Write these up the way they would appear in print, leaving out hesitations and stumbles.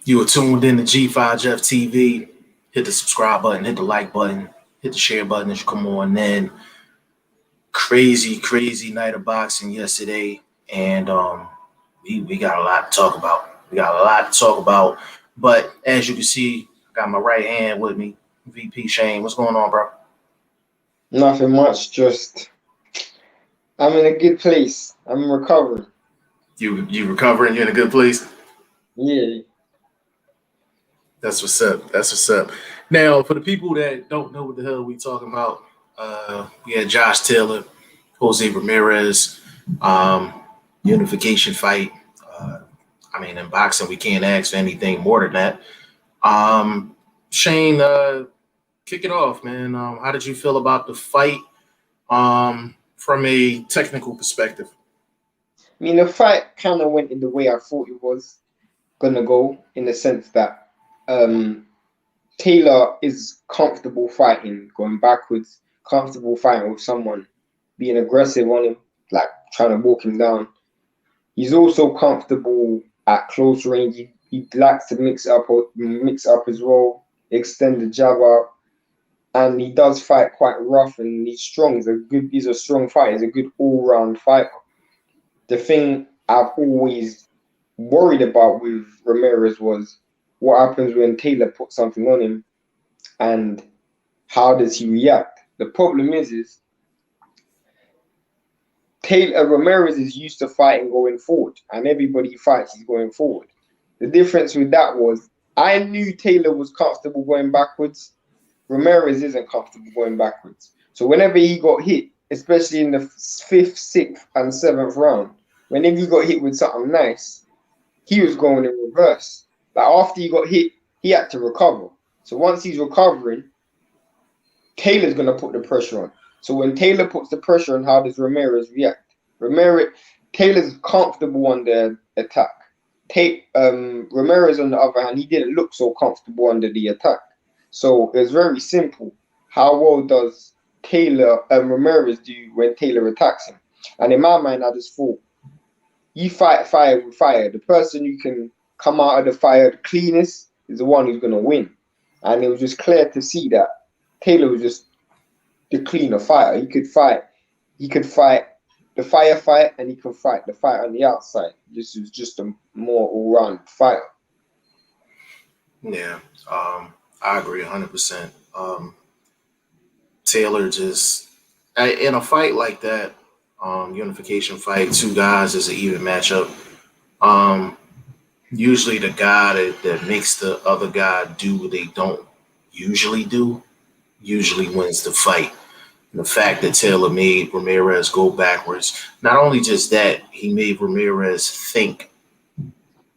You are tuned in to G5 Jeff TV. Hit the subscribe button, hit the like button, hit the share button as you come on in. Crazy night of boxing yesterday, and we got a lot to talk about. But as you can see, I got my right hand with me, VP Shane. What's going on, bro? Nothing much, just I'm in a good place. I'm recovering. You recovering? You're in a good place? Yeah. That's what's up. Now, for the people that don't know what the hell we talking about, we had Josh Taylor, Jose Ramirez, unification fight. In boxing, we can't ask for anything more than that. Shane, kick it off, man. How did you feel about the fight from a technical perspective? I mean, the fight kind of went in the way I thought it was gonna go, in the sense that Taylor is comfortable fighting, going backwards, comfortable fighting with someone, being aggressive on him, like trying to walk him down. He's also comfortable at close range. He likes to mix up as well, extend the jab out, and he does fight quite rough, and he's strong. He's a strong fighter. He's a good all-round fighter. The thing I've always worried about with Ramirez was what happens when Taylor puts something on him, and how does he react? The problem is Ramirez is used to fighting going forward, and everybody he fights is going forward. The difference with that was I knew Taylor was comfortable going backwards. Ramirez isn't comfortable going backwards. So whenever he got hit, especially in the 5th, 6th, and 7th round, whenever he got hit with something nice, he was going in reverse. Like after he got hit, he had to recover. So once he's recovering, Taylor's going to put the pressure on. So when Taylor puts the pressure on, how does Ramirez react? Taylor's comfortable on the attack. Ramirez, on the other hand, he didn't look so comfortable under the attack. So it's very simple. How well does Ramirez do when Taylor attacks him? And in my mind, I just thought, you fight fire with fire. The person who can come out of the fire the cleanest is the one who's going to win. And it was just clear to see that Taylor was just the cleaner fighter. He could fight the firefight, and he could fight the fight on the outside. This is just a more all-round fighter. Yeah, I agree 100%. Taylor just, in a fight like that, unification fight, two guys is an even matchup. Usually the guy that makes the other guy do what they don't usually do usually wins the fight. And the fact that Taylor made Ramirez go backwards, not only just that, he made Ramirez think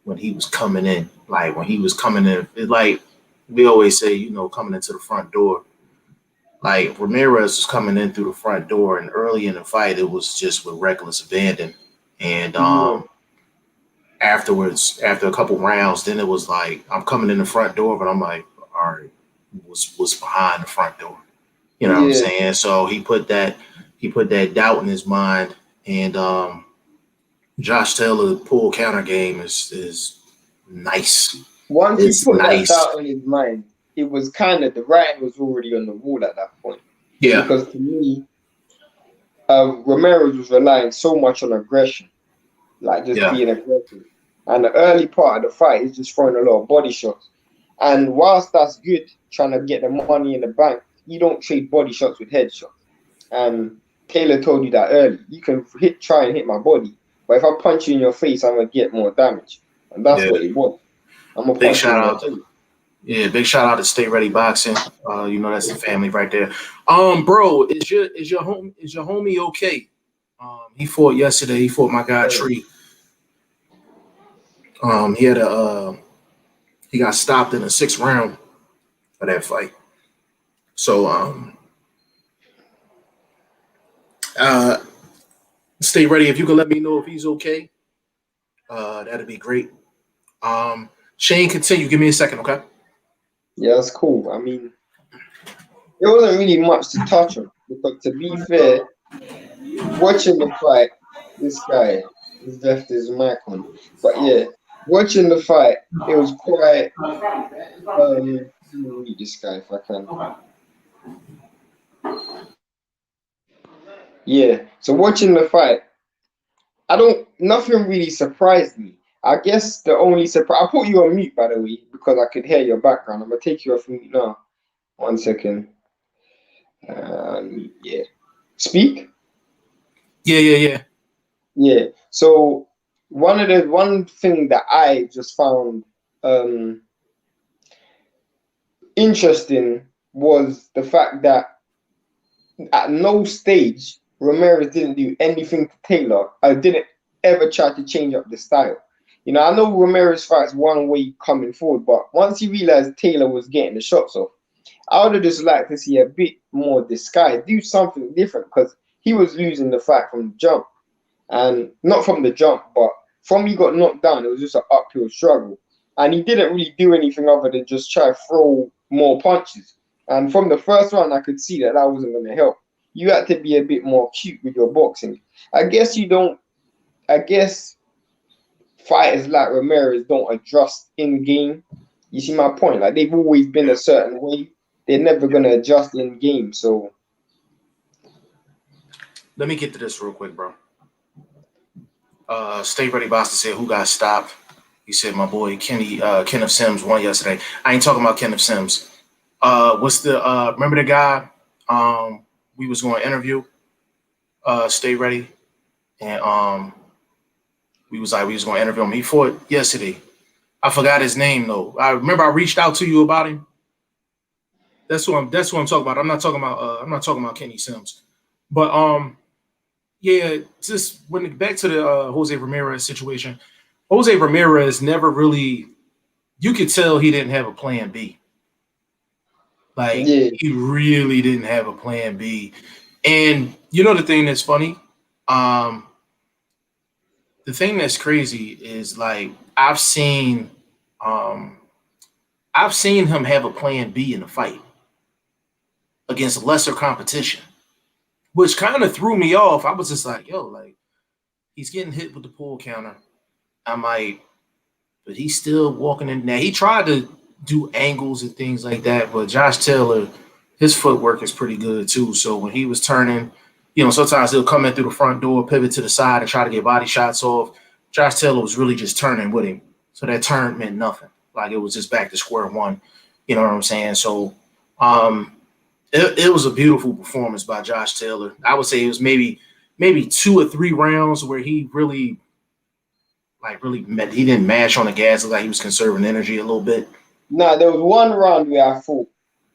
when he was coming in. Like when he was coming in, like we always say, coming into the front door. Like Ramirez was coming in through the front door, and early in the fight, it was just with reckless abandon. And afterwards, after a couple rounds, then it was like, I'm coming in the front door, but I'm like, all right, what's behind the front door? You know what I'm saying? So he put that doubt in his mind, and Josh Taylor pull counter game is nice. Once he put that doubt in his mind, it was kind of, the writing was already on the wall at that point. Yeah. Because to me, Ramirez was relying so much on aggression, like just being aggressive. And the early part of the fight, he's just throwing a lot of body shots. And whilst that's good, trying to get the money in the bank, you don't trade body shots with head shots. And Taylor told you that early. You can try and hit my body, but if I punch you in your face, I'm going to get more damage. And that's what it was. I'm going to punch you in your face. Yeah, big shout out to Stay Ready Boxing. That's the family right there. Bro, is your homie okay? He fought yesterday. He fought my guy Tree. He got stopped in the 6th round of that fight. So stay ready. If you can let me know if he's okay, that'd be great. Shane, continue. Give me a second, okay? Yeah, that's cool. I mean, there wasn't really much to touch on, because to be fair, watching the fight, this guy has left his mic on. But yeah, watching the fight, it was quite. Let me read this guy if I can. Yeah. So watching the fight, nothing really surprised me. I guess the only surprise. I put you on mute, by the way, because I could hear your background. I'm gonna take you off mute now. 1 second. Yeah. Speak. Yeah. Yeah. So one thing that I just found interesting was the fact that at no stage Ramirez didn't do anything to Taylor. I didn't ever try to change up the style. You know, I know Ramirez fights one way coming forward, but once he realized Taylor was getting the shots off, I would have just liked to see a bit more disguise, do something different, because he was losing the fight from the jump. And not from the jump, but from he got knocked down, it was just an uphill struggle. And he didn't really do anything other than just try to throw more punches. And from the first round, I could see that wasn't going to help. You had to be a bit more cute with your boxing. I guess fighters like Ramirez don't adjust in game. You see my point? Like, they've always been a certain way. They're never going to adjust in game. So let me get to this real quick, bro. Stay Ready Boston said, who got stopped? He said, my boy Kenneth Sims won yesterday. I ain't talking about Kenneth Sims. What's the remember the guy we was going to interview? Stay Ready. And we was going to interview him. He fought yesterday. I forgot his name though. I remember I reached out to you about him. That's what I'm talking about. I'm not talking about Kenny Sims. But yeah, just when back to the Jose Ramirez situation. Jose Ramirez never really, you could tell he didn't have a plan B. Like, yeah. he really didn't have a plan B. And you know the thing that's funny? The thing that's crazy is, like, I've seen him have a plan B in a fight against lesser competition, which kind of threw me off. I was just like, yo, like, he's getting hit with the pull counter. I'm like, but he's still walking in. Now, he tried to do angles and things like that, but Josh Taylor, his footwork is pretty good too. So when he was turning, you know, sometimes he'll come in through the front door, pivot to the side, and try to get body shots off. Josh Taylor was really just turning with him. So that turn meant nothing. Like, it was just back to square one. You know what I'm saying? So it was a beautiful performance by Josh Taylor. I would say it was maybe 2 or 3 rounds where he really he didn't mash on the gas. It looked like he was conserving energy a little bit. Nah, there was one round where I thought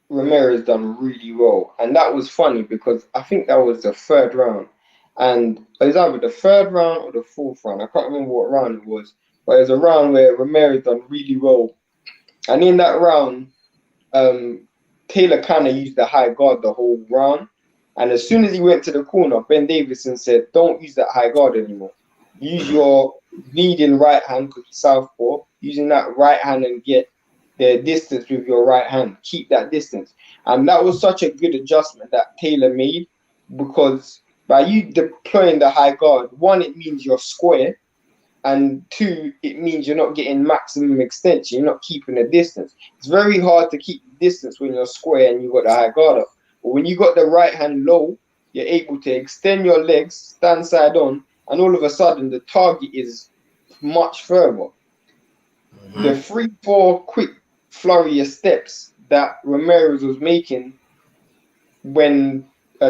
Ramirez done really well, and that was funny because I think that was the 3rd round, and it was either the 3rd round or the 4th round. I can't remember what round it was, but it was a round where Ramirez done really well, and in that round, Taylor kind of used the high guard the whole round, and as soon as he went to the corner, Ben Davison said, "Don't use that high guard anymore. Use your leading right hand, because he's southpaw, using that right hand and get the distance with your right hand. Keep that distance." And that was such a good adjustment that Taylor made, because by you deploying the high guard, 1, it means you're square, and 2, it means you're not getting maximum extension. You're not keeping a distance. It's very hard to keep distance when you're square and you got the high guard up. But when you got the right hand low, you're able to extend your legs, stand side on, and all of a sudden the target is much further. Mm-hmm. The 3-4 quick flurry of steps that Ramirez was making when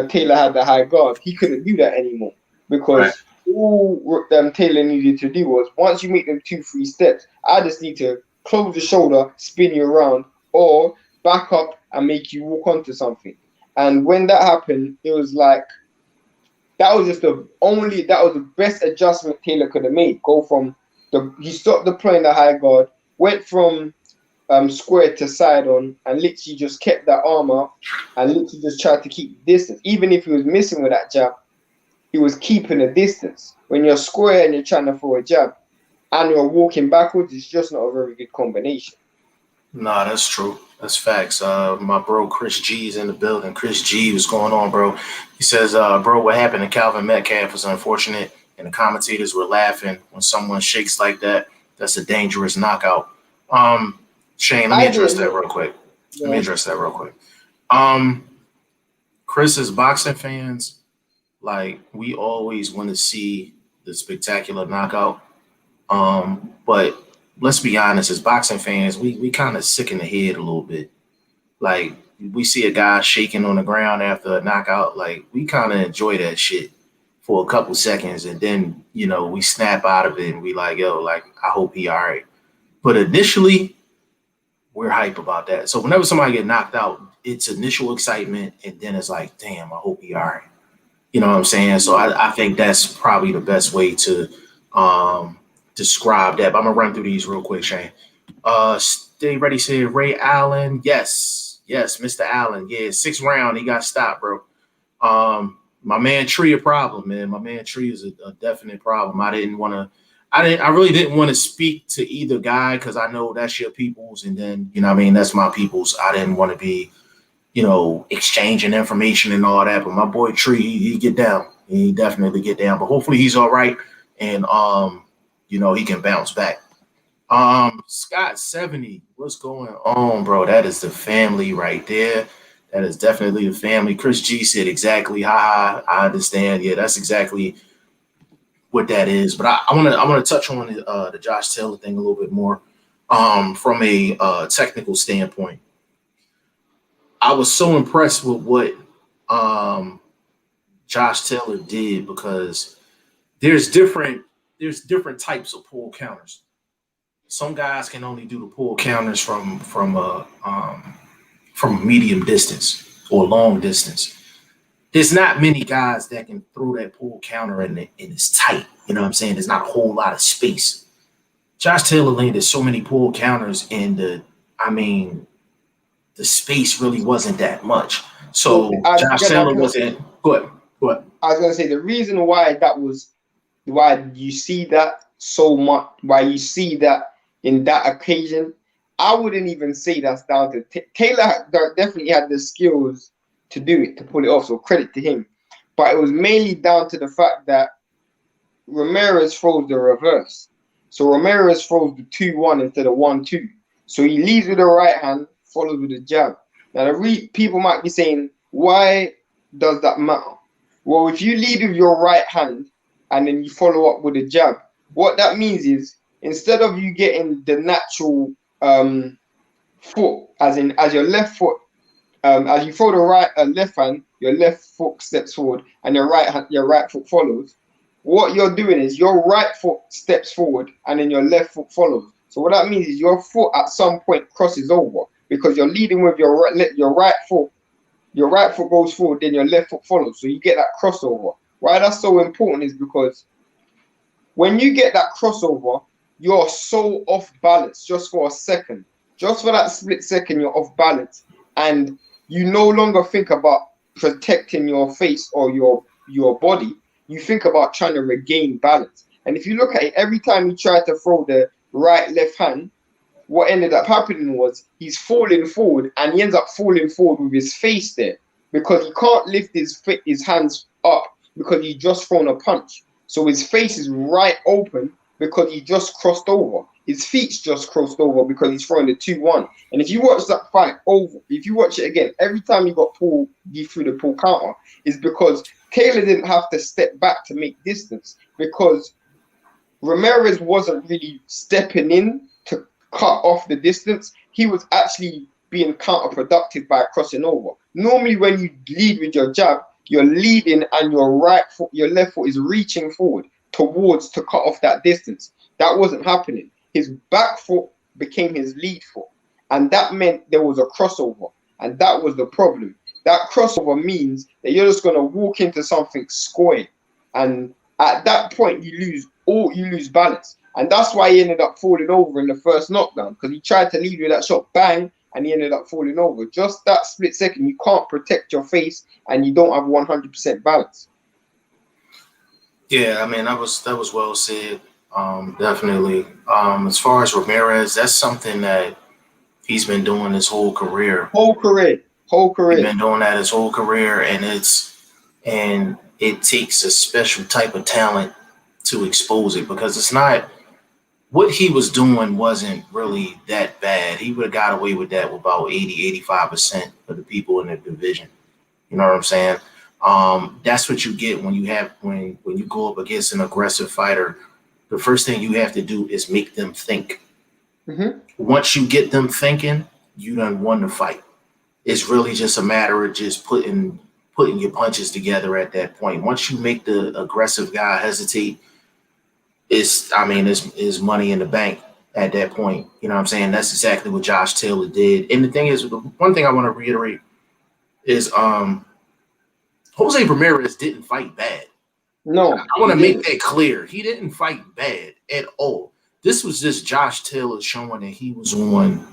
Taylor had the high guard, he couldn't do that anymore, because all Taylor needed to do was, once you make them 2-3 steps, I just need to close the shoulder, spin you around, or back up and make you walk onto something. And when that happened, it was like, that was the best adjustment Taylor could have made. He stopped deploying the high guard, went from square to side on, and literally just kept that arm up and literally just tried to keep the distance. Even if he was missing with that jab, he was keeping a distance. When you're square and you're trying to throw a jab and you're walking backwards, it's just not a very good combination. Nah, that's true. That's facts. My bro Chris G is in the building. Chris G, what's going on, bro? He says, bro, what happened to Calvin Metcalf was unfortunate, and the commentators were laughing when someone shakes like that. That's a dangerous knockout. Shane, let me I address didn't that know. real quick. Let me Well, address that real quick. Um, Chris, as boxing fans, like we always want to see the spectacular knockout. But let's be honest, as boxing fans, we kind of sick in the head a little bit. Like we see a guy shaking on the ground after a knockout, like we kind of enjoy that shit for a couple seconds, and then we snap out of it and we like, yo, like I hope he all right. But initially, we're hype about that. So whenever somebody get knocked out, it's initial excitement, and then it's like, damn, I hope he all right. You know what I'm saying? So I think that's probably the best way to describe that. But I'm gonna run through these real quick, Shane. Stay ready, said Ray Allen. Yes, Mr. Allen. Yeah, 6th round, he got stopped, bro. My man Tree a problem, man. My man Tree is a definite problem. I really didn't want to speak to either guy because I know that's your people's, and then that's my people's. I didn't want to be exchanging information and all that. But my boy Tree, he get down. He definitely get down. But hopefully he's all right, and he can bounce back. Scott 70, what's going on, bro? That is the family right there. That is definitely the family. Chris G said exactly. Ha, I understand. Yeah, that's exactly what that is. But I want to touch on the Josh Taylor thing a little bit more from a technical standpoint. I was so impressed with what Josh Taylor did because there's different types of pull counters. Some guys can only do the pull counters from medium distance or long distance. There's not many guys that can throw that pull counter and it's tight. You know what I'm saying? There's not a whole lot of space. Josh Taylor landed so many pull counters, and the space really wasn't that much. So Josh Taylor wasn't good. What? I was gonna say the reason why you see that so much, why you see that in that occasion, I wouldn't even say that's down to Taylor. Definitely had the skills to do it, to pull it off. So credit to him. But it was mainly down to the fact that Ramirez throws the reverse. So Ramirez throws the 2-1 instead of 1-2. So he leads with the right hand, follows with the jab. Now people might be saying, why does that matter? Well, if you lead with your right hand and then you follow up with a jab, what that means is instead of you getting the natural foot, as your left foot, as you throw the left hand, your left foot steps forward and your right foot follows. What you're doing is your right foot steps forward and then your left foot follows. So what that means is your foot at some point crosses over because you're leading with your right foot. Your right foot goes forward, then your left foot follows. So you get that crossover. Why that's so important is because when you get that crossover, you're so off balance just for a second. Just for that split second, you're off balance. And you no longer think about protecting your face or your body. You think about trying to regain balance. And if you look at it, every time you try to throw the right, left hand, what ended up happening was he's falling forward and he ends up falling forward with his face there because he can't lift his hands up because he's just thrown a punch. So his face is right open because he just crossed over. His feet's just crossed over because he's throwing the 2-1. And if you watch that fight over, if you watch it again, every time he through the pull counter is because Taylor didn't have to step back to make distance because Ramirez wasn't really stepping in to cut off the distance. He was actually being counterproductive by crossing over. Normally when you lead with your jab, you're leading and your left foot is reaching forward to cut off that distance. That wasn't happening. His back foot became his lead foot. And that meant there was a crossover. And that was the problem. That crossover means that you're just going to walk into something square. And at that point, you lose balance. And that's why he ended up falling over in the first knockdown. Because he tried to lead with that shot, bang, and he ended up falling over. Just that split second, you can't protect your face and you don't have 100% balance. Yeah, that was well said. Definitely. As far as Ramirez, that's something that he's been doing his whole career. Whole career. He's been doing that his whole career, and it takes a special type of talent to expose it because it's not what he was doing wasn't really that bad. He would have got away with that with about 80, 85% of the people in the division. You know what I'm saying? That's what you get when you go up against an aggressive fighter. The first thing you have to do is make them think. Mm-hmm. Once you get them thinking, you done won the fight. It's really just a matter of just putting your punches together at that point. Once you make the aggressive guy hesitate, it's money in the bank at that point. You know what I'm saying? That's exactly what Josh Taylor did. And the thing is, the one thing I want to reiterate is Jose Ramirez didn't fight bad. No, I want to make that clear. He didn't fight bad at all. This was just Josh Taylor showing that he was on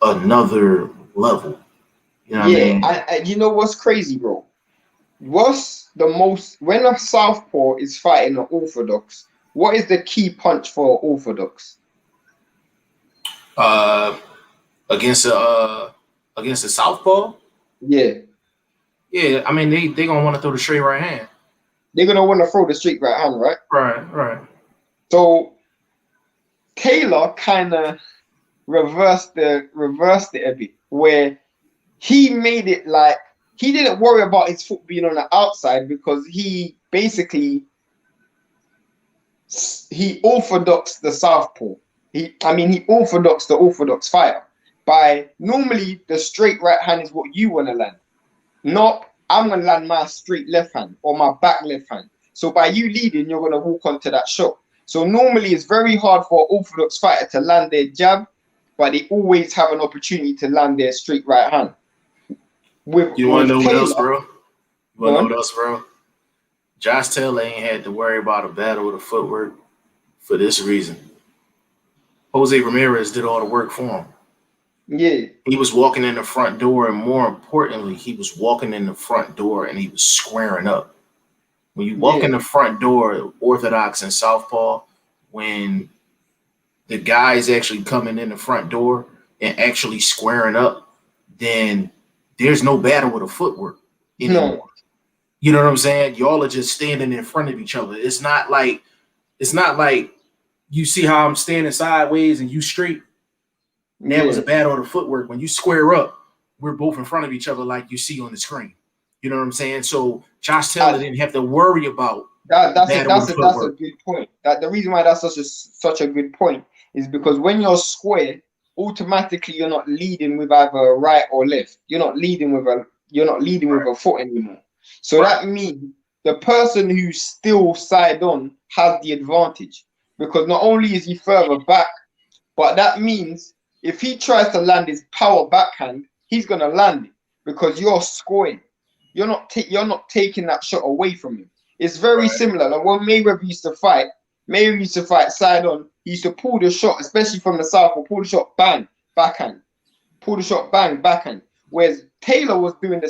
another level. You know what I mean? You know what's crazy, bro? When a southpaw is fighting an orthodox, what is the key punch for an orthodox? Against a southpaw? Yeah. Yeah, I mean they gonna want to throw the straight right hand. They're gonna want to throw the straight right hand, right? Right. So Taylor kind of reversed it a bit, where he made it like he didn't worry about his foot being on the outside because he basically orthodoxed the southpaw. He orthodoxed the orthodox fighter by normally the straight right hand is what you want to land. Not I'm gonna land my straight left hand or my back left hand. So by you leading, you're gonna walk onto that shot. So normally it's very hard for an orthodox fighter to land their jab, but they always have an opportunity to land their straight right hand. You want to know what else, bro? Josh Taylor ain't had to worry about a battle with the footwork for this reason. Jose Ramirez did all the work for him. Yeah. He was walking in the front door, and more importantly, he was walking in the front door and he was squaring up. When you walk in the front door, orthodox and southpaw, when the guy is actually coming in the front door and actually squaring up, then there's no battle with the footwork anymore. No. You know what I'm saying? Y'all are just standing in front of each other. It's not like you see how I'm standing sideways and you straight. And that was a battle of the footwork. When you square up, we're both in front of each other like you see on the screen. You know what I'm saying? So Josh Taylor didn't have to worry about that's a good point. That the reason why that's such a good point is because when you're square, automatically you're not leading with either right or left. You're not leading with a foot anymore. So that means the person who's still side on has the advantage because not only is he further back, but that means if he tries to land his power backhand, he's gonna land it because you're scoring. You're not taking that shot away from him. It's very similar. Like when Mayweather used to fight side on. He used to pull the shot, especially from the south, or pull the shot, bang, backhand. Pull the shot, bang, backhand. Whereas Taylor was doing that.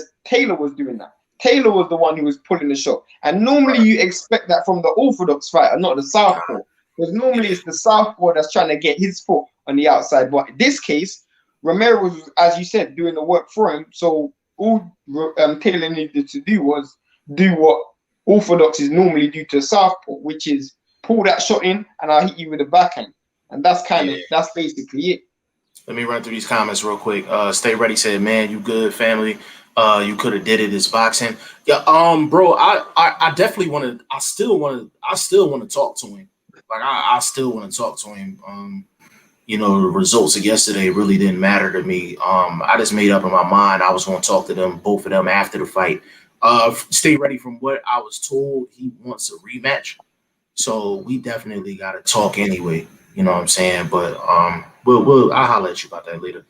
Taylor was the one who was pulling the shot. And normally you expect that from the orthodox fighter, not the southpaw. Because normally it's the southpaw that's trying to get his foot on the outside. But in this case, Ramirez was, as you said, doing the work for him. So all Taylor needed to do was do what orthodoxes normally do to southpaw, which is pull that shot in and I'll hit you with a backhand. And that's that's basically it. Let me run through these comments real quick. Stay Ready said, man, you good, family. You could have did it. It's boxing. Yeah, bro, I definitely want to, I still want to talk to him. Like I still want to talk to him. You know, the results of yesterday really didn't matter to me. I just made up in my mind I was going to talk to them, both of them, after the fight. Stay Ready, from what I was told, he wants a rematch. So we definitely got to talk anyway. You know what I'm saying? But I'll holler at you about that later.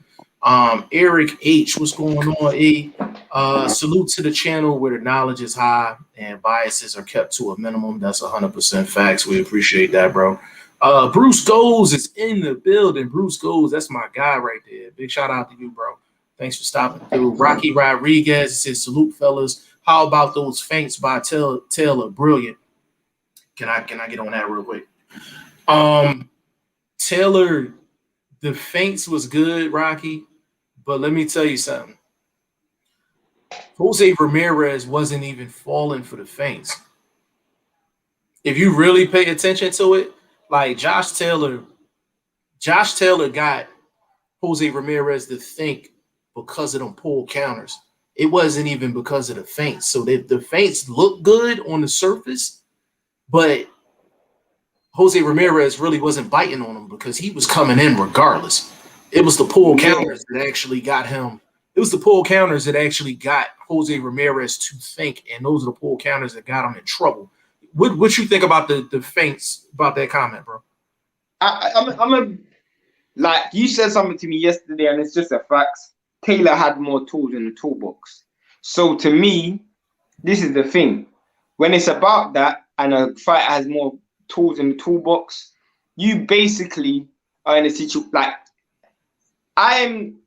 Eric H, what's going on? Salute to the channel where the knowledge is high and biases are kept to a minimum. That's 100% facts. We appreciate that, bro. Bruce Goes is in the building. Bruce Goes, that's my guy right there. Big shout out to you, bro. Thanks for stopping through. Rocky Rodriguez says, salute, fellas. How about those feints by Taylor? Brilliant. Can I get on that real quick? Taylor, the feints was good, Rocky. But let me tell you something. Jose Ramirez wasn't even falling for the feints. If you really pay attention to it, like Josh Taylor Josh Taylor got Jose Ramirez to think because of them pull counters. It wasn't even because of the feints. So the feints look good on the surface, but Jose Ramirez really wasn't biting on him because he was coming in regardless. It was the pull counters that actually got him. It was the pull counters that actually got Jose Ramirez to think, and those are the pull counters that got him in trouble. What you think about the feints, about that comment, bro? Like you said something to me yesterday, and it's just a fact. Taylor had more tools in the toolbox. So to me, this is the thing. When it's about that, and a fighter has more tools in the toolbox, you basically are in a situation like I'm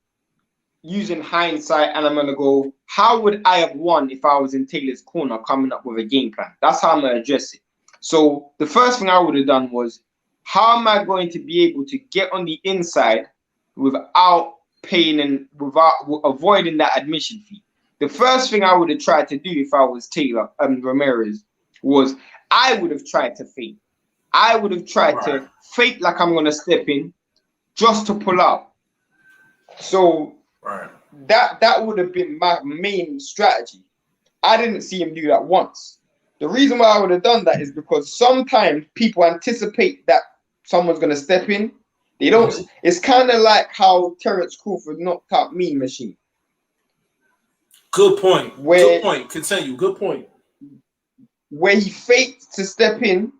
using hindsight, and I'm gonna go, how would I have won if I was in Taylor's corner coming up with a game plan? That's how I'm gonna address it. So the first thing I would have done was, how am I going to be able to get on the inside without paying and without avoiding that admission fee? The first thing I would have tried to do if I was Taylor Ramirez was I would have tried to fake. I would have tried to fake like I'm gonna step in just to pull out. So that would have been my main strategy. I didn't see him do that once. The reason why I would have done that is because sometimes people anticipate that someone's gonna step in. They don't. It's kind of like how Terence Crawford knocked out Mean Machine. Good point. Good point. Continue. Good point. Where he faked to step in,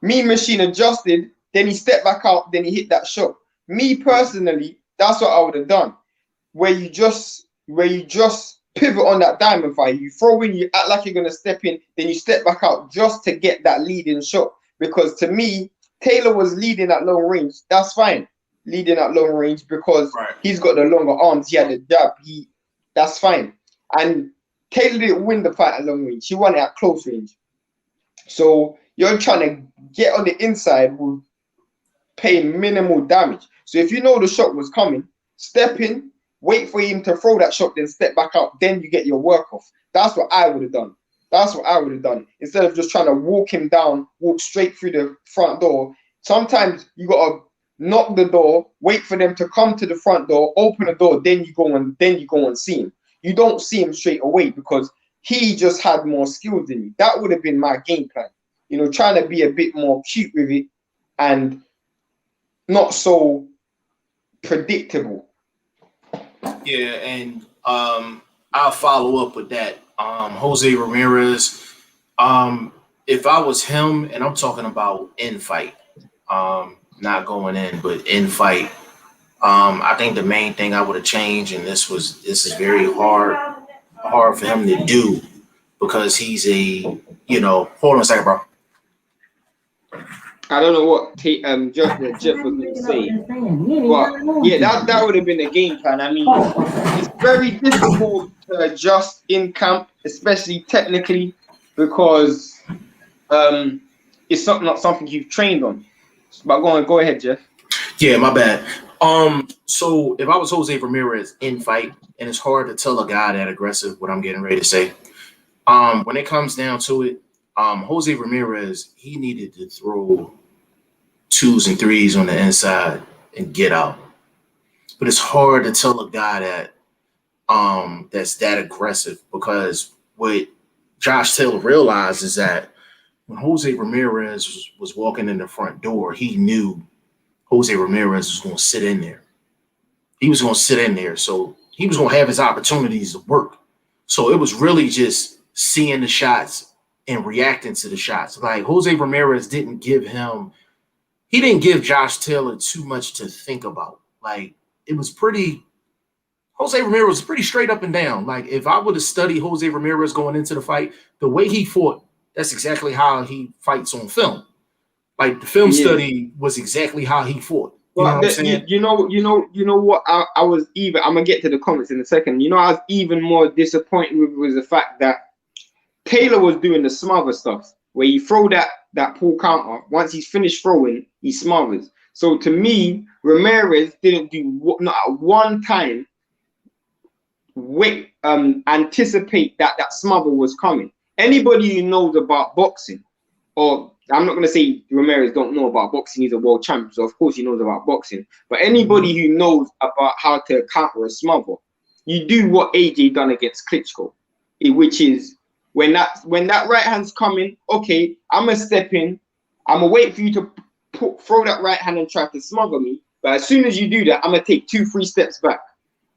Mean Machine adjusted, then he stepped back out, then he hit that shot. Me personally, that's what I would have done. Where you just pivot on that diamond fight, you throw in, you act like you're gonna step in, then you step back out just to get that leading shot. Because to me, Taylor was leading at long range. That's fine, leading at long range because he's got the longer arms. He had the jab. That's fine. And Taylor didn't win the fight at long range. He won it at close range. So you're trying to get on the inside with paying minimal damage. So if you know the shot was coming, step in, wait for him to throw that shot, then step back out. Then you get your work off. That's what I would have done. That's what I would have done. Instead of just trying to walk him down, walk straight through the front door. Sometimes you got to knock the door, wait for them to come to the front door, open the door, then you go and see him. You don't see him straight away because he just had more skills than you. That would have been my game plan. You know, trying to be a bit more cute with it and not so predictable. Yeah, and I'll follow up with that. Jose Ramirez, if I was him, and I'm talking about in fight, not going in, but in fight, I think the main thing I would have changed, and this is very hard for him to do because he's hold on a second, bro. I don't know what Jeff was going to say, but yeah, that would have been the game plan. I mean, it's very difficult to adjust in camp, especially technically, because it's not something you've trained on. But go ahead, Jeff. Yeah, my bad. So if I was Jose Ramirez in fight, and it's hard to tell a guy that aggressive what I'm getting ready to say. When it comes down to it, Jose Ramirez, he needed to throw 2s and 3s on the inside and get out. But it's hard to tell a guy that that's that aggressive because what Josh Taylor realized is that when Jose Ramirez was walking in the front door, he knew Jose Ramirez was going to sit in there. He was going to sit in there. So he was going to have his opportunities to work. So it was really just seeing the shots and reacting to the shots. Like Jose Ramirez didn't give Josh Taylor too much to think about. Like Jose Ramirez was pretty straight up and down. Like if I would have studied Jose Ramirez going into the fight, the way he fought, that's exactly how he fights on film. Like the film study was exactly how he fought. You know what I'm saying? You know what? I was even. I'm gonna get to the comments in a second. You know, I was even more disappointed with was the fact that Taylor was doing the smother stuff, where you throw that pull counter. Once he's finished throwing, he smothers. So to me, Ramirez didn't do not at one time anticipate that smother was coming. Anybody who knows about boxing or I'm not gonna say Ramirez don't know about boxing. He's a world champion, so of course he knows about boxing. But anybody who knows about how to counter a smother, you do what AJ done against Klitschko, which is when that right hand's coming. Okay, I'm gonna step in. I'm gonna wait for you to throw that right hand and try to smother me. But as soon as you do that, I'm gonna take 2-3 steps back.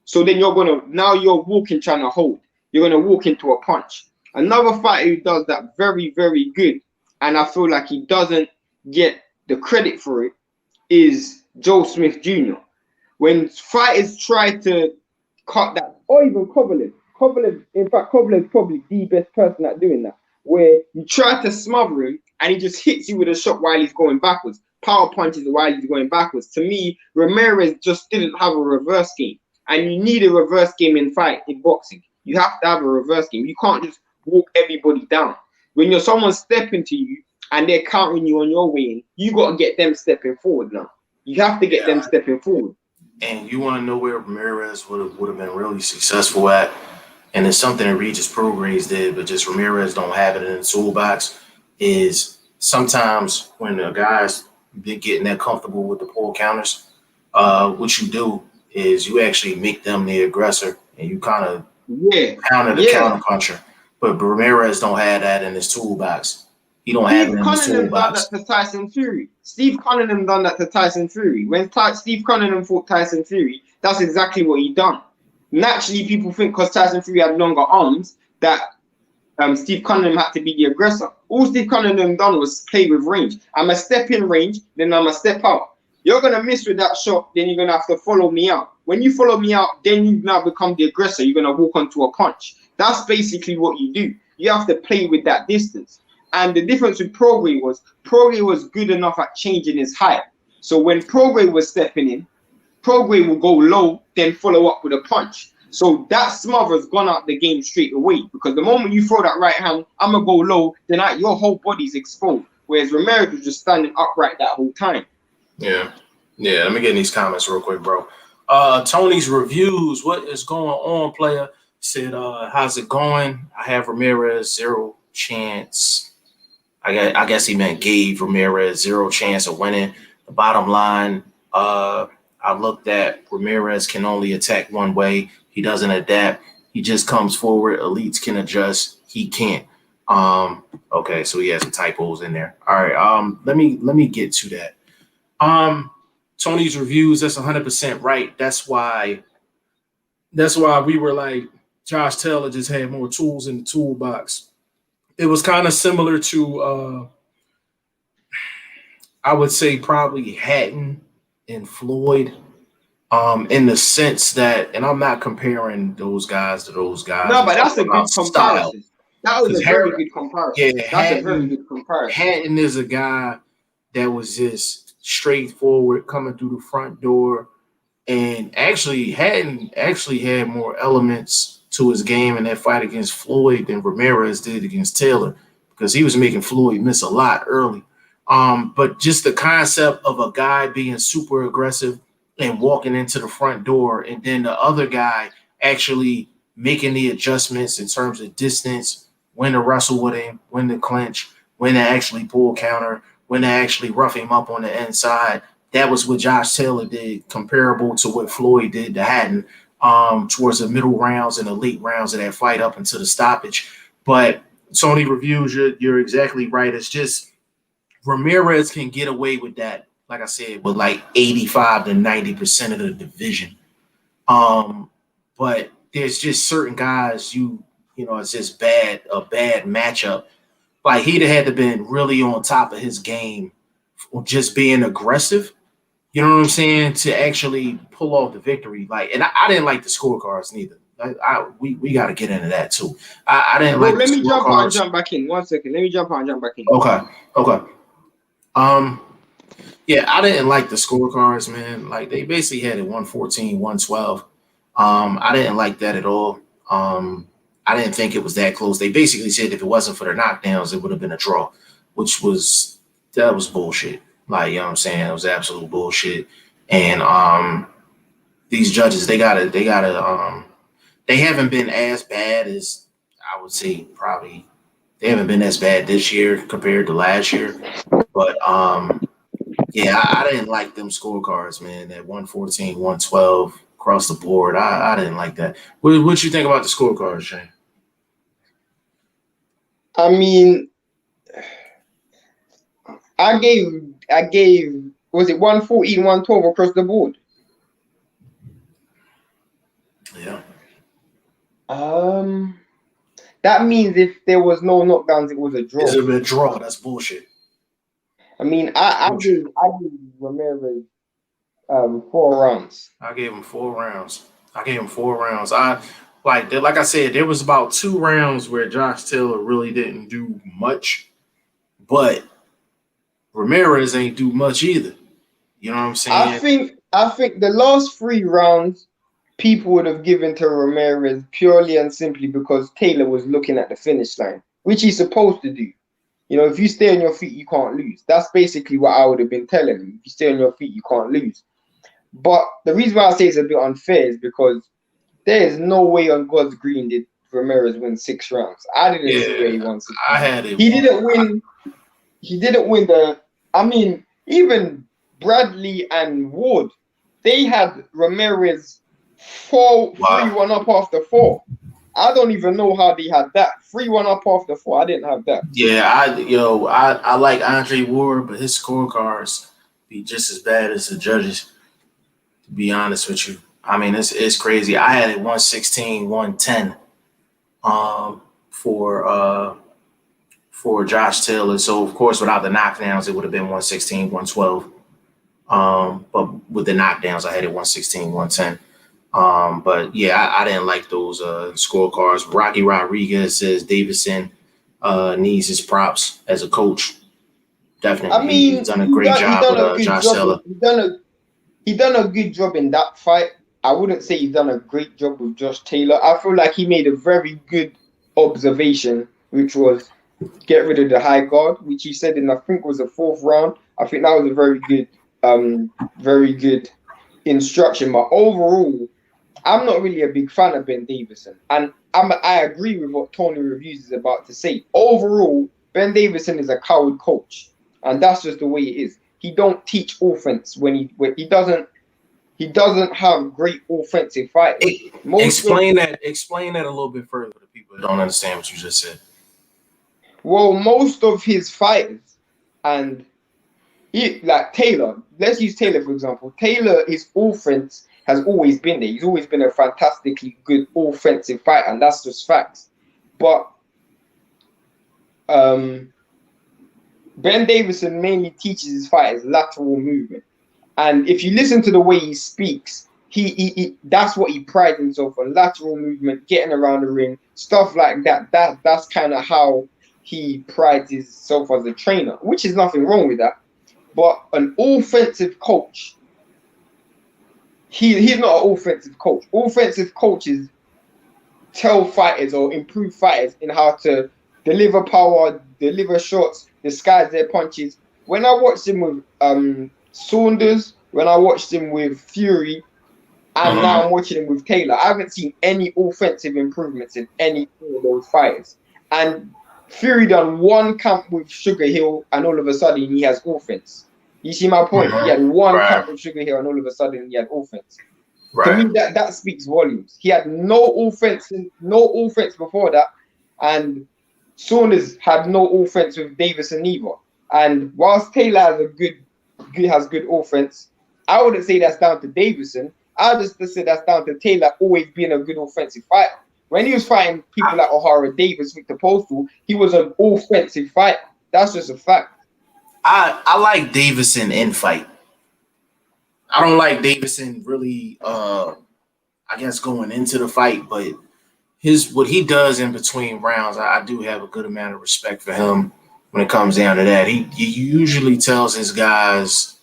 So then you're walking trying to hold. You're gonna walk into a punch. Another fighter who does that very, very good, and I feel like he doesn't get the credit for it, is Joe Smith Jr. When fighters try to cut that, or even Kovalev. In fact, Kovalev's probably the best person at doing that, where you try to smother him and he just hits you with a shot while he's going backwards. Power punches while he's going backwards. To me, Ramirez just didn't have a reverse game. And you need a reverse game in boxing. You have to have a reverse game. You can't just walk everybody down. When someone's stepping to you and they're countering you on your way in, you got to get them stepping forward now. You have to get them stepping forward. And you want to know where Ramirez would have been really successful at? And it's something that Regis Prograis did, but just Ramirez don't have it in the toolbox, is sometimes when a guy's been getting that comfortable with the pull counters, what you do is you actually make them the aggressor and you kind of counter the counter puncher. But Ramirez don't have that in his toolbox. He don't have it in his toolbox. Done that to Tyson Fury. Steve Cunningham done that to Tyson Fury. When Steve Cunningham fought Tyson Fury, that's exactly what he done. Naturally, people think because Tyson Fury had longer arms that Steve Cunningham had to be the aggressor. All Steve Cunningham done was play with range. I'm a step in range, then I'm a step out. You're going to miss with that shot, then you're going to have to follow me out. When you follow me out, then you now become the aggressor. You're going to walk onto a punch. That's basically what you do. You have to play with that distance. And the difference with Prograis was good enough at changing his height. So when Prograis was stepping in, Prograis will go low, then follow up with a punch. So that smother's gone out the game straight away. Because the moment you throw that right hand, I'm going to go low, then your whole body's exposed. Whereas Ramirez was just standing upright that whole time. Yeah. Let me get in these comments real quick, bro. Tony's reviews. What is going on, player? Said, how's it going? I have Ramirez 0 chance. I guess he meant gave Ramirez 0 chance of winning. The bottom line, I looked at Ramirez can only attack one way. He doesn't adapt. He just comes forward. Elites can adjust. He can't. Okay, so he has some typos in there. All right. Let me get to that. Tony's reviews, that's 100% right. That's why we were like, Josh Taylor just had more tools in the toolbox. It was kind of similar to, I would say probably Hatton and Floyd, in the sense that, and I'm not comparing those guys to those guys. No, but that's a good comparison. That was a very good comparison. Yeah, that's a very good comparison. Hatton is a guy that was just straightforward coming through the front door, and actually Hatton had more elements to his game in that fight against Floyd than Ramirez did against Taylor, because he was making Floyd miss a lot early. But just the concept of a guy being super aggressive and walking into the front door, and then the other guy actually making the adjustments in terms of distance, when to wrestle with him, when to clinch, when to actually pull counter, when to actually rough him up on the inside. That was what Josh Taylor did, comparable to what Floyd did to Hatton towards the middle rounds and the late rounds of that fight up until the stoppage. But Tony reviews, you're exactly right. It's just Ramirez can get away with that, like I said, with like 85 to 90% of the division. But there's just certain guys it's just a bad matchup. Like he'd have had to been really on top of his game for just being aggressive. You know what I'm saying? To actually pull off the victory. Like, and I didn't like the scorecards neither. We got to get into that too. I didn't like. Let me jump out and jump back in. 1 second. Let me jump out and jump back in. Okay. Yeah, I didn't like the scorecards, man. Like they basically had it 114, 112. I didn't like that at all. I didn't think it was that close. They basically said if it wasn't for the knockdowns, it would have been a draw, which was bullshit. Like, you know what I'm saying? It was absolute bullshit. And these judges, they haven't been as bad as I would say probably They haven't been as bad this year compared to last year. But yeah, I didn't like them scorecards, man. That 114, 112 across the board. I didn't like that. What you think about the scorecards, Shane? I mean, I gave was it 114, 112 across the board? Yeah. That means if there was no knockdowns, it was a draw. Is it a draw? That's bullshit. I mean, I gave Ramirez 4 rounds. I gave him 4 rounds. Like I said, there was about 2 rounds where Josh Taylor really didn't do much, but Ramirez ain't do much either. You know what I'm saying? I think the last 3 rounds people would have given to Ramirez purely and simply because Taylor was looking at the finish line, which he's supposed to do. You know, if you stay on your feet, you can't lose. That's basically what I would have been telling him. If you stay on your feet, you can't lose. But the reason why I say it's a bit unfair is because there is no way on God's green did Ramirez win 6 rounds. I didn't see where he won 6 I rounds. had it. He didn't win the. I mean, even Bradley and Ward, they had Ramirez 3-1 up after 4. I don't even know how they had that. 3-1 up after 4. I didn't have that. Yeah, I like Andre Ward, but his scorecards be just as bad as the judges. To be honest with you, I mean it's crazy. I had it 116, 110 for Josh Taylor. So of course without the knockdowns it would have been 116, 112. But with the knockdowns I had it 116, 110. But yeah, I didn't like those scorecards. Rocky Rodriguez says Davidson needs his props as a coach. Definitely. I mean, he's done a great job with Josh Taylor. He done a good job in that fight. I wouldn't say he's done a great job with Josh Taylor. I feel like he made a very good observation, which was get rid of the high guard, which he said in I think was the 4th round. I think that was a very good instruction. But overall, I'm not really a big fan of Ben Davison, and I agree with what Tony Reviews is about to say. Overall, Ben Davison is a coward coach, and that's just the way it is. He don't teach offense when he doesn't have great offensive fighters. Explain that a little bit further to people that don't understand what you just said. Well, most of his fighters, and like Taylor, let's use Taylor for example. Taylor, his offense has always been there. He's always been a fantastically good offensive fighter, and that's just facts. But Ben Davison mainly teaches his fighters lateral movement. And if you listen to the way he speaks, he that's what he prides himself on: lateral movement, getting around the ring, stuff like that. That's kind of how he prides himself as a trainer, which is nothing wrong with that. But an offensive coach, he's not an offensive coach. Offensive coaches tell fighters or improve fighters in how to deliver power, deliver shots, disguise their punches. When I watched him with Saunders, when I watched him with Fury, and now I'm watching him with Taylor, I haven't seen any offensive improvements in any of those fighters. And Fury done one camp with Sugar Hill, and all of a sudden he has offense. You see my point? He had one camp with Sugar Hill, and all of a sudden he had offense. To me, that speaks volumes. He had no offense before that, and Saunders had no offense with Davison either. And whilst Taylor has good offense, I wouldn't say that's down to Davison. I just say that's down to Taylor always being a good offensive fighter. When he was fighting people like O'Hara Davis, Victor Postal, he was an offensive fighter. That's just a fact. I like Davison in fight. I don't like Davison really I guess going into the fight, but what he does in between rounds, I do have a good amount of respect for him when it comes down to that. He usually tells his guys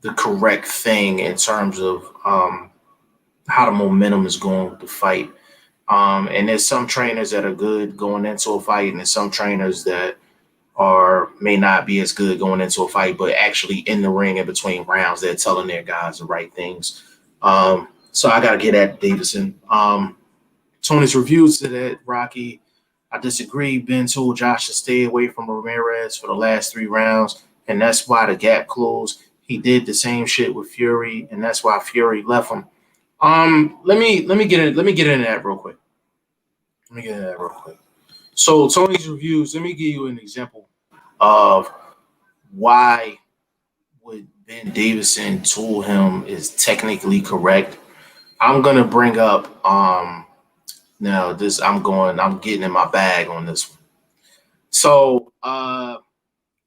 the correct thing in terms of how the momentum is going with the fight. And there's some trainers that are good going into a fight, and there's some trainers that may not be as good going into a fight, but actually in the ring in between rounds, they're telling their guys the right things. So I got to get at Davison. Tony's reviews to that, Rocky. I disagree. Ben told Josh to stay away from Ramirez for the last 3 rounds, and that's why the gap closed. He did the same shit with Fury, and that's why Fury left him. Let me get into that real quick. So Tony's reviews. Let me give you an example of why what Ben Davison told him is technically correct. I'm gonna bring up now this I'm getting in my bag on this one. So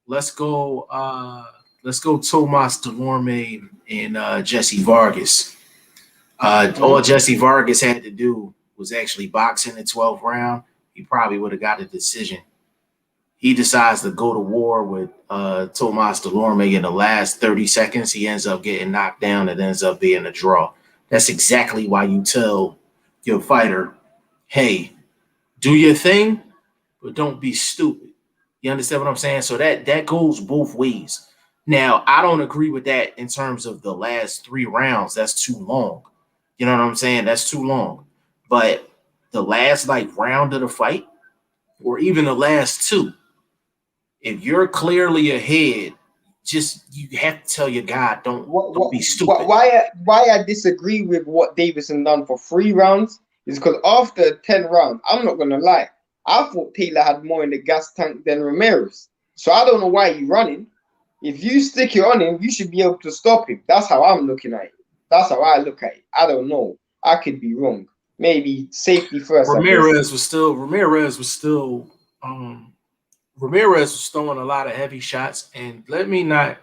let's go Tomas Delorme and Jesse Vargas. All Jesse Vargas had to do was actually box in the 12th round. He probably would have got a decision. He decides to go to war with Tomas Delorme in the last 30 seconds. He ends up getting knocked down. It ends up being a draw. That's exactly why you tell your fighter, hey, do your thing, but don't be stupid. You understand what I'm saying? So that goes both ways. Now, I don't agree with that in terms of the last 3 rounds. That's too long. You know what I'm saying? That's too long. But the last round of the fight, or even the last 2, if you're clearly ahead, you have to tell your guy, don't be stupid. Why I disagree with what Davison done for 3 rounds is because after 10 rounds, I'm not gonna lie, I thought Taylor had more in the gas tank than Ramirez. So I don't know why he's running. If you stick it on him, you should be able to stop him. That's how I'm looking at it. That's how I look at it. I don't know. I could be wrong. Maybe safety first. Ramirez was throwing a lot of heavy shots, and let me not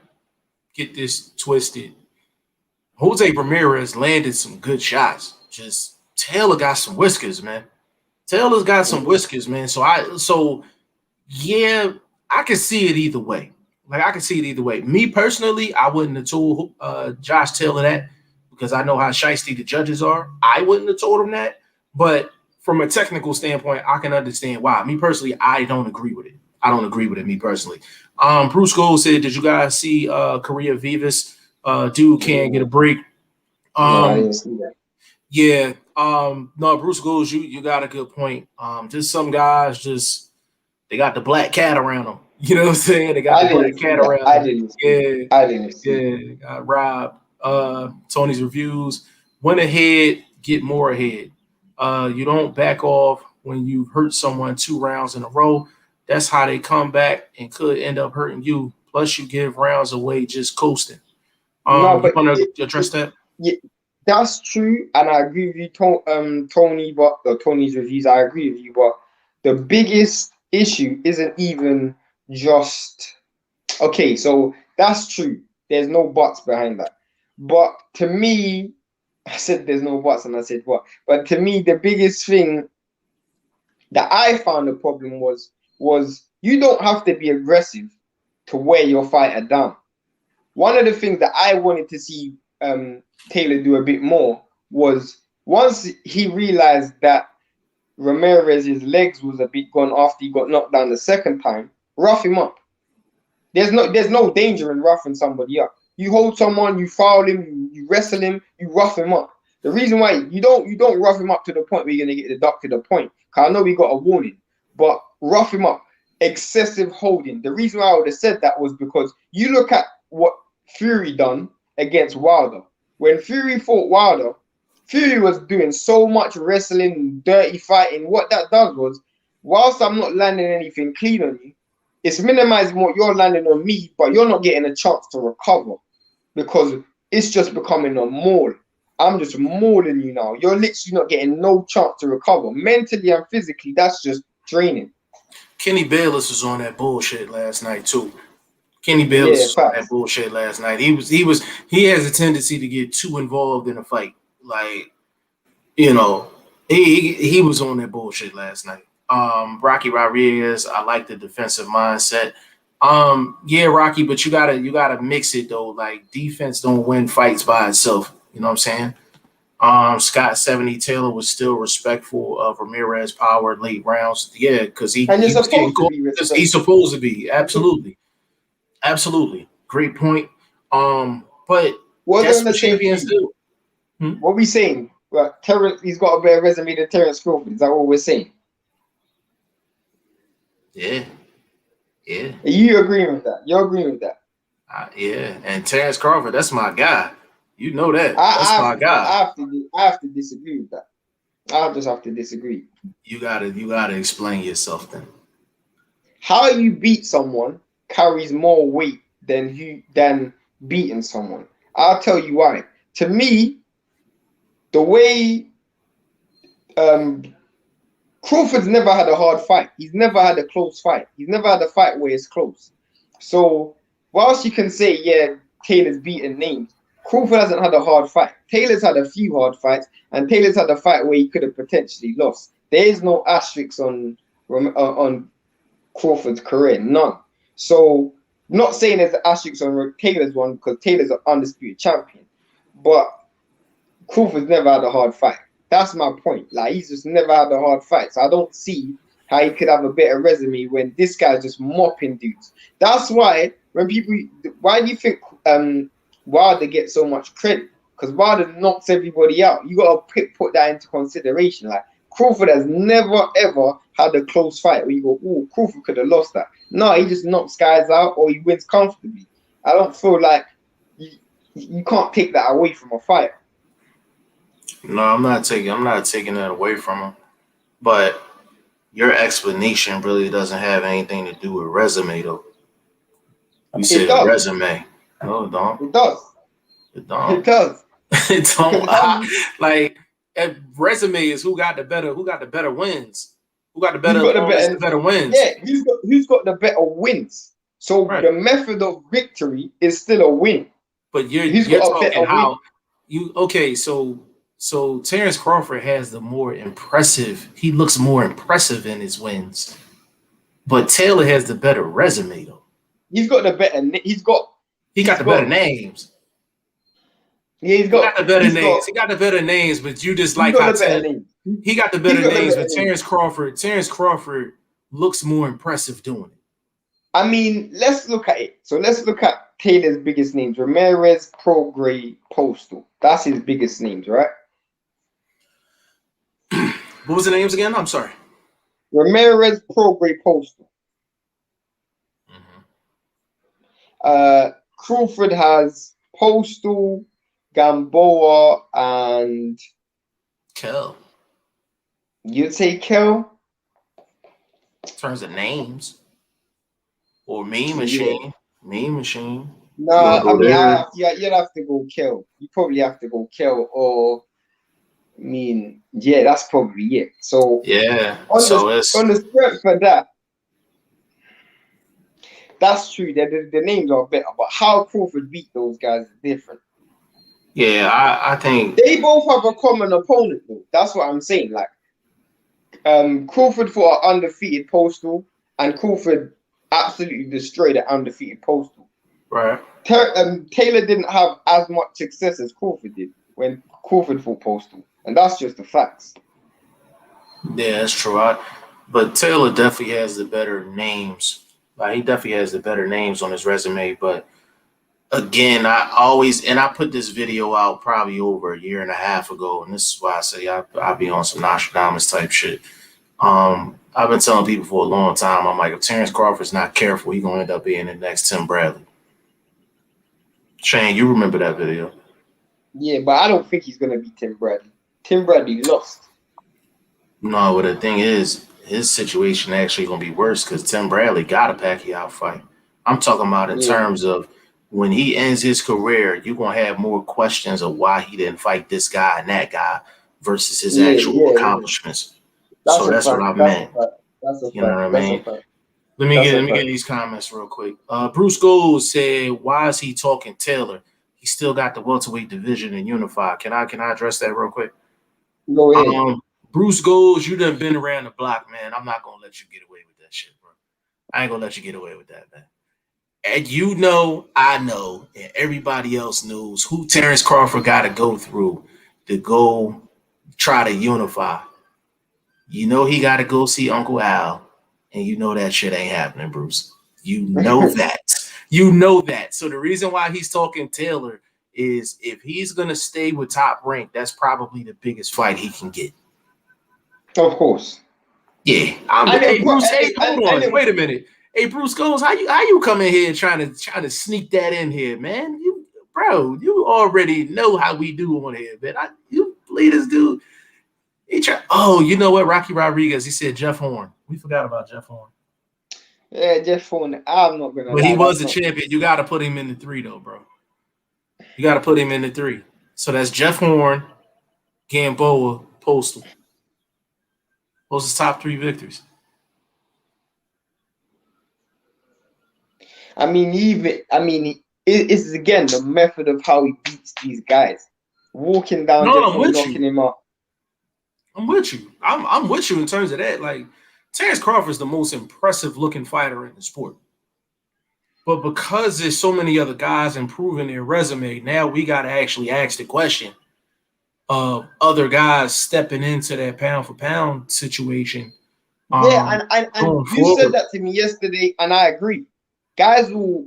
get this twisted. Jose Ramirez landed some good shots. Just Taylor got some whiskers, man. Taylor's got some whiskers, man. So yeah, I can see it either way. Me personally, I wouldn't have told Josh Taylor that because I know how shiesty the judges are. I wouldn't have told him that. But from a technical standpoint, I can understand why. Me personally, I don't agree with it. Me personally. Bruce Gold said, did you guys see Korea Vivas? Dude can't get a break. No, I didn't see that. Yeah. No, Bruce Gold, you got a good point. Just some guys they got the black cat around them. You know what I'm saying? They got the black cat around them. I didn't see. Got robbed. Tony's reviews. Went ahead, get more ahead. You don't back off when you hurt someone 2 rounds in a row. That's how they come back and could end up hurting you. Plus, you give rounds away just coasting. No, but you want to address that? Yeah, that's true, and I agree with you, Tony. But Tony's reviews, I agree with you. But the biggest issue isn't even just okay. So that's true. There's no buts behind that. But to me, I said there's no buts, and I said what? But to me, the biggest thing that I found the problem was you don't have to be aggressive to wear your fighter down. One of the things that I wanted to see Taylor do a bit more was once he realized that Ramirez's legs was a bit gone after he got knocked down the second time, rough him up. There's no danger in roughing somebody up. You hold someone, you foul him, you wrestle him, you rough him up. The reason why you don't rough him up to the point where you're gonna get the duck to the point. Cause I know we got a warning, but rough him up. Excessive holding. The reason why I would have said that was because you look at what Fury done against Wilder. When Fury fought Wilder, Fury was doing so much wrestling, dirty fighting. What that does was, whilst I'm not landing anything clean on you, it's minimizing what you're landing on me, but you're not getting a chance to recover because it's just becoming a maul. I'm just mauling you now. You're literally not getting no chance to recover. Mentally and physically, that's just draining. Kenny Bayless was on that bullshit last night too. Kenny Bayless was on that bullshit last night. He has a tendency to get too involved in a fight. Like, you know, he was on that bullshit last night. Rocky Ramirez, I like the defensive mindset. Yeah, Rocky, but you gotta mix it though. Like, defense don't win fights by itself. You know what I'm saying? Scott 70 Taylor was still respectful of Ramirez power late rounds. Yeah, because he's supposed to be. Absolutely. Great point. But that's what champions do. What we saying? Well, Terence, he's got a better resume than Terence Crawford. Is that what we're saying? Yeah, yeah, You agreeing with that? You're agreeing with that? yeah. And Terence Crawford, that's my guy. You know that. That's I have my to, guy. I have to disagree with that. I just have to disagree. You gotta explain yourself then. How you beat someone carries more weight than beating someone. I'll tell you why. To me, the way um, Crawford's never had a hard fight. He's never had a close fight. He's never had a fight where it's close. So whilst you can say, yeah, Taylor's beaten names, Crawford hasn't had a hard fight. Taylor's had a few hard fights, and Taylor's had a fight where he could have potentially lost. There is no asterisk on Crawford's career, none. So, not saying there's an asterisk on Taylor's one because Taylor's an undisputed champion, but Crawford's never had a hard fight. That's my point. Like, he's just never had a hard fight. So I don't see how he could have a better resume when this guy's just mopping dudes. That's why why do you think Wilder gets so much credit? Because Wilder knocks everybody out. You got to put that into consideration. Like, Crawford has never ever had a close fight where you go, oh, Crawford could have lost that. No, he just knocks guys out or he wins comfortably. I don't feel like you can't take that away from a fighter. No, I'm not taking that away from him. But your explanation really doesn't have anything to do with resume, though. You said a resume. No, it don't. It does. It don't. It does. It don't. Like, resume is who got the better wins. Who got the better wins? Yeah, who's got the better wins? So the method of victory is still a win. But you're talking how you okay? So Terence Crawford has the more impressive. He looks more impressive in his wins, but Taylor has the better resume though. He's got the better. He got the better names. Yeah, he got the better names. He got the better names, but you just like how he got the better names. But Terence Crawford looks more impressive doing it. I mean, let's look at it. So let's look at Taylor's biggest names: Ramirez, Prograis, Postal. That's his biggest names, right? What was the names again? I'm sorry. Ramirez, Prograis, Postal. Crawford has Postal, Gamboa, and Kell. You'd say Kell? In terms of names. Or Meme Machine. Yeah. Meme Machine. No, I mean, you'd have to go Kell. You probably have to go Kell or, I mean, yeah, that's probably it. So, yeah. On the strength for that, that's true. The names are better, but how Crawford beat those guys is different. Yeah, I think they both have a common opponent, though. That's what I'm saying. Like, Crawford fought an undefeated Postal, and Crawford absolutely destroyed an undefeated Postal. Right. Taylor didn't have as much success as Crawford did when Crawford fought Postal, and that's just the facts. Yeah, that's true. But Taylor definitely has the better names. Like, he definitely has the better names on his resume. But again, I put this video out probably over a year and a half ago, and this is why I say I'll be on some Nostradamus type shit. I've been telling people for a long time, I'm like, if Terence Crawford's not careful, he's gonna end up being the next Tim Bradley. Shane, you remember that video? Yeah, but I don't think he's gonna be Tim Bradley. Tim Bradley lost. No, but the thing is, his situation actually gonna be worse because Tim Bradley got a Pacquiao fight. I'm talking about in terms of when he ends his career, you're gonna have more questions of why he didn't fight this guy and that guy versus his actual accomplishments. That's what I meant. You know what I mean? Let me get these comments real quick. Bruce Gold said, "Why is he talking Taylor? He still got the welterweight division in Unify." Can I address that real quick? Go ahead. Bruce Gold, you done been around the block, man. I'm not gonna let you get away with that shit, bro. I ain't gonna let you get away with that, man. And you know, I know, and everybody else knows who Terence Crawford got to go through to go try to unify. You know he got to go see Uncle Al, and you know that shit ain't happening, Bruce. You know that. You know that. So the reason why he's talking Taylor is if he's going to stay with Top Rank, that's probably the biggest fight he can get. Of course. Yeah. Hey, Bruce. Hey, hold on. Wait a minute. Hey, Bruce Goes, how you come in here trying to sneak that in here, man? You already know how we do on here, man. You believe this dude? Oh, you know what? Rocky Rodriguez. He said Jeff Horn. We forgot about Jeff Horn. Yeah, Jeff Horn. I'm not gonna. But he was the champion. You got to put him in the 3, though, bro. You got to put him in the 3. So that's Jeff Horn, Gamboa, Postal. Those are top 3 victories. I mean, it's again the method of how he beats these guys. Walking down, knocking him up. I'm with you. I'm with you in terms of that. Like, Terence Crawford is the most impressive looking fighter in the sport. But because there's so many other guys improving their resume, now we got to actually ask the question of other guys stepping into that pound for pound situation. Yeah, and you said that to me yesterday, and I agree. Guys will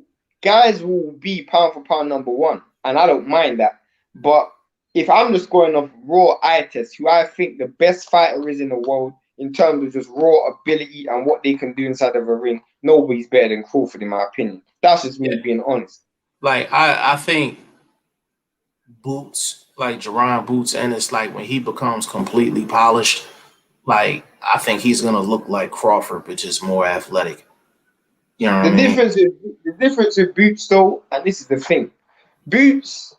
be pound for pound number 1, and I don't mind that. But if I'm just going off raw eye test, who I think the best fighter is in the world in terms of just raw ability and what they can do inside of a ring, nobody's better than Crawford, in my opinion. That's just me being honest. Like, I think Boots, like Jerron Boots, and it's like when he becomes completely polished, like, I think he's gonna look like Crawford, but just more athletic. You know what I mean? The difference with Boots, though, and this is the thing, Boots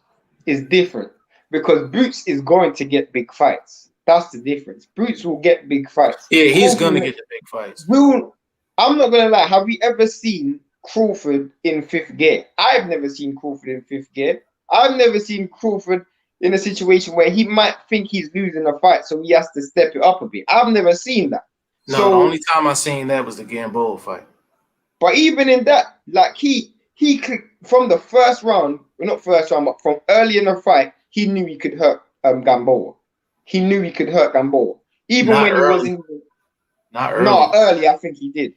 is different because Boots is going to get big fights. That's the difference. Boots will get big fights. Yeah, he's gonna get the big fights. I'm not gonna lie. Have we ever seen Crawford in 5th gear? I've never seen Crawford in 5th gear. I've never seen Crawford in a situation where he might think he's losing a fight, so he has to step it up a bit. I've never seen that. No, the only time I seen that was the Gamboa fight. But even in that, like he from the first round, not first round, but from early in the fight, he knew he could hurt Gamboa. He knew he could hurt Gamboa. Even not when early. he wasn't. Not early. No, early. I think he did.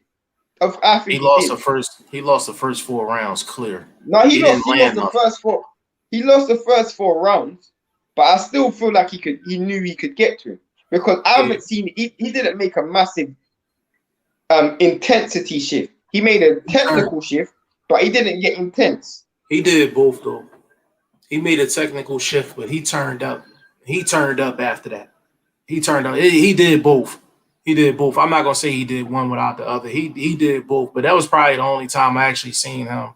I think he lost the first. He lost the first 4 rounds clear. No, he lost the first 4. He lost the first 4 rounds, but I still feel like he knew he could get to him because I haven't seen. He didn't make a massive intensity shift. He made a technical shift, but he didn't get intense. He did both though. He made a technical shift, but he turned up. He turned up after that. He turned up. He did both. He did both. I'm not gonna say he did one without the other. He did both, but that was probably the only time I actually seen him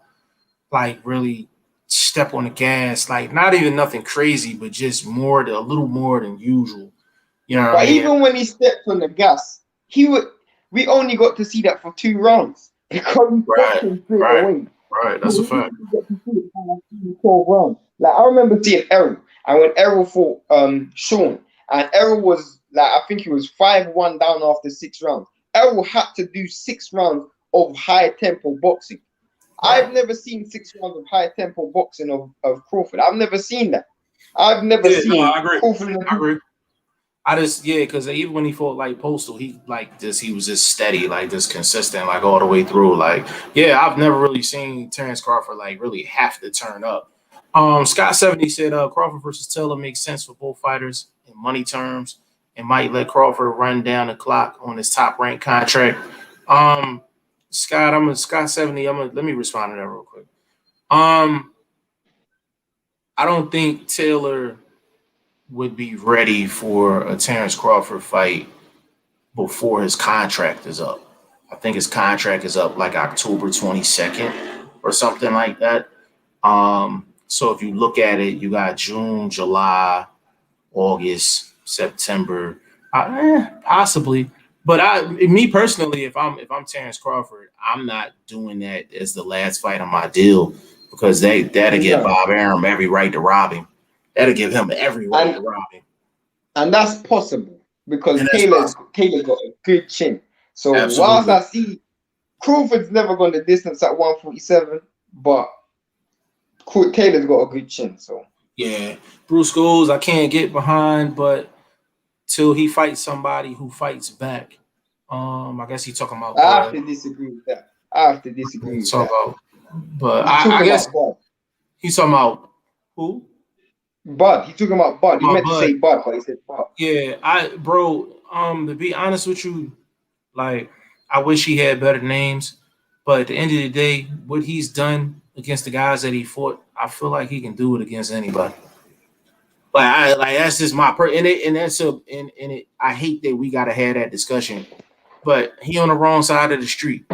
like really step on the gas. Like not even nothing crazy, but just a little more than usual. You know what I mean? Even when he stepped on the gas, we only got to see that for 2 rounds because he stopped him straight away. Right, that's a fact. 12 rounds. Like I remember seeing Errol, and when Errol fought Sean, and Errol was like, I think he was 5-1 down after 6 rounds. Errol had to do 6 rounds of high tempo boxing. Right. I've never seen 6 rounds of high tempo boxing of Crawford. I've never seen that. I've never seen. No, I agree. Crawford. I agree. Because even when he fought like Postal, he was just steady, like just consistent, like all the way through. Like, yeah, I've never really seen Terence Crawford like really have to turn up. Scott 70 said Crawford versus Taylor makes sense for both fighters in money terms and might let Crawford run down the clock on his top ranked contract. Scott 70. Let me respond to that real quick. I don't think Taylor would be ready for a Terence Crawford fight before his contract is up. I think his contract is up like October 22nd or something like that. So if you look at it, you got June, July, August, September, possibly. But me personally, if I'm Terence Crawford, I'm not doing that as the last fight on my deal because that'll give Bob Arum every right to rob him. That'll give him every right to rob him. And that's possible because Taylor got a good chin. So whilst I see Crawford's never gone the distance at 147, but Taylor's got a good chin. So yeah, Bruce goes, I can't get behind, but till he fights somebody who fights back. I guess he's talking about. I have to disagree with that. But I guess he's talking about who? Bud. He's talking about Bud. He meant to say Bud, but he said Bud. Yeah, to be honest with you, Like, I wish he had better names, but at the end of the day, what he's done against the guys that he fought, I feel like he can do it against anybody. Like that's just my I hate that we gotta have that discussion, but he on the wrong side of the street.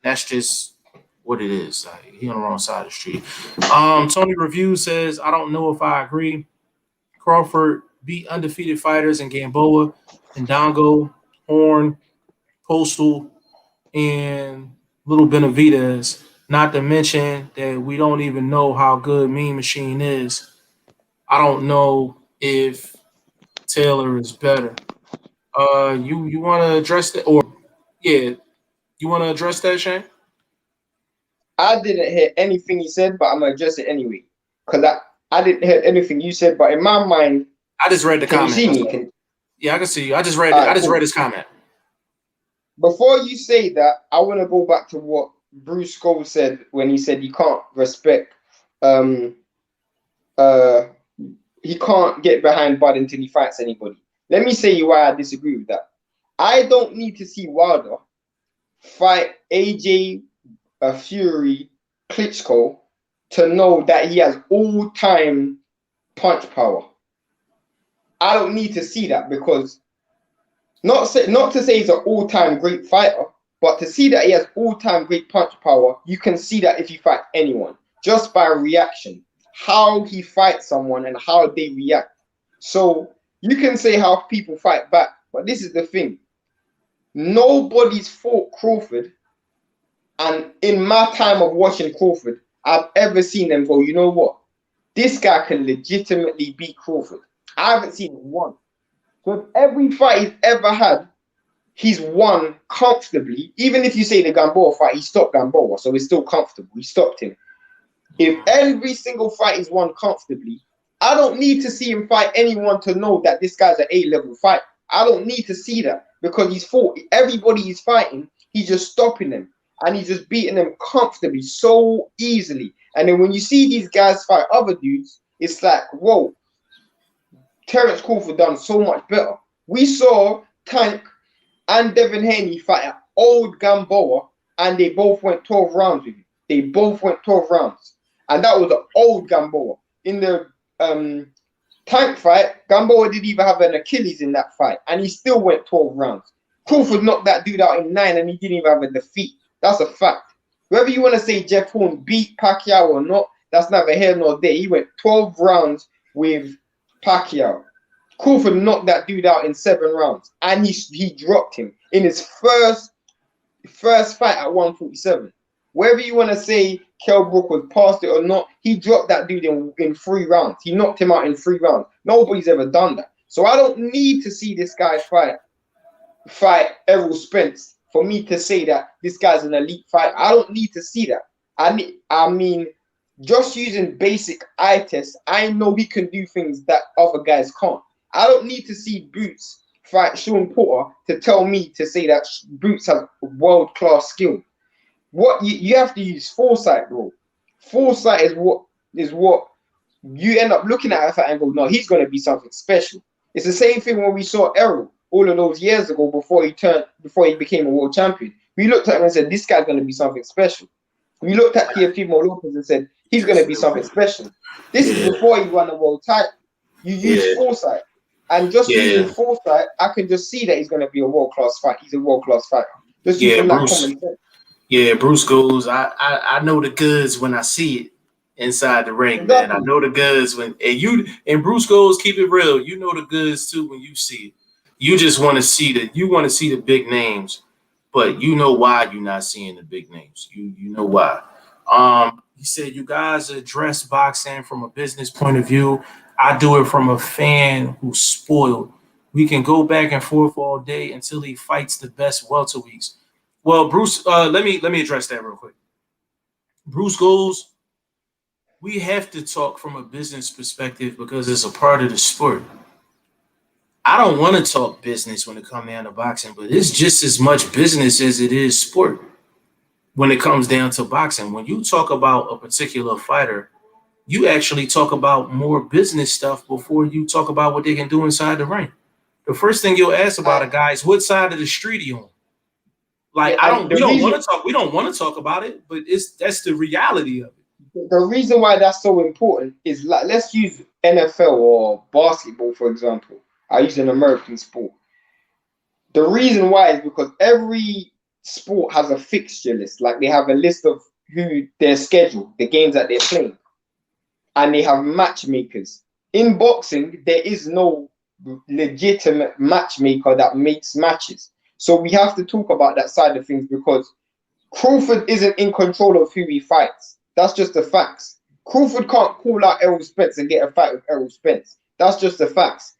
That's just what it is. Like, he on the wrong side of the street. Tony Review says, I don't know if I agree. Crawford beat undefeated fighters in Gamboa, Ndongo, Horn, Postal, and Little Benavidez. Not to mention that we don't even know how good Mean Machine is. I don't know if Taylor is better. You want to address that, or yeah, you want to address that, Shane? I didn't hear anything you said, but I'm gonna address it anyway. Cause I didn't hear anything you said, but in my mind, I just read the comment. Can you see me? Yeah, I can see you. I just read. I just read his comment. Before you say that, I want to go back to what Bruce Cole said when he said he can't respect. He can't get behind Bud until he fights anybody. Let me say you why I disagree with that. I don't need to see Wilder fight AJ Fury Klitschko to know that he has all-time punch power. I don't need to see that, because not to say he's an all-time great fighter, but to see that he has all-time great punch power, you can see that if he fights anyone, just by reaction, how he fights someone and how they react. So you can say how people fight back, but this is the thing. Nobody's fought Crawford, and in my time of watching Crawford, I've ever seen them go, you know what? This guy can legitimately beat Crawford. I haven't seen one. So if every fight he's ever had, he's won comfortably. Even if you say the Gamboa fight, he stopped Gamboa, so it's still comfortable. He stopped him. If every single fight is won comfortably, I don't need to see him fight anyone to know that this guy's an A-level fight. I don't need to see that, because he's fought everybody he's fighting. He's just stopping them, and he's just beating them comfortably, so easily. And then when you see these guys fight other dudes, it's like, whoa, Terence Crawford done so much better. We saw Tank and Devin Haney fight at old Gamboa, and they both went 12 rounds with him. They both went 12 rounds. And that was an old Gamboa. In the Tank fight, Gamboa didn't even have an Achilles in that fight, and he still went 12 rounds. Crawford knocked that dude out in 9, and he didn't even have a defeat. That's a fact. Whether you want to say Jeff Horn beat Pacquiao or not, that's neither here nor there. He went 12 rounds with Pacquiao. Crawford knocked that dude out in 7 rounds, and he dropped him in his first fight at 147. Whether you want to say Kell Brook was past it or not, he dropped that dude in 3 rounds. He knocked him out in 3 rounds. Nobody's ever done that. So I don't need to see this guy fight Errol Spence for me to say that this guy's an elite fighter. I don't need to see that. I mean, just using basic eye tests, I know he can do things that other guys can't. I don't need to see Boots fight Sean Porter to tell me to say that Boots has world-class skill. What you have to use foresight, bro. Foresight is what you end up looking at a fight and go, no, he's going to be something special. It's the same thing when we saw Errol all of those years ago before he became a world champion. We looked at him and said, this guy's going to be something special. We looked at Teofimo Lopez and said, he's going to be something special. This is before he won a world title. You use foresight. And just using foresight, I can just see that he's going to be a world-class fighter. He's a world-class fighter. Just using that common sense. Yeah, Bruce goes, I know the goods when I see it inside the ring, exactly. Man. I know the goods and Bruce goes, keep it real. You know the goods too when you see it. You just want to see the big names, but you know why you're not seeing the big names. You know why. He said you guys address boxing from a business point of view. I do it from a fan who's spoiled. We can go back and forth all day until he fights the best welterweights. Well, Bruce, let me address that real quick. Bruce goes, we have to talk from a business perspective because it's a part of the sport. I don't want to talk business when it comes down to boxing, but it's just as much business as it is sport when it comes down to boxing. When you talk about a particular fighter, you actually talk about more business stuff before you talk about what they can do inside the ring. The first thing you'll ask about a guy is what side of the street are you on? Like And we don't want to talk about it, but that's the reality of it. the reason why that's so important is, like, let's use NFL or basketball, for example. I use an American sport. The reason why is because every sport has a fixture list. Like, they have a list of who their schedule, the games that they're playing, and they have matchmakers. In boxing, there is no legitimate matchmaker that makes matches. So we have to talk about that side of things, because Crawford isn't in control of who he fights. That's just the facts. Crawford can't call out Errol Spence and get a fight with Errol Spence. That's just the facts.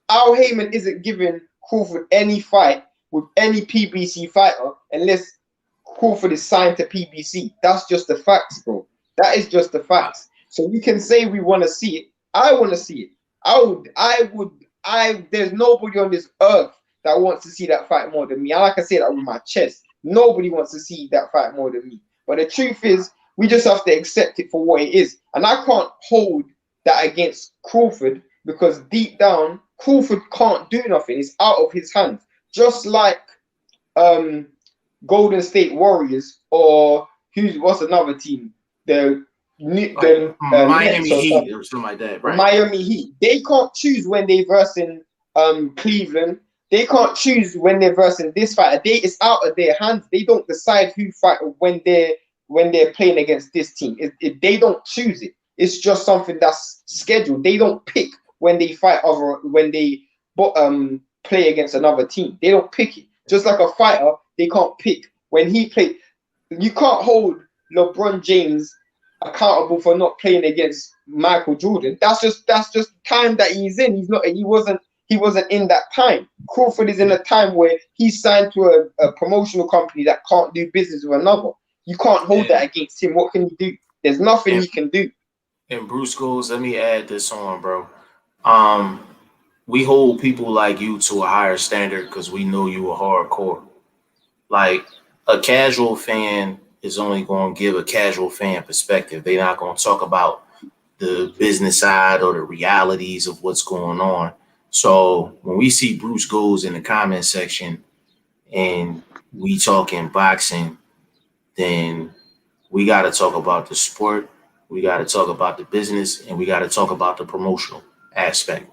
Al Heyman isn't giving Crawford any fight with any PBC fighter unless Crawford is signed to PBC. That's just the facts, bro. That is just the facts. So we can say we want to see it. I want to see it. There's nobody on this earth that wants to see that fight more than me. And like I say that with my chest. Nobody wants to see that fight more than me. But the truth is, we just have to accept it for what it is. And I can't hold that against Crawford, because deep down, Crawford can't do nothing. It's out of his hands. Just like Golden State Warriors, or what's another team? Miami Heat or something like that, right? Miami Heat. They can't choose when they versing Cleveland. They can't choose when they're versing this fighter. It's out of their hands. They don't decide who fight when they're playing against this team. They don't choose it. It's just something that's scheduled. They don't pick when they fight when they play against another team. They don't pick it. Just like a fighter, they can't pick when he plays. You can't hold LeBron James accountable for not playing against Michael Jordan. That's just time that he's in. He wasn't in that time. Crawford is in a time where he's signed to a promotional company that can't do business with another. You can't hold that against him. What can you do? There's nothing he can do. And Bruce goes, let me add this on, bro. We hold people like you to a higher standard because we know you are hardcore. Like, a casual fan is only going to give a casual fan perspective. They're not going to talk about the business side or the realities of what's going on. So when we see Bruce goes in the comment section and we talking boxing, then we got to talk about the sport, we got to talk about the business, and we got to talk about the promotional aspect.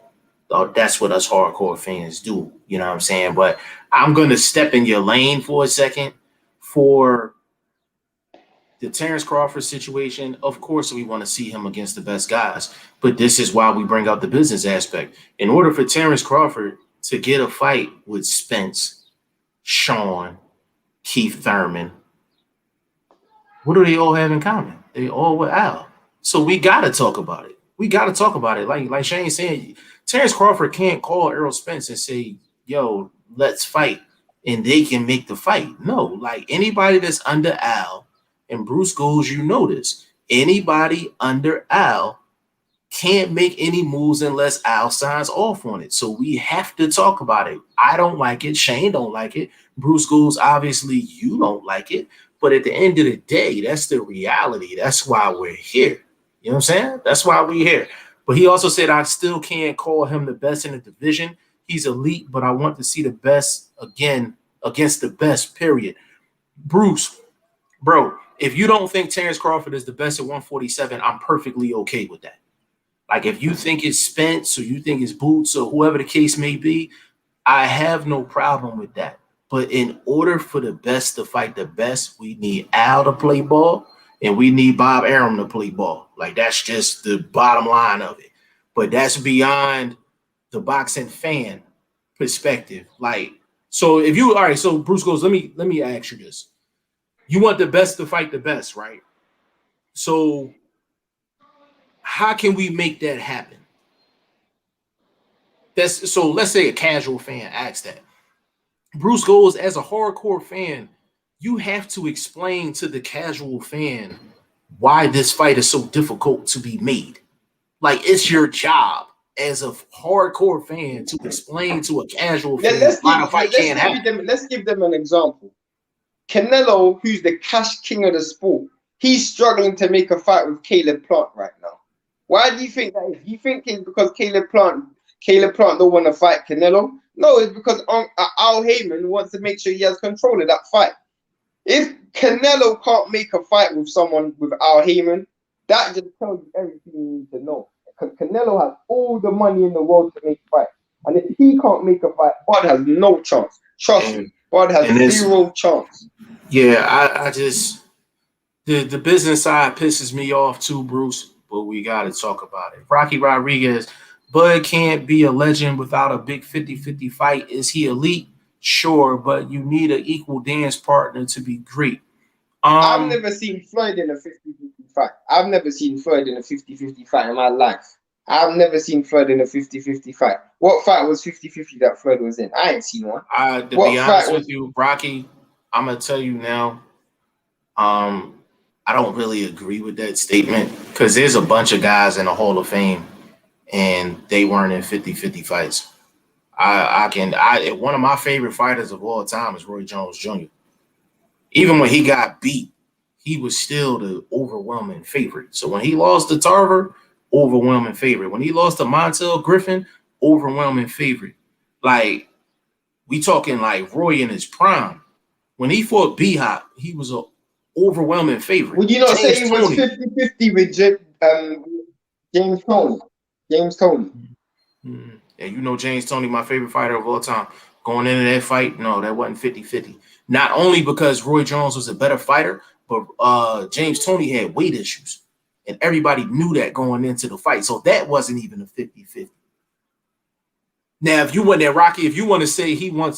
That's what us hardcore fans do. You know what I'm saying? But I'm going to step in your lane for a second. For the Terence Crawford situation, of course, we want to see him against the best guys. But this is why we bring out the business aspect. In order for Terence Crawford to get a fight with Spence, Sean, Keith Thurman, what do they all have in common? They all with Al. So we got to talk about it. We got to talk about it. Like Shane said, Terence Crawford can't call Errol Spence and say, yo, let's fight, and they can make the fight. No, like, anybody that's under Al, and Bruce goes, you know this, anybody under Al can't make any moves unless Al signs off on it. So we have to talk about it. I don't like it. Shane don't like it. Bruce goes, obviously you don't like it. But at the end of the day, that's the reality. That's why we're here. You know what I'm saying? That's why we're here. But he also said, I still can't call him the best in the division. He's elite, but I want to see the best again against the best, period. Bruce, bro, if you don't think Terence Crawford is the best at 147, I'm perfectly okay with that. Like, if you think it's Spence or you think it's Boots or whoever the case may be, I have no problem with that. But in order for the best to fight the best, we need Al to play ball and we need Bob Arum to play ball. Like, that's just the bottom line of it. But that's beyond the boxing fan perspective. Like, so if you, all right, so Bruce goes, let me ask you this. You want the best to fight the best, right? So how can we make that happen? So let's say a casual fan asks that. Bruce goes, as a hardcore fan, you have to explain to the casual fan why this fight is so difficult to be made. Like, it's your job as a hardcore fan to explain to a casual fan why the fight can't happen. Let's give them an example. Canelo, who's the cash king of the sport, he's struggling to make a fight with Caleb Plant right now. Why do you think that is? Do you think it's because Caleb Plant don't want to fight Canelo? No, it's because Al Heyman wants to make sure he has control of that fight. If Canelo can't make a fight with someone with Al Heyman, that just tells you everything you need to know. Because Canelo has all the money in the world to make a fight. And if he can't make a fight, Bud has no chance. Trust me, Bud has zero chance. Yeah, I just the business side pisses me off too, Bruce, but we gotta talk about it. Rocky Rodriguez, Bud can't be a legend without a big 50-50 fight. Is he elite? Sure, but you need an equal dance partner to be great. I've never seen Floyd in a 50-50 fight. I've never seen Floyd in a 50-50 fight in my life. I've never seen Floyd in a 50-50 fight. What fight was 50-50 that Floyd was in? I ain't seen one. To be honest with you, Rocky, I'm gonna tell you now. I don't really agree with that statement because there's a bunch of guys in the Hall of Fame and they weren't in 50-50 fights. One of my favorite fighters of all time is Roy Jones Jr. Even when he got beat, he was still the overwhelming favorite. So when he lost to Tarver, overwhelming favorite. When he lost to Montel Griffin, overwhelming favorite. Like, we talking like Roy in his prime. When he fought B-Hop, he was an overwhelming favorite. Would you not say he was 50-50 with James Toney? James Toney. Mm-hmm. Yeah, you know James Toney, my favorite fighter of all time. Going into that fight, no, that wasn't 50-50. Not only because Roy Jones was a better fighter, but James Toney had weight issues. And everybody knew that going into the fight. So that wasn't even a 50-50. Now, if you want that, Rocky, if you want to say you want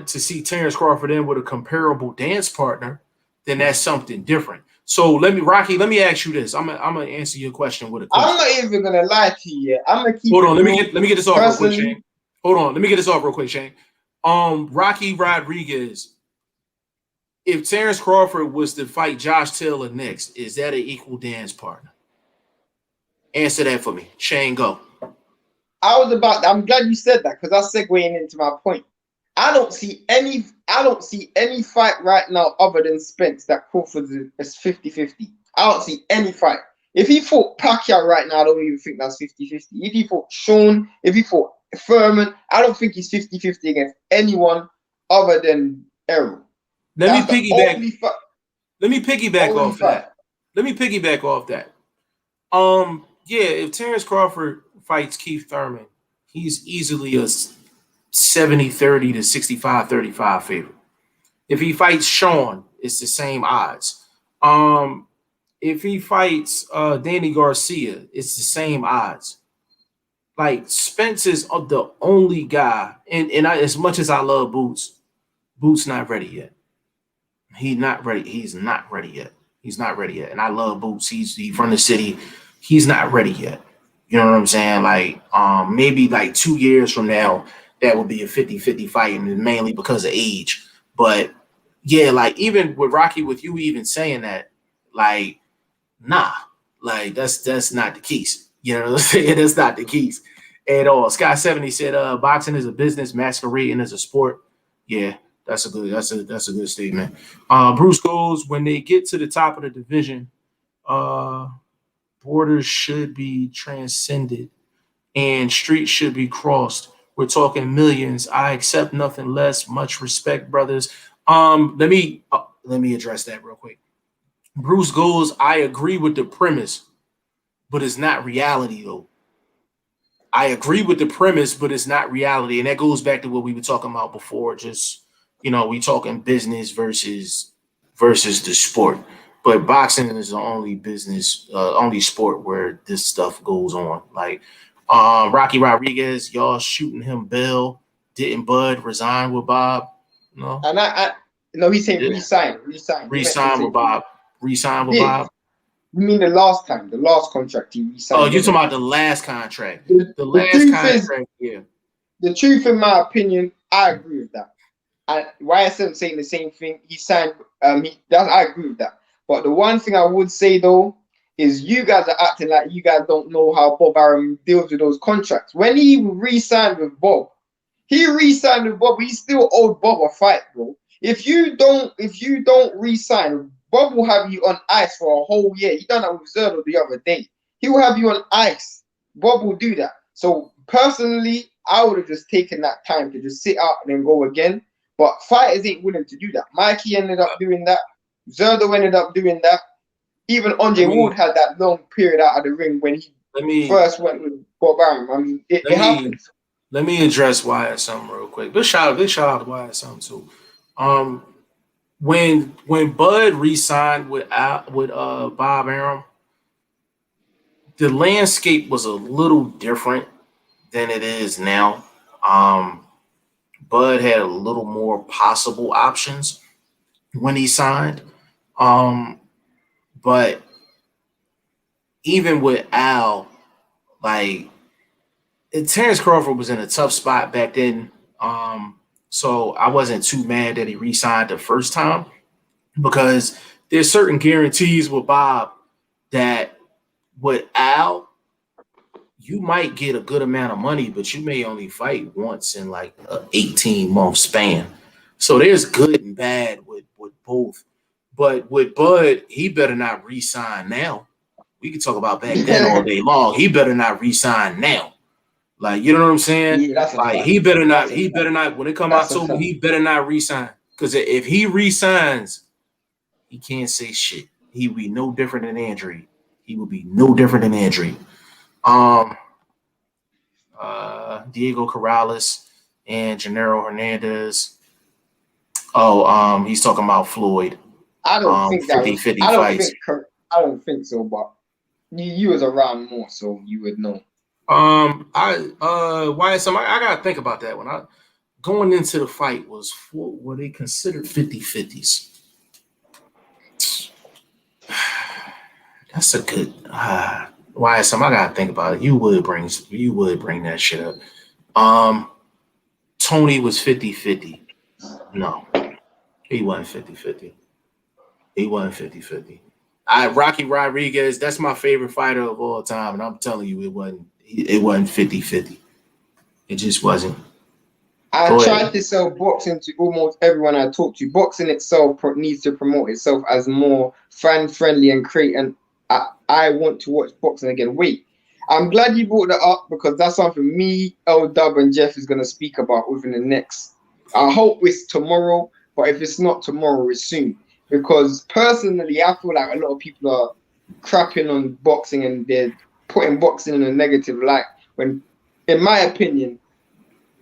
to see Terence Crawford in with a comparable dance partner, then that's something different. So let me ask you this. I'm gonna answer your question with a question. I'm not even gonna lie to you yet. I'm gonna keep. Hold on, let me get this off real quick, Shane. Hold on, let me get this off real quick, Shane. Rocky Rodriguez. If Terence Crawford was to fight Josh Taylor next, is that an equal dance partner? Answer that for me, Shane. Go. I'm glad you said that because that's segueing into my point. I don't see any fight right now other than Spence that Crawford is 50-50. I don't see any fight. If he fought Pacquiao right now, I don't even think that's 50-50. If he fought Sean, if he fought Furman, I don't think he's 50-50 against anyone other than Errol. Let me piggyback off that. Yeah, if Terence Crawford fights Keith Thurman, he's easily a 70-30 to 65-35 favorite. If he fights Sean, it's the same odds. If he fights Danny Garcia, it's the same odds. Like, Spence is the only guy, and as much as I love Boots not ready yet. He's not ready yet. And I love Boots. He's from the city. He's not ready yet. You know what I'm saying? Like, maybe like 2 years from now, that would be a 50-50 fight, and mainly because of age. But yeah, like, even with Rocky, with you even saying that, like, nah, like that's not the case. You know what I'm saying? That's not the case at all. Scott 70 said, boxing is a business, masquerading as a sport. Yeah, that's a good statement. Bruce goes, when they get to the top of the division, borders should be transcended and streets should be crossed. We're talking millions. I accept nothing less. Much respect, brothers. Let me address that real quick. Bruce goes, I agree with the premise, but it's not reality, though. I agree with the premise, but it's not reality. And that goes back to what we were talking about before. Just, we talking business versus the sport. But boxing is the only sport where this stuff goes on. Like, Rocky Rodriguez, y'all shooting him bail. Didn't Bud resign with Bob? No. And no, he's saying resign. Resign with Bob. Bob. You mean the last contract he resigned? Oh, you're talking about the last contract. The last contract, yeah. The truth, in my opinion, I agree with that. And YSM saying the same thing. He signed. I agree with that. But the one thing I would say though is you guys are acting like you guys don't know how Bob Arum deals with those contracts. When he re-signed with Bob, he still owed Bob a fight, bro. If you don't re-sign, Bob will have you on ice for a whole year. He done that with Zerdo the other day. He will have you on ice. Bob will do that. So personally, I would have just taken that time to just sit out and then go again. But fighters ain't willing to do that. Mikey ended up doing that. Zerdo ended up doing that. Even Andre Ward had that long period out of the ring when he first went with Bob Arum. I mean, it happens. Let me address Wyatt something real quick. Big shout out to Wyatt something too. When Bud re-signed with Bob Arum, the landscape was a little different than it is now. Bud had a little more possible options when he signed. But even with Al, like, Terence Crawford was in a tough spot back then. So I wasn't too mad that he re-signed the first time, because there's certain guarantees with Bob that with Al, you might get a good amount of money, but you may only fight once in like an 18-month span. So there's good and bad with both. But with Bud, he better not re-sign now. We can talk about back then all day long. He better not re-sign now. Like, you know what I'm saying? Yeah, that's like, he better not, when it come October, he better not re-sign. Because if he re-signs, he can't say shit. He would be no different than Andre. Diego Corrales and Gennaro Hernandez. He's talking about Floyd. I don't think that 50 fights. I don't think so, but you was around more, so you would know. I gotta think about that one. Going into the fight were they considered 50-50s? That's a good I gotta think about it. You would bring that shit up. Tony was 50-50. No, he wasn't 50-50. Rocky Rodriguez, that's my favorite fighter of all time, and I'm telling you, it wasn't 50-50. It just wasn't. I tried to sell boxing to almost everyone I talked to. Boxing itself needs to promote itself as more fan-friendly and create, and I want to watch boxing again. Wait, I'm glad you brought that up, because that's something me, L-Dub, and Jeff is going to speak about within the next, I hope it's tomorrow, but if it's not tomorrow, it's soon. Because personally, I feel like a lot of people are crapping on boxing and they're putting boxing in a negative light. When, in my opinion,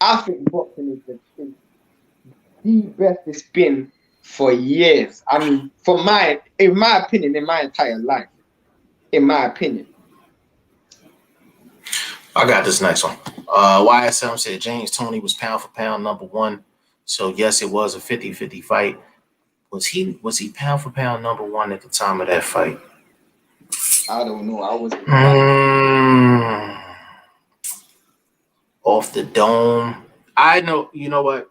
I think boxing is the best it's been for years. I mean, in my opinion, in my entire life. In my opinion. I got this next one. YSM said James Toney was pound for pound #1. So yes, it was a 50-50 fight. Was he pound for pound #1 at the time of that fight? I don't know. I wasn't. Off the dome. I know. You know what?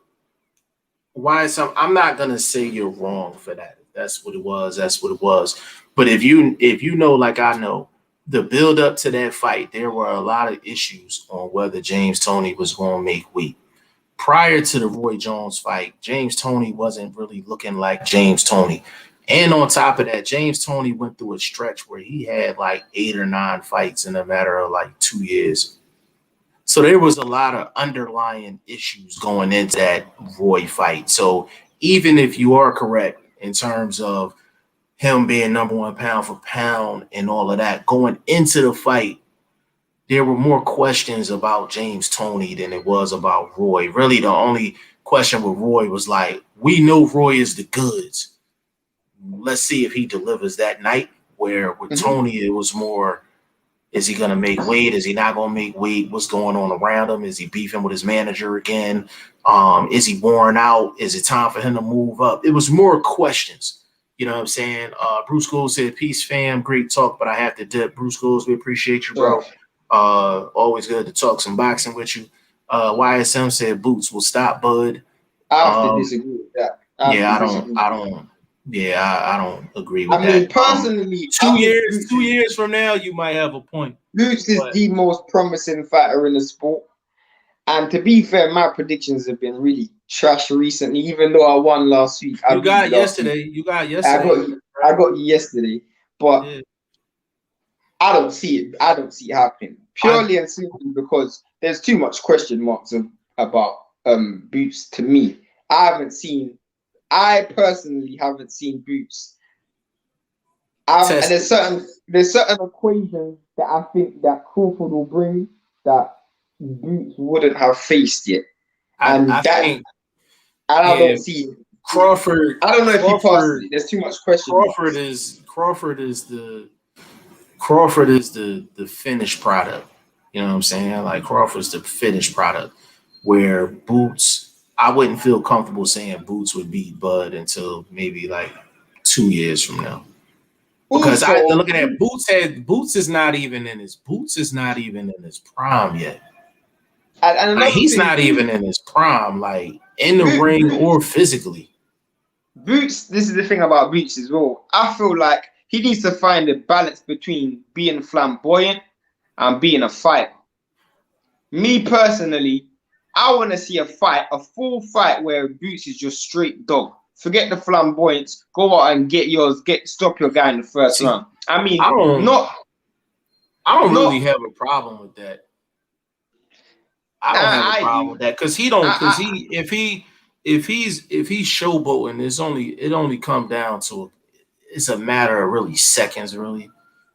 I'm not gonna say you're wrong for that. That's what it was. But if you know, like I know, the build up to that fight, there were a lot of issues on whether James Toney was going to make weight. Prior to the Roy Jones fight, James Toney wasn't really looking like James Toney. And on top of that, James Toney went through a stretch where he had like 8 or 9 fights in a matter of like 2 years. So there was a lot of underlying issues going into that Roy fight. So even if you are correct in terms of him being #1 pound for pound and all of that, going into the fight, there were more questions about James Toney than it was about Roy. Really, the only question with Roy was like, we know Roy is the goods. Let's see if he delivers that night. Where with Toney, it was more, is he going to make weight? Is he not going to make weight? What's going on around him? Is he beefing with his manager again? Is he worn out? Is it time for him to move up? It was more questions. You know what I'm saying? Bruce Gould said, peace, fam. Great talk, but I have to dip. Bruce Gould, we appreciate you, bro. Always good to talk some boxing with you. YSM said Boots will stop Bud. I have to disagree with that. I don't agree with that. I mean, personally, 2 years from now, you might have a point. Boots is the most promising fighter in the sport. And to be fair, my predictions have been really trash recently, even though I won last week. You got yesterday. I got you yesterday. But yeah. I don't see it. I don't see it happening. Purely and simply because there's too much question marks about Boots to me. I personally haven't seen Boots. And there's certain equations that I think that Crawford will bring that Boots wouldn't have faced yet. I think I don't see Crawford. I don't know if he passes it. There's too much question. Crawford is the finished product. You know what I'm saying? Like Crawford's the finished product. Where Boots, I wouldn't feel comfortable saying Boots would beat Bud until maybe like 2 years from now. Because looking at Boots is not even in his prime yet. And like, he's not even in his prime, like in the ring or physically. Boots, this is the thing about Boots as well. I feel like he needs to find a balance between being flamboyant and being a fighter. Me personally, I want to see a full fight where Boots is just straight dog. Forget the flamboyance. Go out and get yours. Stop your guy in the first round. I mean, I don't really have a problem with that. I don't have a problem with that because if he's showboating, it only come down to it's a matter of really seconds, really.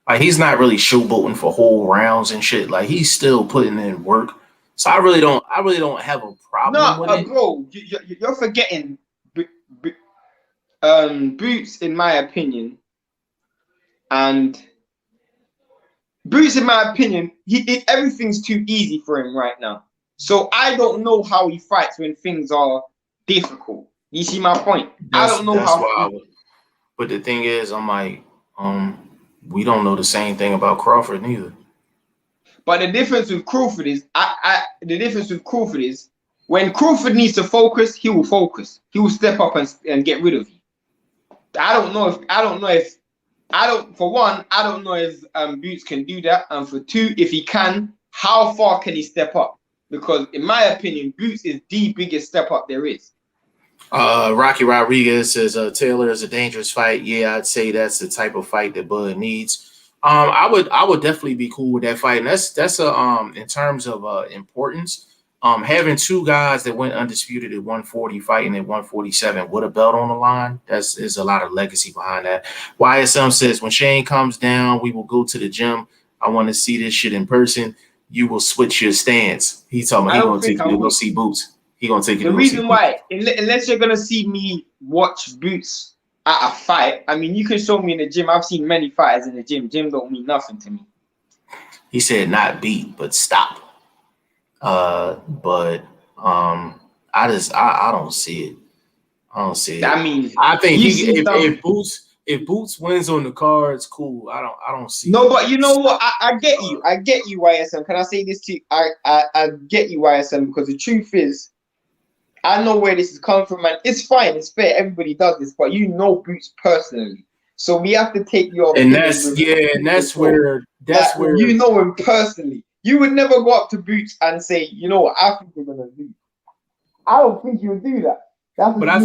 Like he's not really showboating for whole rounds and shit. Like he's still putting in work. So I really don't have a problem with it. Bro, you're forgetting Boots, in my opinion, everything's too easy for him right now. So I don't know how he fights when things are difficult. You see my point? I don't know how. But the thing is, I'm like, we don't know the same thing about Crawford neither. But the difference with Crawford is, when Crawford needs to focus, he will focus. He will step up and get rid of you. I don't know if Boots can do that, and for two, if he can, how far can he step up? Because in my opinion, Boots is the biggest step up there is. Rocky Rodriguez says Taylor is a dangerous fight. Yeah, I'd say that's the type of fight that Bud needs. I would definitely be cool with that fight. And that's in terms of importance. Having two guys that went undisputed at 140 fighting at 147 with a belt on the line, there's a lot of legacy behind that. YSM says when Shane comes down, we will go to the gym. I want to see this shit in person. You will switch your stance. He's talking about he's gonna take you to go see Boots. He gonna take you. The reason why, unless you're gonna see me watch Boots at a fight, I mean, you can show me in the gym. I've seen many fighters in the gym. Gym don't mean nothing to me. He said not beat, but stop. I don't see it. I don't see it. I mean, I think if Boots wins on the cards, cool. I don't see. No, but you know what? I get you. I get you, YSM. Can I say this to you? I get you, YSM, because the truth is, I know where this is coming from, man. It's fine. It's fair. Everybody does this, but you know Boots personally, so we have to take your. And that's where you know him personally. You would never go up to Boots and say, you know what, I think we're gonna do. I don't think you would do that. But I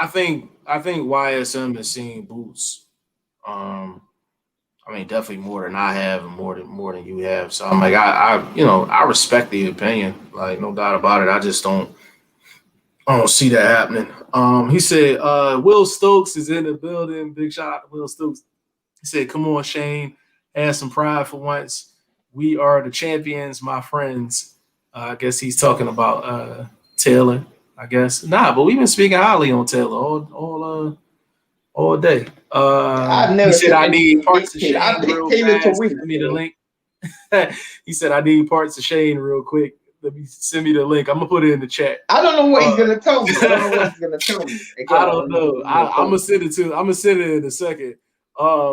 think YSM has seen Boots. I mean, definitely more than I have, and more than you have. So I'm like, I respect the opinion, like no doubt about it. I just don't see that happening. He said, Will Stokes is in the building. Big shout out to Will Stokes. He said, come on, Shane, have some pride for once. We are the champions, my friends. I guess he's talking about Taylor. I guess but we've been speaking highly on Taylor all day. He said I need parts of Shane real fast. Send me the link. He said I need parts of Shane real quick. Send me the link. I'm gonna put it in the chat. I don't know what he's gonna tell me. I don't know. I'm gonna send it to. I'm gonna send it in a second.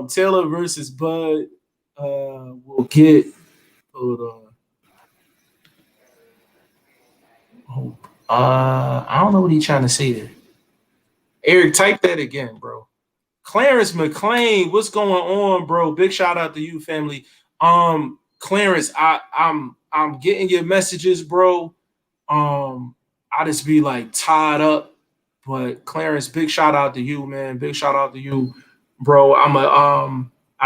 Taylor versus Bud. We'll get. Hold on. I don't know what he's trying to say there. Eric, type that again, bro. Clarence McClain, what's going on, bro? Big shout out to you, family. Clarence, I'm getting your messages, bro. I just be like tied up. But Clarence, big shout out to you, man. Big shout out to you, bro. I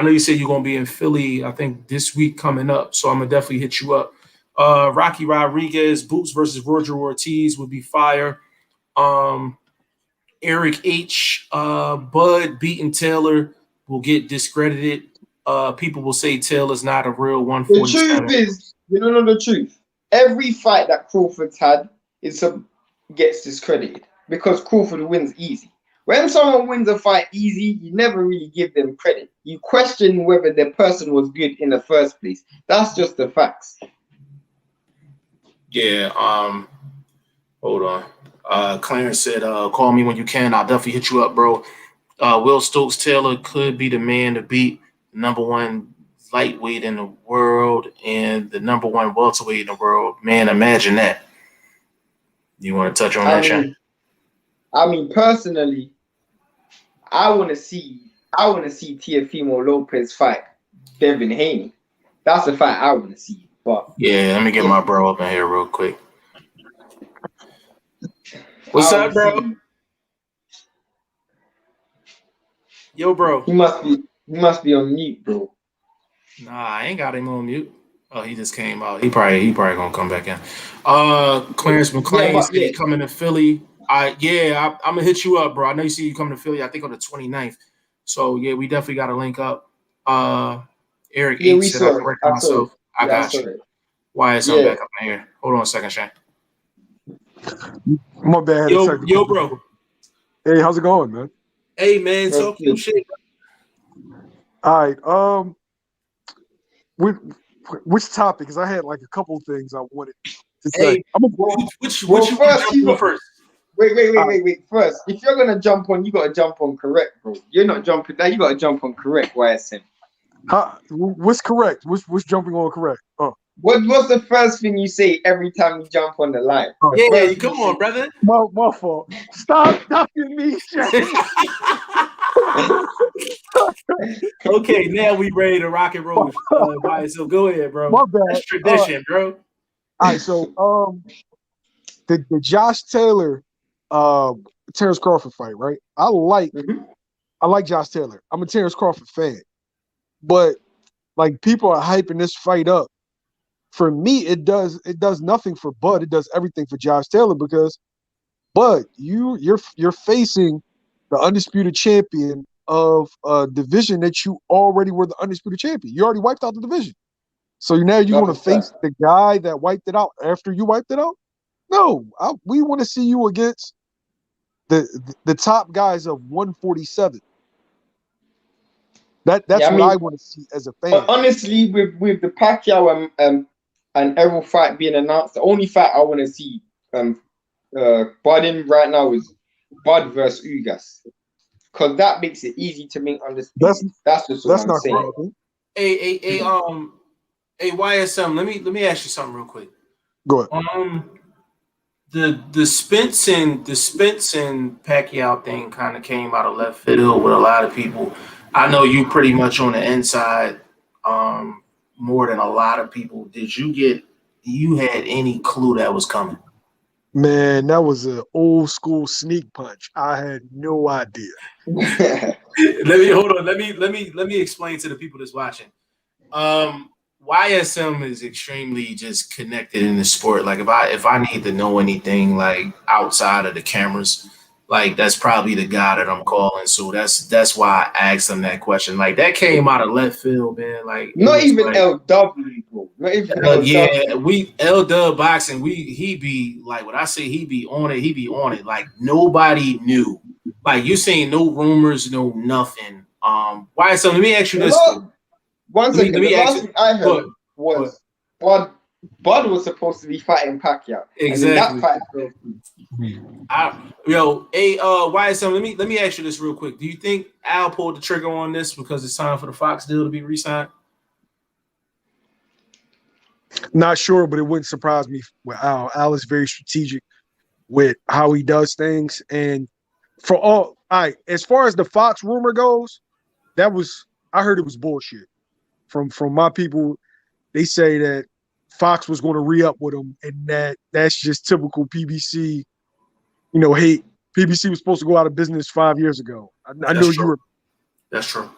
know you said you're gonna be in Philly, I think this week coming up. So I'm gonna definitely hit you up. Rocky Rodriguez, Boots versus Roger Ortiz would be fire. Eric H. Bud beating Taylor will get discredited. People will say Taylor's not a real The truth 147. is, you don't know the truth. Every fight that Crawford's had gets discredited because Crawford wins easy. When someone wins a fight easy, you never really give them credit. You question whether the person was good in the first place. That's just the facts. Yeah. Hold on. Clarence said, "Call me when you can. I'll definitely hit you up, bro." Will Stokes Taylor could be the man to beat the #1 lightweight in the world and the #1 welterweight in the world. Man, imagine that. You want to touch on that, Shane? I mean, personally, I want to see Teofimo Lopez fight Devin Haney. That's the fight I want to see. But yeah, let me get my bro up in here real quick. What's up, bro? Yo, bro. He must be on mute, bro. Nah, I ain't got him on mute. Oh, he just came out. He probably gonna come back in. Clarence McClain said he coming to Philly. I'm gonna hit you up, bro. I know you see you coming to Philly. I think on the 29th. So yeah, we definitely got to link up. Eric H said I corrected myself. I got you. Why is back up in here? Hold on a second, Shane. My bad. Yo, bro. Hey, how's it going, man? Hey, man. Talk your shit. All right. Which topic? Because I had like a couple things I wanted to say. Which you first? Wait. First, if you're gonna jump on, you gotta jump on correct, bro. You're not jumping that. You gotta jump on correct. YSM. What's correct? What's jumping on correct? What's the first thing you say every time you jump on the line? Come on, brother. My fault. Stop ducking me, Shane. Okay, now we ready to rock and roll. So go ahead, bro. My bad. That's tradition, bro. All right, so the Josh Taylor Terence Crawford fight, right? I like Josh Taylor. I'm a Terence Crawford fan. But like people are hyping this fight up. For me, it does nothing for Bud. It does everything for Josh Taylor because Bud, you're facing the undisputed champion of a division that you already were the undisputed champion. You already wiped out the division. So now you want to face the guy that wiped it out after you wiped it out? No, we want to see you against the top guys of 147. That's what I want to see as a fan. Honestly, with the Pacquiao and Errol fight being announced, the only fight I want to see Bud in right now is Bud versus Ugas, because that makes it easy to make undisputed. That's just what I'm saying. Correct. Hey, YSM. Let me ask you something real quick. Go ahead. The Spence and Pacquiao thing kind of came out of left field with a lot of people. I know you pretty much on the inside more than a lot of people. Did you had any clue that was coming? Man, that was an old school sneak punch. I had no idea. Let me explain to the people that's watching. YSM is extremely just connected in the sport. Like if I need to know anything like outside of the cameras, like that's probably the guy that I'm calling. So that's why I asked him that question. Like that came out of left field, man. Like not even like, LW, bro. Not even LW. L Dub boxing. He be like when I say he be on it, he be on it. Like nobody knew. Like you saying no rumors, no nothing. YSM, let me ask you this. One second. The last thing I heard was Bud was supposed to be fighting Pacquiao. Exactly. That fight, YSM, let me ask you this real quick. Do you think Al pulled the trigger on this because it's time for the Fox deal to be re-signed? Not sure, but it wouldn't surprise me with Al. Al is very strategic with how he does things. And all right, as far as the Fox rumor goes, I heard it was bullshit. From my people, they say that Fox was going to re-up with him, and that's just typical PBC. You know, hate. PBC was supposed to go out of business 5 years ago. I know you were. That's true.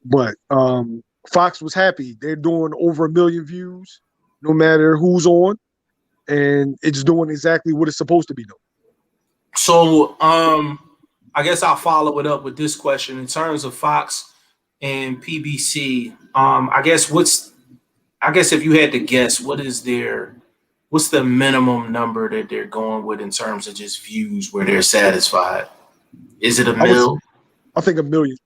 But Fox was happy. They're doing over 1 million views, no matter who's on, and it's doing exactly what it's supposed to be doing. So, I guess I'll follow it up with this question in terms of Fox and PBC. I guess if you had to guess, what's the minimum number that they're going with in terms of just views where they're satisfied? Is it a mil? I think $1 million.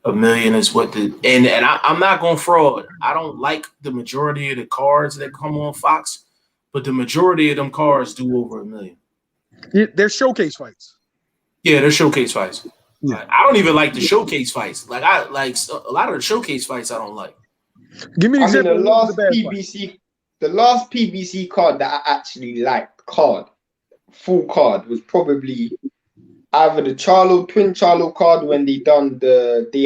$1 million is what I'm not going to fraud. I don't like the majority of the cards that come on Fox, but the majority of them cards do over $1 million. Yeah, they're showcase fights. Yeah, they're showcase fights. Yeah. Like, I don't even like the showcase fights. Like I like a lot of the showcase fights I don't like. Give me an example. The last PBC card that I actually liked, full card, was probably either the twin Charlo card when they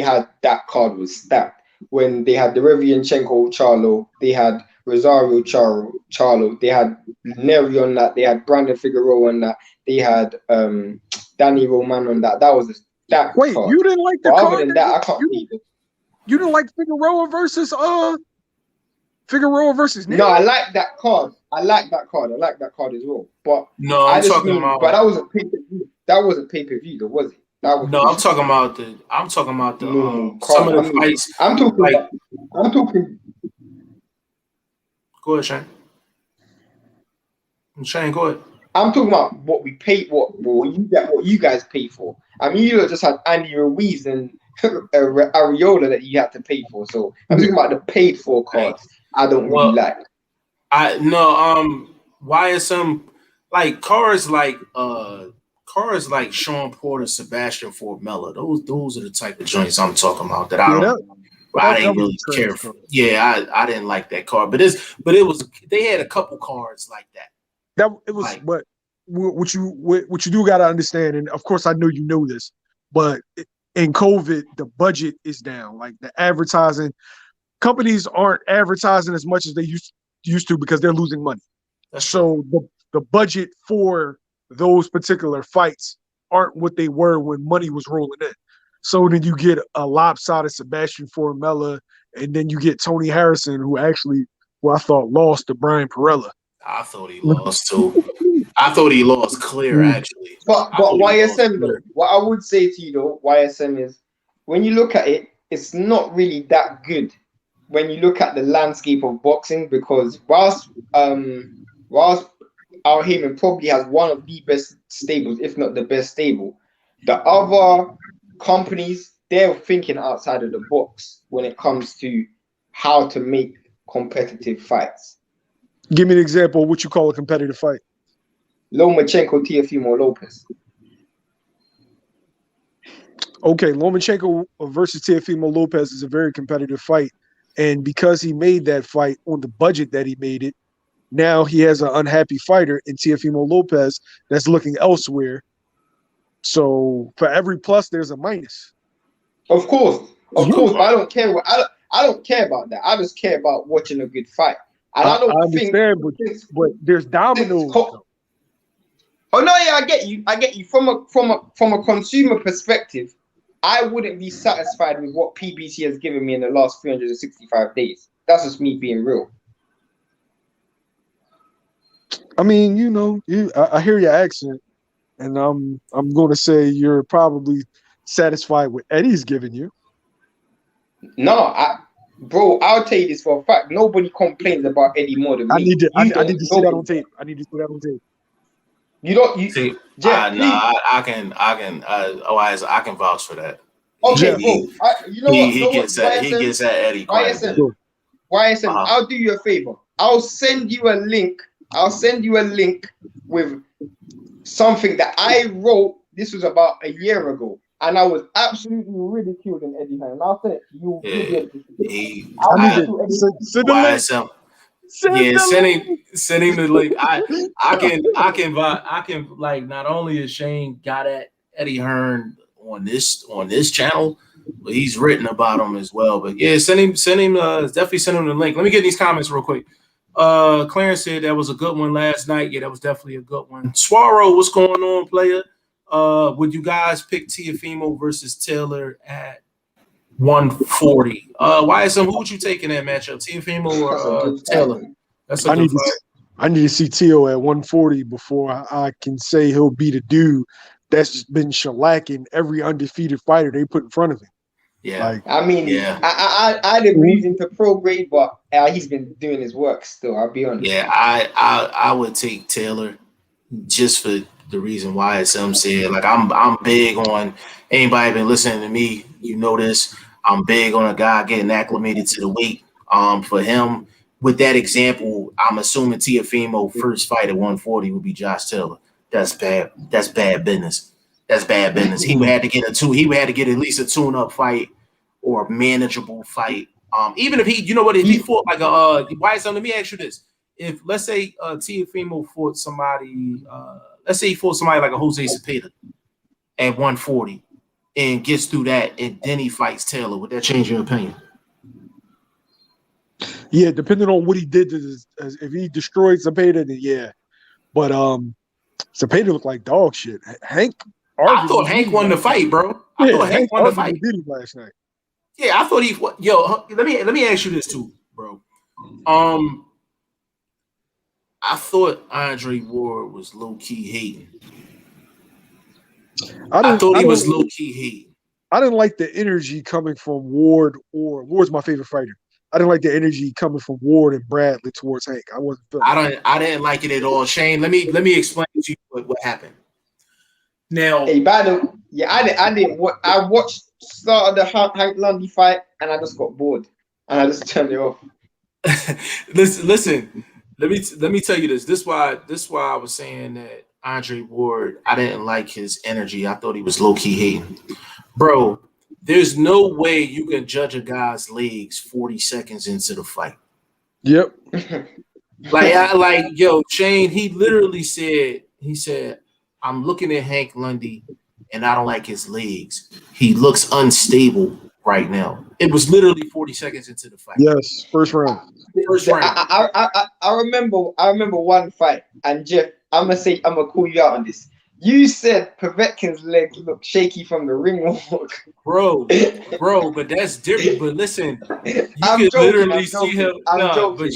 had that card was stacked. When they had the Revianchenko Charlo, they had Rosario Charlo, they had Neri on that, they had Brandon Figueroa on that, they had Danny Roman on that. That was a stacked Wait, card. you didn't like the but card? Other than that, I can't believe it. You didn't like Figueroa versus Neri? No, I like that card. I like that card as well. But no, I'm talking about. But that wasn't pay-per-view. That wasn't pay-per-view, though, was it? I'm talking about the. Some of the fights. I'm talking. Go ahead, Shane. Shane, go ahead. I'm talking about what we paid. What you guys paid for. I mean, you just had Andy Ruiz and Ariola that you had to pay for. So I'm talking about the paid for cards. I don't really like. YSM like cars like Sean Porter, Sebastian Formella. Those are the type of joints I'm talking about that I didn't really care for. Yeah, I didn't like that card, but they had a couple cards like that. But what you do got to understand, and of course I know you know this, but in COVID the budget is down. Like the advertising companies aren't advertising as much as they used to because they're losing money. So the budget for those particular fights aren't what they were when money was rolling in. So then you get a lopsided Sebastian Formella, and then you get Tony Harrison, who I thought lost to Brian Perella. I thought he lost too. I thought he lost clear, actually. But YSM, though, what I would say to you, though, YSM is, when you look at it, it's not really that good when you look at the landscape of boxing, because whilst Al Heyman probably has one of the best stables, if not the best stable, the other companies, they're thinking outside of the box when it comes to how to make competitive fights. Give me an example of what you call a competitive fight. Lomachenko, Teofimo Lopez. Okay, Lomachenko versus Teofimo Lopez is a very competitive fight. And because he made that fight on the budget that he made it, now he has an unhappy fighter in Teofimo Lopez that's looking elsewhere. So for every plus, there's a minus. Of course. But I don't care. I don't care about that. I just care about watching a good fight. And I understand, but there's dominoes. Oh no, yeah, I get you. From a consumer perspective, I wouldn't be satisfied with what PBC has given me in the last 365 days. That's just me being real. I mean, I hear your accent, and I'm going to say you're probably satisfied with Eddie's giving you. No, bro, I'll tell you this for a fact. Nobody complains about Eddie more than me. I need to see that on tape. You don't. You see? Jeff, I can vouch for that. Okay, he gets at Eddie. YSM, I'll do you a favor. I'll send you a link with something that I wrote. This was about a year ago, and I was absolutely ridiculed in Eddie Hearn. I'll send it to you. Send him the link. I can like, not only is Shane got at Eddie Hearn on this channel, but he's written about him as well. But yeah, send him definitely send him the link. Let me get these comments real quick. Clarence said that was a good one last night. Yeah, that was definitely a good one. Swaro, what's going on, player? Would you guys pick Teofimo versus Taylor at 140? YSM, who would you take in that matchup? Teofimo or Taylor? That's a good fight. I need to see Tio at 140 before I can say he'll be the dude that's just been shellacking every undefeated fighter they put in front of him. Yeah. Like, I mean, Yeah. I didn't move him to pro grade, but he's been doing his work still. I'll be honest. Yeah, I would take Taylor just for the reason why, as some said, like I'm big on anybody been listening to me, you know this. I'm big on a guy getting acclimated to the weight. For him, with that example, I'm assuming Tiafimo first fight at 140 would be Josh Taylor. That's bad. That's bad business. That's bad business. He would have to get he would have to get at least a tune-up fight or a manageable fight. Even if he, you know what, if he fought like why is let me ask you this. If let's say Tiafimo fought somebody, let's say he fought somebody like a Jose Cepeda at 140 and gets through that and then he fights Taylor, would that change your opinion? yeah, depending on what he did to this, if he destroyed Cepeda, then yeah. But Cepeda looked like dog shit. Hank, I thought Hank won the fight, bro. I thought Hank won the fight. Beat him last night. Yeah, I thought he. Yo, let me ask you this too, bro. I thought Andre Ward was low key hating. I thought he was low key hating. I didn't like the energy coming from Ward, or Ward's my favorite fighter. I didn't like the energy coming from Ward and Bradley towards Hank. I wasn't feeling I didn't like it at all. Shane, let me explain to you what happened. Now, hey, by the yeah, I didn't. I watched start of the Hank Lundy fight, and I just got bored, and I just turned it off. listen. Let me tell you this. This is why I was saying that Andre Ward, I didn't like his energy. I thought he was low key hating, bro. There's no way you can judge a guy's legs 40 seconds into the fight. Yep. Yo, Shane, he literally said, I'm looking at Hank Lundy and I don't like his legs. He looks unstable right now. It was literally 40 seconds into the fight. Yes, first round. I remember one fight, and Jeff, I'm gonna call you out on this. You said Povetkin's legs look shaky from the ring walk. Bro, but that's different. But listen, you can literally see him. But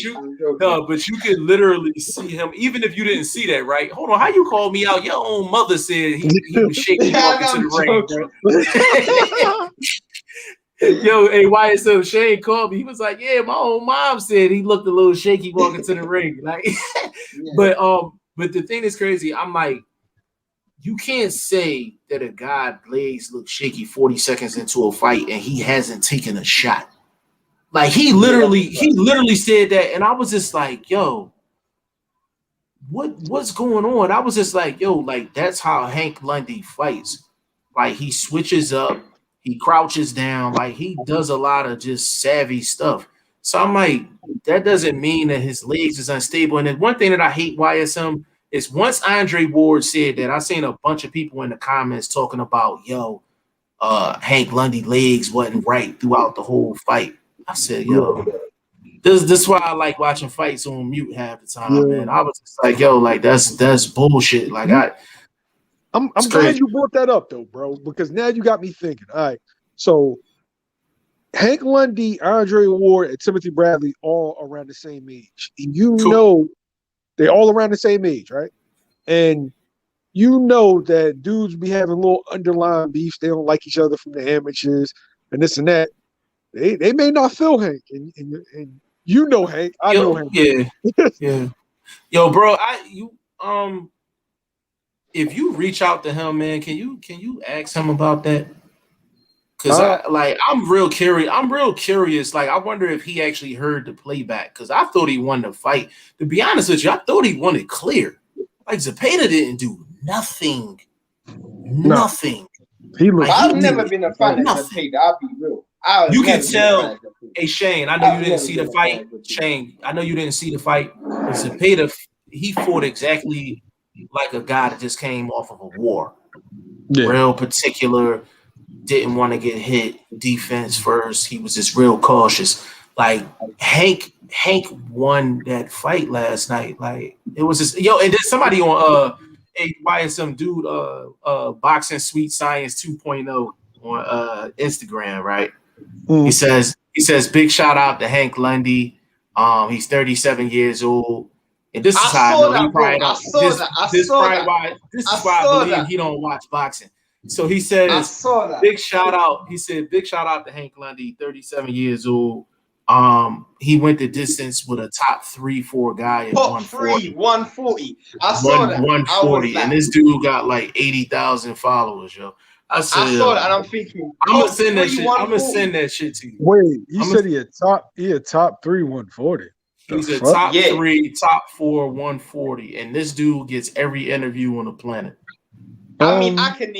you can literally see him, even if you didn't see that, right? Hold on, how you call me out? Your own mother said he was shaky walking to the ring, bro. Yo, hey, YSO, Shane called me. He was like, yeah, my own mom said he looked a little shaky walking to the ring. Like, yeah. But the thing that's crazy, I'm like, you can't say that a guy's legs look shaky 40 seconds into a fight and he hasn't taken a shot. Like he literally said that, and I was just like, yo, what's going on? I was just like, yo, like that's how Hank Lundy fights. Like he switches up, he crouches down, like he does a lot of just savvy stuff. So I'm like, that doesn't mean that his legs is unstable. And then one thing that I hate YSM is once Andre Ward said that, I seen a bunch of people in the comments talking about, yo, Hank Lundy legs wasn't right throughout the whole fight. I said, yo, this is why I like watching fights on mute half the time, man. I was just like, yo, like that's bullshit. Like I'm glad you brought that up though, bro, because now you got me thinking. All right, so Hank Lundy, Andre Ward, and Timothy Bradley all around the same age. And you know they're all around the same age, right? And you know that dudes be having little underlying beefs. They don't like each other from the amateurs and this and that. They may not feel Hank, and you know Hank. I know Hank. Yeah. Yo, bro, if you reach out to him, man, can you ask him about that? Because I'm real curious. I'm real curious. Like, I wonder if he actually heard the playback. Because I thought he won the fight. To be honest with you, I thought he won it clear. Like Zepeda didn't do nothing. Nothing. I've never been a fan of Zepeda. I'll be real. You can tell. Hey Shane, I know you didn't see the fight. Shane, I know you didn't see the fight. But Zepeda, he fought exactly like a guy that just came off of a war. Yeah. Real particular. Didn't want to get hit, defense first. He was just real cautious. Like Hank won that fight last night. Like it was just and then somebody on some dude Boxing Sweet Science 2.0 on Instagram, right? He says big shout out to Hank Lundy. He's 37 years old. And this is I how I saw know he that, bro. probably I don't. saw This that. I this saw probably that. why this I is why I saw believe that. he don't watch boxing. So he I says, saw that. big shout out. He said, big shout out to Hank Lundy, 37 years old. He went the distance with a top 3-4 guy at Top 140. 3, 140. I saw that. I was 140. like, And this dude got like 80,000 followers, yo. I said, I saw that, and I'm thinking, I'm gonna top send that 3, shit. I'm gonna 140. send that shit to you. Wait, he I'm said he a top 3 140. He's a fuck? top Yeah. 3, top 4, 140, and this dude gets every interview on the planet. I mean, I can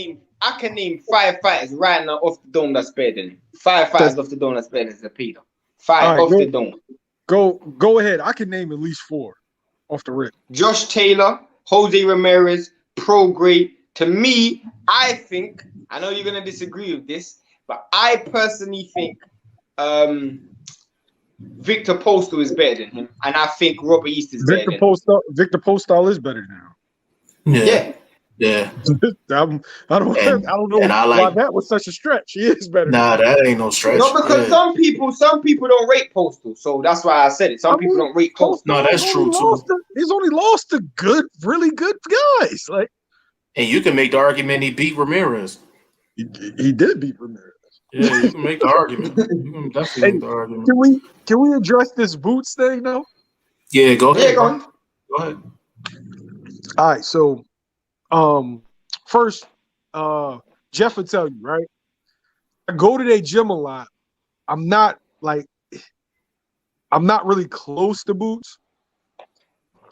name 5 fighters right now off the dome that's better than him. 5 fighters off the dome that's better than Peter. 5 right, off the dome. Go ahead. I can name at least 4 off the rip. Josh Taylor, Jose Ramirez, Pro Grade. To me, I think, I know you're gonna disagree with this, but I personally think Victor Postal is better than him, and I think Robert East is better than him. Victor Postal is better now. Yeah. I don't know and I why like, that was such a stretch. He is better. nah, that ain't no stretch. No, because some people don't rate Postal, so that's why I said it. Some people don't rate Postal. No, that's true too. He's only lost to really good guys. Like, and you can make the argument he beat Ramirez. He did beat Ramirez. Yeah, you can make the argument. You can definitely make the argument. Can we address this Boots thing though? Yeah, go ahead. Yeah, go on. Go ahead. All right, so first, Jeff will tell you, right? I go to their gym a lot. I'm not really close to Boots.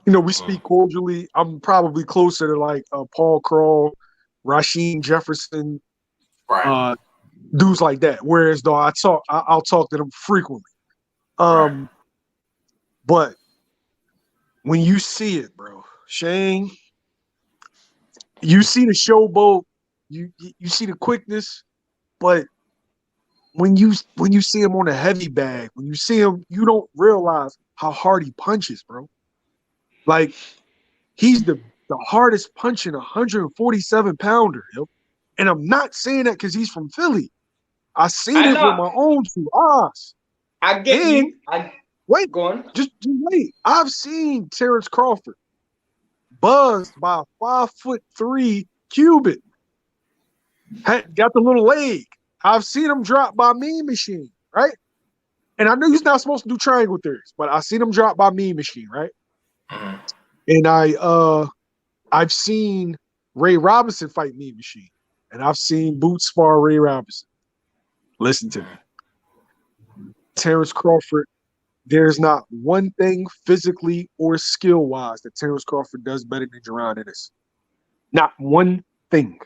You know, we speak cordially. I'm probably closer to like Paul Crawl, Rasheem Jefferson, Right. dudes like that. Whereas though I'll talk to them frequently. Right. But when you see it, bro, Shane, you see the showboat, you see the quickness, but when you see him on a heavy bag, when you see him, you don't realize how hard he punches, bro. Like, he's the hardest punching 147 pounder, yo. And I'm not saying that because he's from Philly. I seen it with my own 2 eyes. I get you. Wait, go on. Just wait. I've seen Terence Crawford buzzed by a 5'3" Cuban. Got the little leg. I've seen him drop by Mean Machine, right? And I know he's not supposed to do triangle theories, but I seen him drop by Mean Machine, right? Mm-hmm. And I've seen Ray Robinson fight Mean Machine, and I've seen Boots spar Ray Robinson. Listen to me. Terence Crawford, there's not one thing physically or skill-wise that Terence Crawford does better than Jerron Ennis. Not one thing.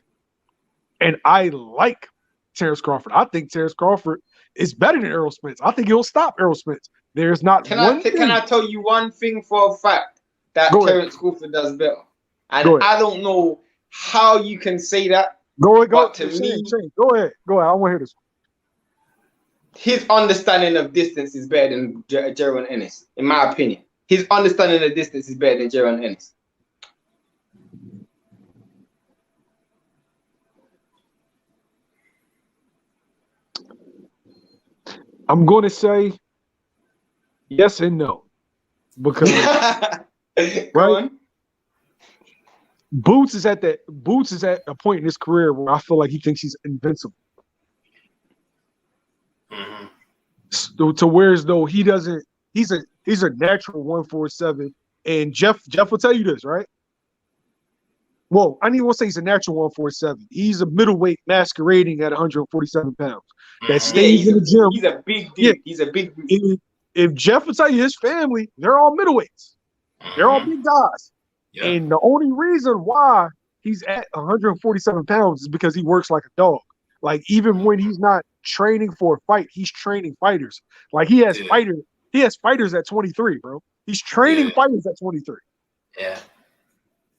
And I like Terence Crawford. I think Terence Crawford is better than Errol Spence. I think he'll stop Errol Spence. There's not one thing. Can I tell you one thing for a fact that Terence Crawford does better? And I don't know how you can say that. Go ahead. But to me, go ahead. I want to hear this one. His understanding of distance is better than Jerron Ennis, in my opinion. His understanding of distance is better than Jerron Ennis. I'm going to say yes and no. Because right? Boots is at a point in his career where I feel like he thinks he's invincible. Mm-hmm. So, to where as though he's a natural 147. And Jeff will tell you this, right? Well, I don't even want to say he's a natural 147. He's a middleweight masquerading at 147 pounds. That stays in the gym. He's a big dude. Yeah. He's a big dude. If Jeff will tell you his family, they're all middleweights. They're all big guys. Yeah. And the only reason why he's at 147 pounds is because he works like a dog. Like, even when he's not training for a fight, he's training fighters. Like, he has fighters at 23, bro. He's training fighters at 23. Yeah.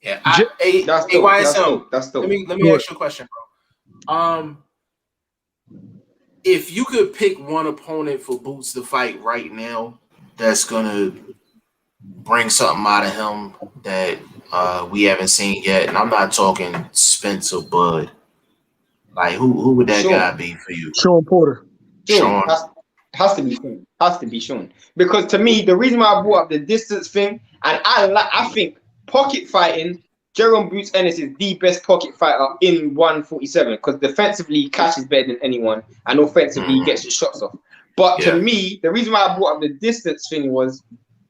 Yeah. That's dope. Let me ask you a question, bro. If you could pick one opponent for Boots to fight right now that's gonna bring something out of him that we haven't seen yet, and I'm not talking Spence or Bud. Like, who would that guy be for you? Sean Porter. Has to be Sean. Has to be Sean. Because to me, the reason why I brought up the distance thing, And I think pocket fighting, Jerome Boots Ennis is the best pocket fighter in 147 because defensively, Cash is better than anyone, and offensively, he gets his shots off. But to me, the reason why I brought up the distance thing was,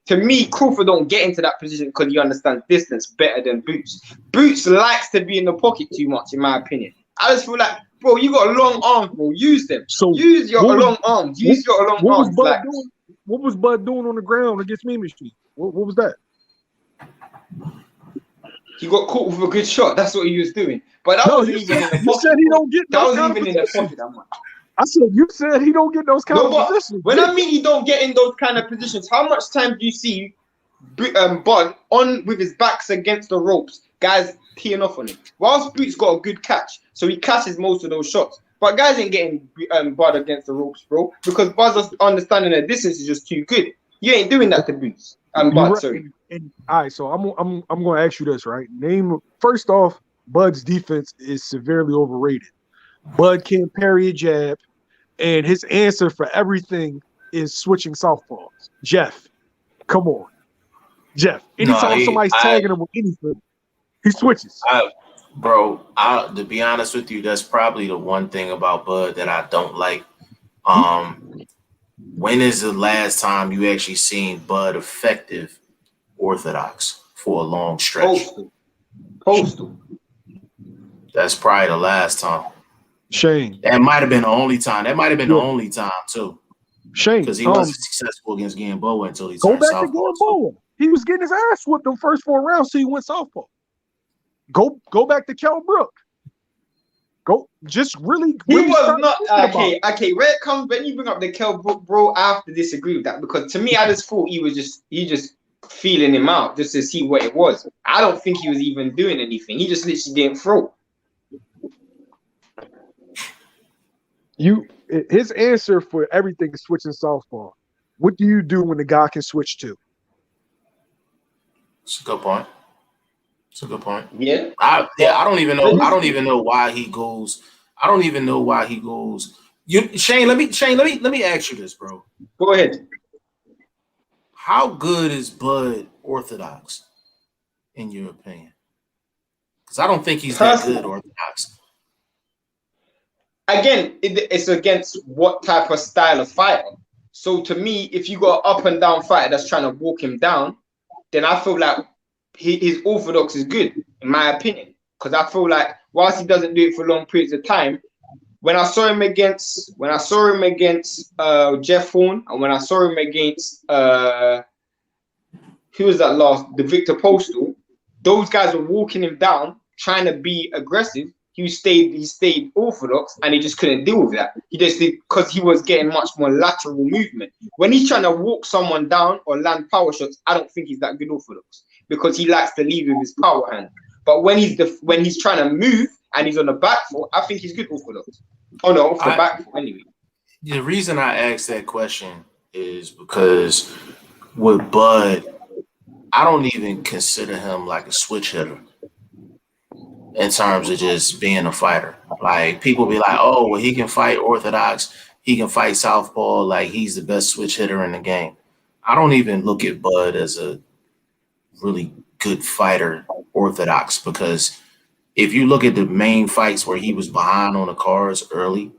to me, Crawford don't get into that position because he understands distance better than Boots. Boots likes to be in the pocket too much, in my opinion. I just feel like, bro, you got long arms, bro. Use them. So use your long arms. Use your long arms. What was Bud doing on the ground against Mimi Street? What was that? He got caught with a good shot. That's what he was doing. But that wasn't even in the pocket. You said he don't get that those wasn't kind even of in the pocket that much. I said you said he don't get those kind of positions. When I mean he don't get in those kind of positions, how much time do you see Bud on with his backs against the ropes, guys teeing off on him? Whilst Boots got a good catch, so he catches most of those shots. But guys ain't getting Bud against the ropes, bro, because Bud's understanding the distance is just too good. You ain't doing that to Boots. Bud, sorry. And all right, so I'm going to ask you this, right? First off, Bud's defense is severely overrated. Bud can't parry a jab, and his answer for everything is switching southpaws. Jeff, come on. Jeff, anytime somebody's tagging him with anything, he switches. To be honest with you, that's probably the one thing about Bud that I don't like. When is the last time you actually seen Bud effective orthodox for a long stretch? Postal. That's probably the last time. Shane. That might have been the only time. That might have been the only time too. Shane. Because he wasn't successful against Gamboa until he go turned back southpaw. to Gamboa. He was getting his ass whooped them first 4 rounds, so he went southpaw. Go back to Kell Brook. Really he was not okay. Where it comes when you bring up the Kell Brook, bro, I have to disagree with that because to me, I just thought he just feeling him out just to see what it was. I don't think he was even doing anything. He just literally didn't throw. His answer for everything is switching southpaw. What do you do when the guy can switch to? It's a good point. It's a good point. Yeah. I don't even know. I don't even know why he goes. I don't even know why he goes. Shane, let me ask you this, bro. Go ahead. How good is Bud orthodox, in your opinion? Because I don't think he's that good orthodox. Again, it's against what type of style of fighter. So to me, if you got an up and down fighter that's trying to walk him down, then I feel like his orthodox is good, in my opinion. Because I feel like whilst he doesn't do it for long periods of time, when I saw him against Jeff Horn, and when I saw him against who was that last? The Victor Postal. Those guys were walking him down, trying to be aggressive. He stayed orthodox, and he just couldn't deal with that. He just did because he was getting much more lateral movement. When he's trying to walk someone down or land power shots, I don't think he's that good orthodox because he likes to lead with his power hand. But when he's trying to move and he's on the back foot, I think he's good orthodox. Oh no, off the back foot anyway. The reason I asked that question is because with Bud, I don't even consider him like a switch hitter in terms of just being a fighter. Like people be like, oh, well, he can fight orthodox, he can fight southpaw, like he's the best switch hitter in the game. I don't even look at Bud as a really good fighter orthodox because if you look at the main fights where he was behind on the cards early,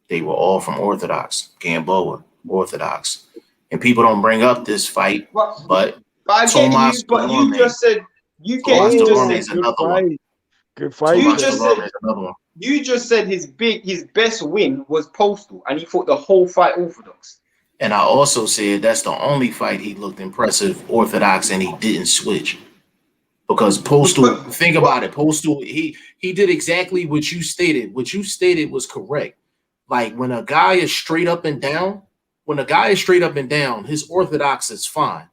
they were all from orthodox. Gamboa, orthodox. And people don't bring up this fight, but you just said good fight. You just said his best win was Postal, and he fought the whole fight orthodox. And I also said that's the only fight he looked impressive orthodox, and he didn't switch. Because Postal, think about it, Postal, he did exactly what you stated. What you stated was correct. Like when a guy is straight up and down, his orthodox is fine.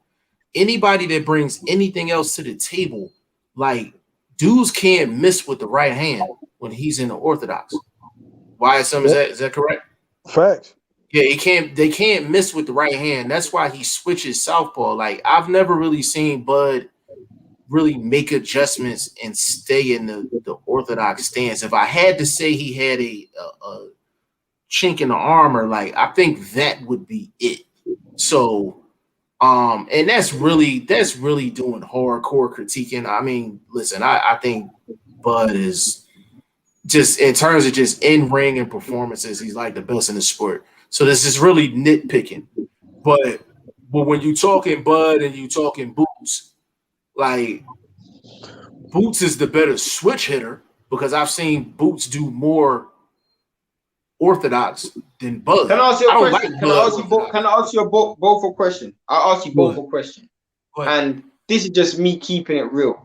Anybody that brings anything else to the table, like dudes can't miss with the right hand when he's in the orthodox. Is that correct? Facts. Yeah, they can't miss with the right hand. That's why he switches southpaw. Like I've never really seen Bud really make adjustments and stay in the orthodox stance. If I had to say he had a chink in the armor, like I think that would be it. So And that's really doing hardcore critiquing. I mean, listen, I think Bud is just in terms of just in ring and performances, he's like the best in the sport. So this is really nitpicking. But when you talking Bud and you talking Boots, like Boots is the better switch hitter because I've seen Boots do more orthodox than Bud. Can I ask you a question? Like can I ask you both a question? I'll ask you both a question. And this is just me keeping it real.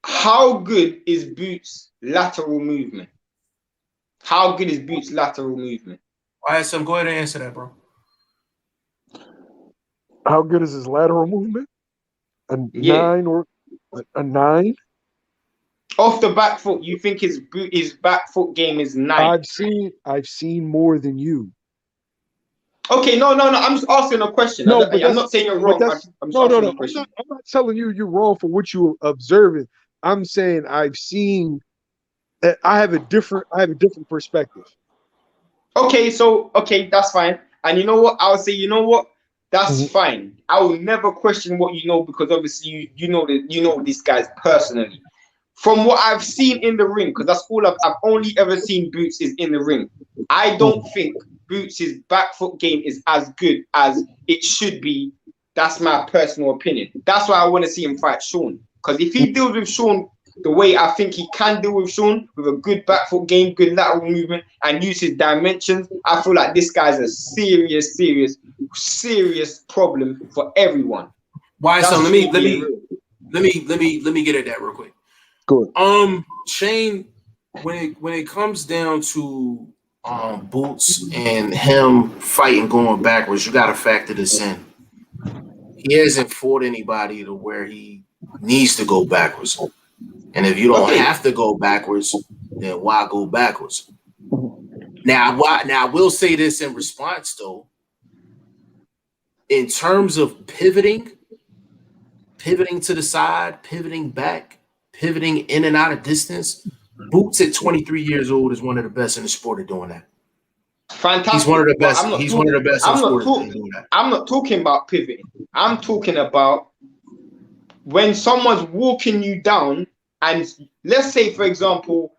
How good is Boots' lateral movement? How good is Boots' lateral movement? All right, so go ahead and answer that, bro. How good is his lateral movement? A 9 or a 9? Off the back foot, you think his back foot game is 9? I've seen more than you. Okay, no. I'm just asking a question. No, I'm not saying you're wrong. I'm just asking a question. I'm not telling you you're wrong for what you're observing. I'm saying I've seen that I have a different perspective. Okay, that's fine. And you know what? I'll say, you know what? That's fine. I will never question what you know because obviously you know these guys personally. From what I've seen in the ring, because that's all I've only ever seen Boots is in the ring. I don't think Boots' back foot game is as good as it should be. That's my personal opinion. That's why I want to see him fight Sean. Because if he deals with Sean the way I think he can deal with Sean, with a good back foot game, good lateral movement, and use his dimensions, I feel like this guy's a serious problem for everyone. Why? So let me get at that real quick. Good. Shane, when it comes down to Boots and him fighting going backwards, you got to factor this in. He hasn't fought anybody to where he needs to go backwards. And if you don't have to go backwards, then why go backwards? Now I will say this in response though. In terms of pivoting to the side, pivoting back, pivoting in and out of distance, Boots at 23 years old is one of the best in the sport at doing that. Fantastic. He's one of the best. He's one of the best in the sport at doing that. I'm not talking about pivoting. I'm talking about when someone's walking you down, and let's say, for example,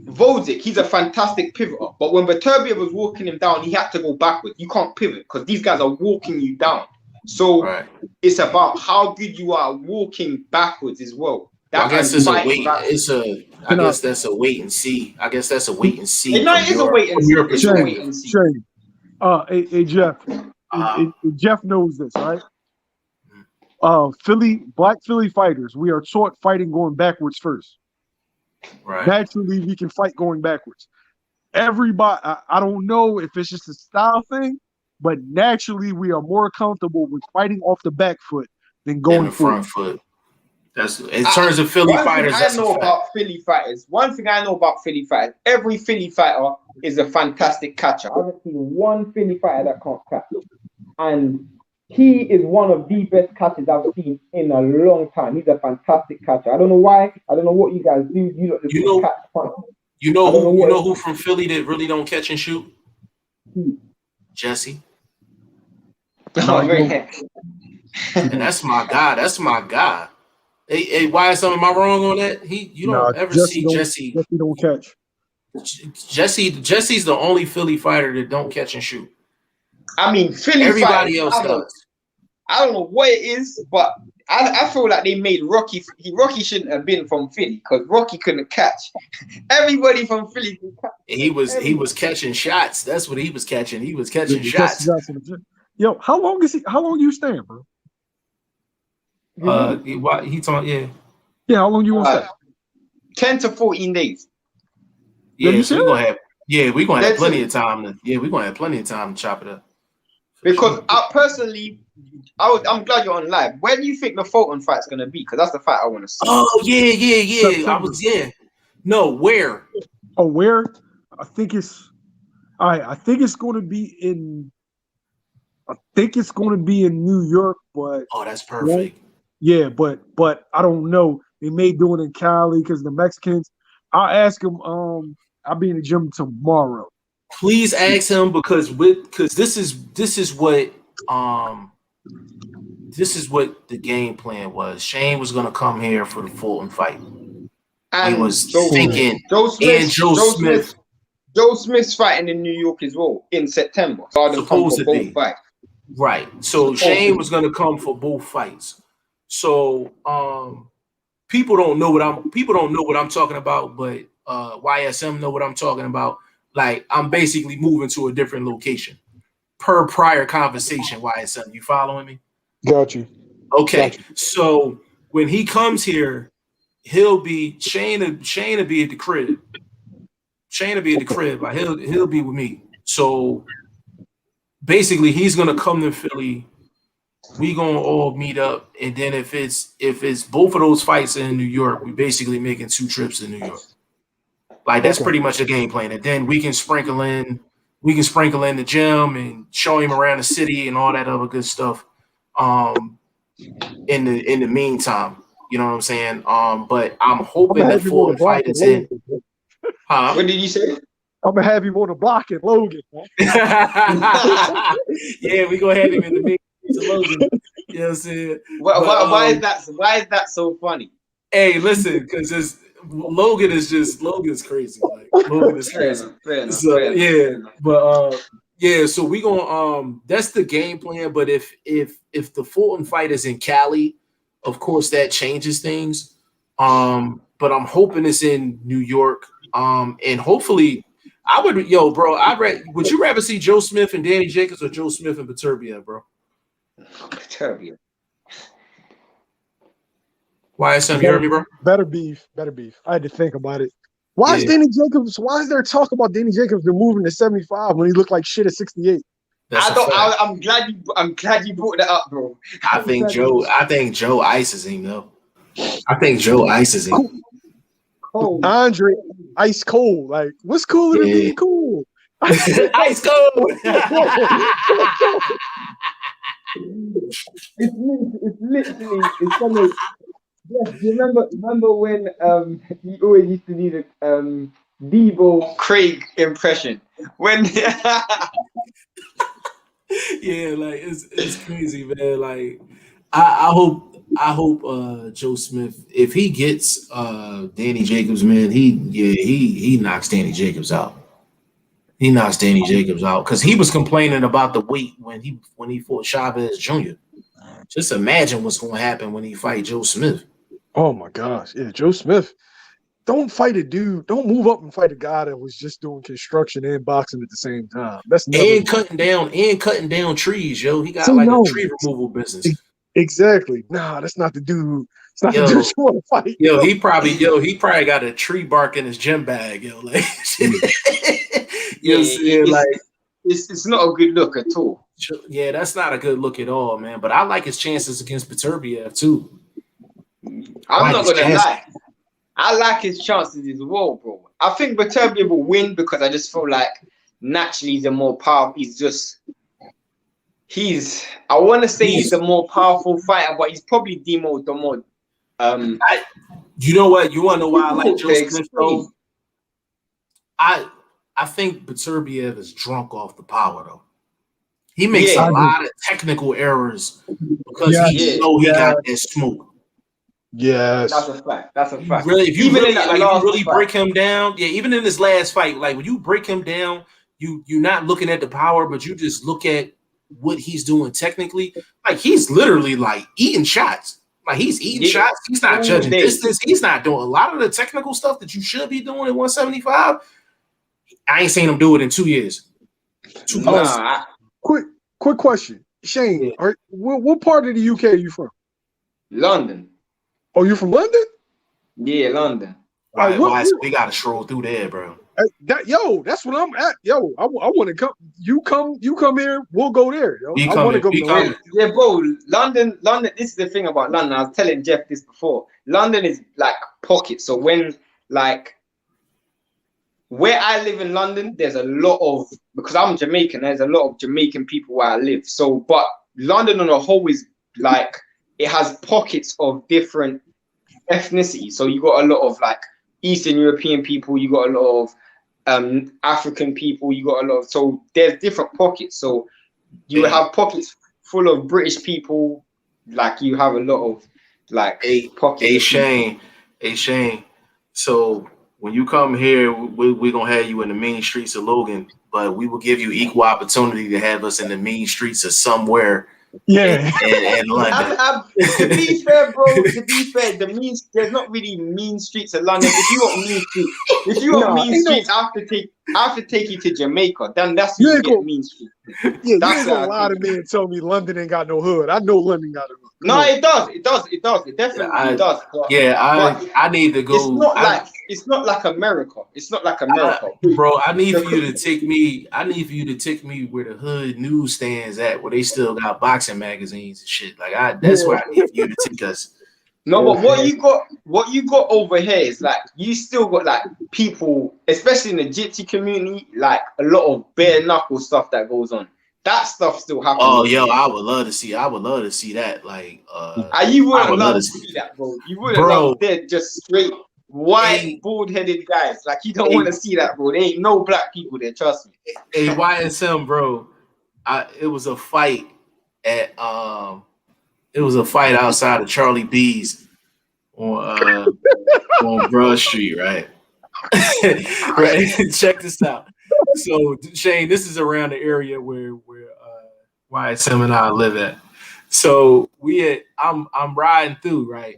Volzik, he's a fantastic pivoter, but when Beterbiev was walking him down, he had to go backwards. You can't pivot because these guys are walking you down. So it's about how good you are walking backwards as well. I guess it's a wait. I guess that's a wait and see. It is a wait and see. Hey Jeff. Jeff knows this, right? Black Philly fighters, we are taught fighting going backwards first. Right. Naturally, we can fight going backwards. Everybody, I don't know if it's just a style thing, but naturally, we are more comfortable with fighting off the back foot than going the front foot. That's in terms of Philly fighters. One thing I know about Philly fighters, every Philly fighter is a fantastic catcher. I haven't seen one Philly fighter that can't catch, and he is one of the best catchers I've seen in a long time. He's a fantastic catcher. I don't know why. I don't know what you guys do. You know who from Philly that really don't catch and shoot? Jesse. And that's my guy. That's my guy. Hey, why am I wrong on that? You don't ever see Jesse. Jesse don't catch. Jesse's the only Philly fighter that don't catch and shoot. I mean, Philly everybody else does. I don't know what it is, but I feel like they made Rocky. Rocky shouldn't have been from Philly because Rocky couldn't catch. Everybody from Philly could catch. He was catching shots. That's what he was catching. He was catching shots. Yo, how long you staying, bro? He talking? Yeah. Yeah, how long you want to stay? 10 to 14 days. Yeah, so we're gonna have plenty of time to chop it up. Because I'm glad you're on live. Where do you think the Fulton fight's gonna be? Because that's the fight I want to see. Oh yeah. No, where? Oh, where? I think it's going to be in. I think it's going to be in New York, but that's perfect. Yeah, but I don't know. They may do it in Cali because the Mexicans. I'll ask him. I'll be in the gym tomorrow. Please ask him because this is what this is what the game plan was. Shane was gonna come here for the Fulton fight. And He was thinking, Joe Smith, Joe Smith. Joe Smith's fighting in New York as well in September. So Supposed to be. Fights. Right. So Shane was gonna come for both fights. So people don't know what I'm talking about, but YSM know what I'm talking about. Like, I'm basically moving to a different location per prior conversation. YSM, you following me? Got you. Okay. Got you. So when he comes here, he'll be Shane will be at the crib. Shane will be at the crib, but he'll be with me. So basically, he's gonna come to Philly. We gonna all meet up, and then if it's both of those fights in New York, we basically making 2 trips to New York. Like, that's pretty much the game plan. And then we can sprinkle in the gym and show him around the city and all that other good stuff. In the meantime, you know what I'm saying? But I'm hoping that Fulton fight is in. Huh? What did you say? I'm gonna have him on the block at Logan. Yeah, we gonna have him in the mix to Logan. You know what I'm saying? Why is that so funny? Hey, listen, because Logan is crazy. Like, Logan is crazy. Fair enough. So we gonna that's the game plan. But if the Fulton fight is in Cali, of course that changes things. But I'm hoping it's in New York. And hopefully would you rather see Joe Smith and Danny Jacobs or Joe Smith and Beterbiev, bro? Beterbiev. Why is you heard me, bro? Better beef. I had to think about it. Why is there talk about Danny Jacobs moving to 75 when he looked like shit at 68? I'm glad you brought that up, bro. I think Joe ices him though. I think Joe ices him. Cold. Andre, ice cold. Like, what's cooler than being cool? Ice cold. It's literally something. Yes, you remember when he always used to do the Debo Craig impression when yeah, like it's crazy, man. Like I hope Joe Smith, if he gets Danny Jacobs, man, he knocks Danny Jacobs out. He knocks Danny Jacobs out because he was complaining about the weight when he fought Chavez Jr. Just imagine what's going to happen when he fight Joe Smith. Oh my gosh, yeah, Joe Smith. Don't fight a dude. Don't move up and fight a guy that was just doing construction and boxing at the same time. That's cutting down trees, yo. He got a tree removal business. Exactly. Nah, that's not the dude. It's not the dude you want to fight. Yo, he probably got a tree bark in his gym bag, yo. Like, it's not a good look at all. Yeah, that's not a good look at all, man. But I like his chances against Beterbiev too. I'm not gonna lie. I like his chances as well, bro. I think Beterbiev will win because I just feel like naturally he's a more powerful. I want to say he's a more powerful fighter, but he's probably the more. You know what? You want to know why I like Joe Smith though? I think Beterbiev is drunk off the power though. He makes a lot of technical errors because he got that smoke. Yes, that's a fact. Really, if you really break him down, even in this last fight, like when you break him down, you're not looking at the power, but you just look at what he's doing technically. Like, he's literally like eating shots. Like, he's eating shots. He's not judging distance. He's not doing a lot of the technical stuff that you should be doing at 175. I ain't seen him do it in 2 years. Quick question, Shane. What part of the UK are you from? London. Oh, you from London? Yeah, London. We gotta stroll through there, bro. That's what I'm at. Yo, I want to come. You come here. We'll go there. Yo. I want to go. Yeah, bro. London. This is the thing about London. I was telling Jeff this before. London is like pocket. So when where I live in London, there's a lot of, because I'm Jamaican. There's a lot of Jamaican people where I live. So, but London on a whole is like, it has pockets of different ethnicity. So you got a lot of like Eastern European people, you got a lot of African people, you got a lot of, so there's different pockets. So you have pockets full of British people. Like you have a lot of like pockets. Shane. So when you come here, we're gonna have you in the mean streets of Logan, but we will give you equal opportunity to have us in the mean streets of somewhere. Yeah. In London. To be fair, bro. To be fair, there's not really mean streets of London. If you want mean streets, streets, I have to take you to Jamaica. Then that's when you get mean streets. Yeah, that's a lot of men tell me London ain't got no hood. I know London got a hood. No, it does. It definitely does. I need to go. It's not like America. It's not like America, bro. I need for you to take me where the hood newsstands at, where they still got boxing magazines and shit. Like that's where I need for you to take us. No, but what you got over here is like you still got like people, especially in the gypsy community, like a lot of bare knuckle stuff that goes on. That stuff still happens. Oh, yo, I would love to see that. Like, you wouldn't love to see that, bro. You wouldn't love they're just straight white, bald-headed guys. Like, you don't want to see that, bro. There ain't no black people there. Trust me. Hey, YSM, bro. It was a fight at outside of Charlie B's on Broad Street, right? Right. Check this out. So Shane, this is around the area where YSM and I live at. So I'm riding through, right?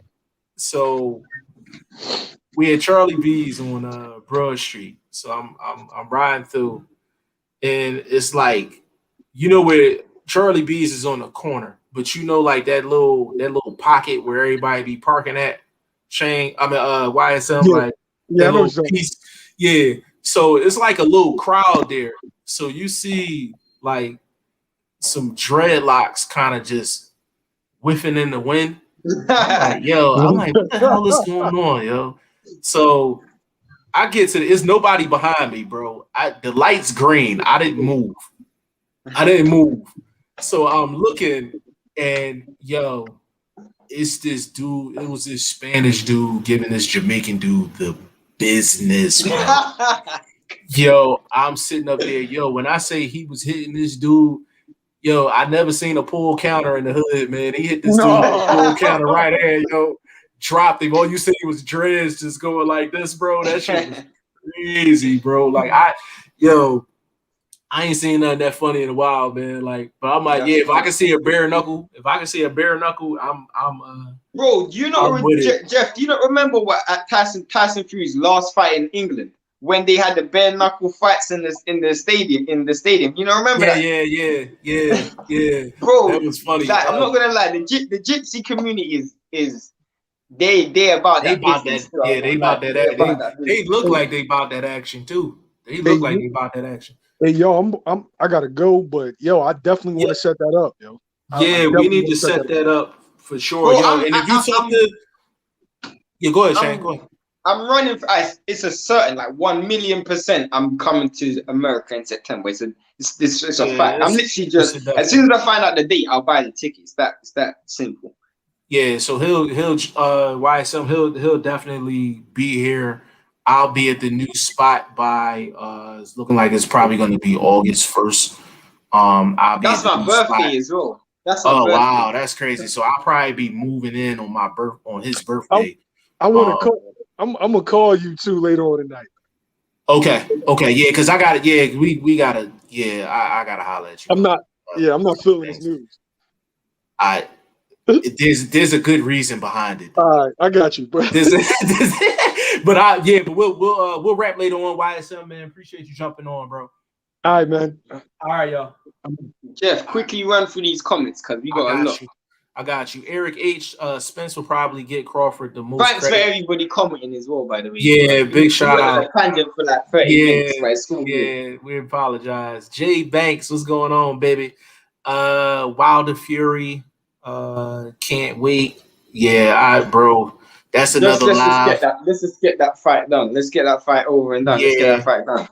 So we had Charlie B's on Broad Street. So I'm riding through, and it's like, you know, where Charlie B's is on the corner, but you know, like that little pocket where everybody be parking at. Shane, YSM, like So it's like a little crowd there. So you see like some dreadlocks kind of just whiffing in the wind. I'm like, what the hell is going on, yo? So I get to it's nobody behind me, bro. The light's green. I didn't move. So I'm looking, and yo, it's this dude. It was this Spanish dude giving this Jamaican dude the business, man. Yo, I'm sitting up there. Yo, when I say he was hitting this dude, yo, I never seen a pull counter in the hood, man. He hit this dude with a pull counter right there, yo. Dropped him. All you see was dreads just going like this, bro. That shit was crazy, bro. Like I ain't seen nothing that funny in a while, man. Like, but I'm like, if I can see a bare knuckle, I'm bro, do you not Jeff, do you not remember what at Tyson Fury's last fight in England when they had the bare knuckle fights in the stadium? You know, remember that? Yeah. Bro, that was funny. Like, I'm not gonna lie, the gypsy community is they about that. They look like they about that action too. They look like they about that action. Hey, yo, I gotta go, but yo, I definitely want to set that up, yo. We need to set that up for sure. Bro, yo, and if you talk to, go ahead, Shane. Go ahead. I'm running for it's a certain like 1,000,000%. I'm coming to America in September. It's a fact. I'm literally just as soon as I find out the date, I'll buy the tickets. It's that simple. Yeah, so he'll definitely be here. I'll be at the new spot by it's looking like it's probably going to be August 1st. That's my birthday as well. Wow, that's crazy. So I'll probably be moving in on his birthday. I want to call. I'm gonna call you too later on tonight. Okay, yeah, because I got it. Yeah, we gotta. Yeah, I gotta holler at you. I'm not feeling this news. There's a good reason behind it. All right, I got you, bro. But we'll wrap later on. YSM, man, appreciate you jumping on, bro. All right, man. All right, y'all. Jeff, quickly run through these comments because we got a lot. I got you. Eric H. Spence will probably get Crawford the most. Thanks credit. For everybody commenting as well, by the way. Yeah, big shout out. Tangent for like 30 minutes, right? We apologize. Jay Banks, what's going on, baby? Wilder Fury. Can't wait. Yeah, bro. That's another live. Let's just get that fight done. Let's get that fight over and done. Yeah. Let's get that fight done.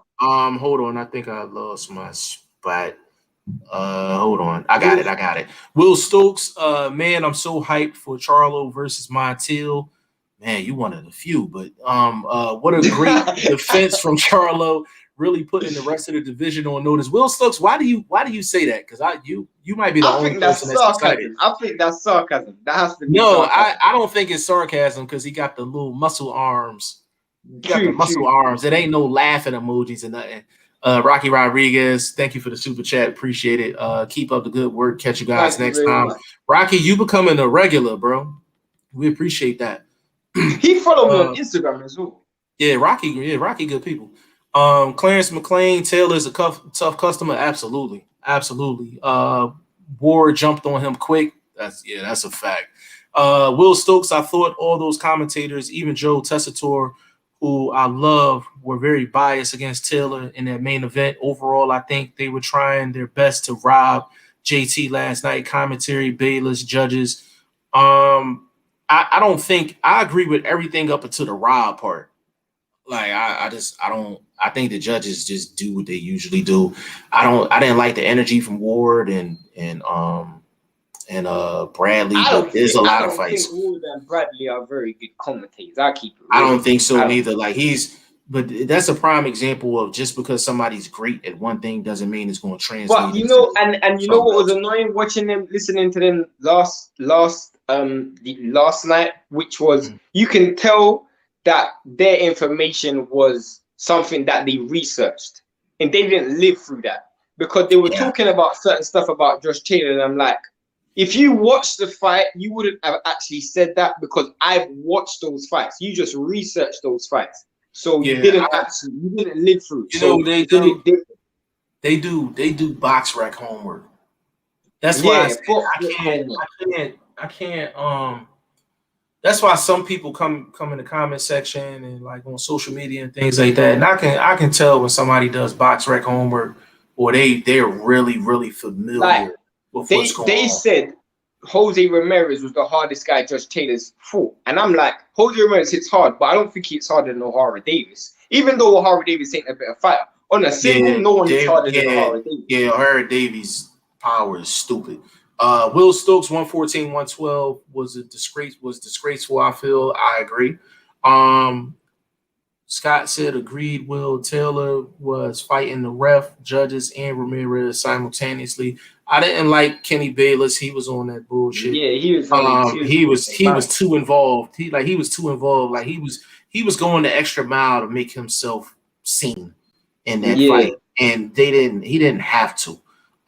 Hold on. I think I lost my spot. Hold on. I got it. Will Stokes, man, I'm so hyped for Charlo versus Montiel. Man, you one of the few, but what a great defense from Charlo. really putting the rest of the division on notice. Will Stokes, why do you say that? Because you might be the only person that's excited. I think that's sarcasm. That has to be No, sarcasm. I don't think it's sarcasm because he got the little muscle arms. He got the True, muscle true. arms. It ain't no laughing emojis and nothing. Rocky Rodriguez, thank you for the super chat. Appreciate it. Keep up the good work. Catch you guys Thank you next very time. much. Rocky, you becoming a regular, bro. We appreciate that. He followed me on Instagram as well. Yeah, Rocky, good people. Clarence McLean, Taylor's a tough customer. Absolutely. Ward jumped on him quick. That's a fact. Will Stokes, I thought all those commentators, even Joe Tessitore, who I love, were very biased against Taylor in that main event. Overall, I think they were trying their best to rob JT last night. Commentary, Bayless, judges. I don't think I agree with everything up until the rob part. Like I think the judges just do what they usually do. I didn't like the energy from Ward and Bradley, but there's a lot of fights. I think Ward and Bradley are very good commentators. I don't think so neither. Like but that's a prime example of just because somebody's great at one thing doesn't mean it's going to translate. But you know, and you know what was annoying watching them, listening to them last night, which was you can tell that their information was something that they researched and they didn't live through that because they were talking about certain stuff about Josh Taylor, and I'm like, if you watched the fight, you wouldn't have actually said that because I've watched those fights. You just researched those fights. So you didn't live through. You know they do box rec homework. That's why I can't that's why some people come in the comment section and like on social media and things like that. And I can tell when somebody does box rec homework or they're really familiar with what's going on. They said Jose Ramirez was the hardest guy Josh Taylor's fought. And I'm like, Jose Ramirez hits hard, but I don't think he hits harder than O'Hara Davis. Even though O'Hara Davis ain't a better fighter. On a single, no one hits harder than O'Hara Davis. Yeah, O'Hara Davis' power is stupid. Will Stokes 114, 112 was disgraceful, I feel. I agree. Scott said agreed. Will Taylor was fighting the ref, judges, and Ramirez simultaneously. I didn't like Kenny Bayless. He was on that bullshit. Yeah, he was too involved. He was too involved. Like he was going the extra mile to make himself seen in that fight, and he didn't have to.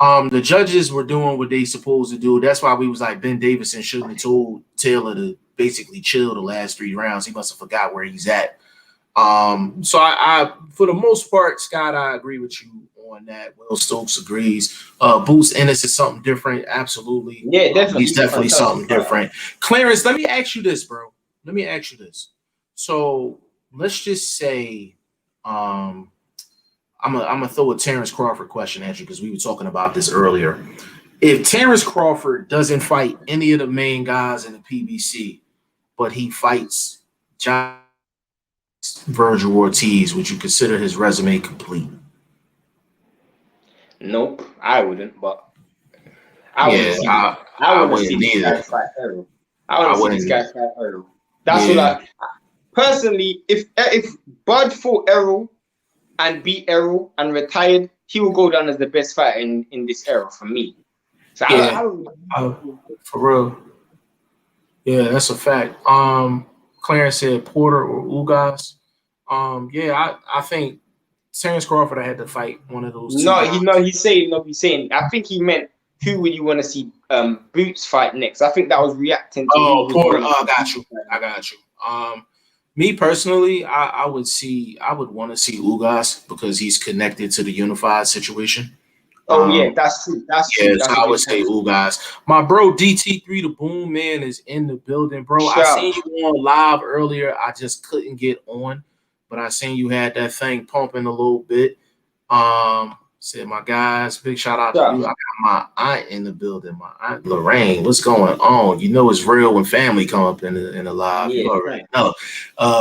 The judges were doing what they supposed to do. That's why we was like Ben Davison shouldn't have told Taylor to basically chill the last 3 rounds. He must have forgot where he's at. So I for the most part, Scott, I agree with you on that. Will Stokes agrees. Boots Ennis is something different. Absolutely. Yeah, definitely. He's definitely something different. Clarence, let me ask you this, bro. Let me ask you this. So let's just say I'm gonna throw a Terence Crawford question at you because we were talking about this earlier. If Terence Crawford doesn't fight any of the main guys in the PBC, but he fights John Virgil Ortiz, would you consider his resume complete? Nope, I wouldn't. But I wouldn't see this guy fight Errol. I wouldn't see this guy fight Errol. That's what I personally. If Bud fought Errol and beat Errol and retired, he will go down as the best fighter in this era for me. So for real. Yeah, that's a fact. Clarence said Porter or Ugas. I think Terence Crawford I had to fight one of those. He's saying. I think he meant who would you want to see Boots fight next? I think that was reacting to. Porter. I got you. Me personally, I would want to see Ugas because he's connected to the unified situation. That's true. So I would say Ugas. My bro DT3 the Boom Man is in the building, bro. I seen you on live earlier. I just couldn't get on, but I seen you had that thing pumping a little bit. Said my guys, big shout out to you. I got my aunt in the building, my aunt Lorraine. What's going on? You know it's real when family come up in the live. You already know.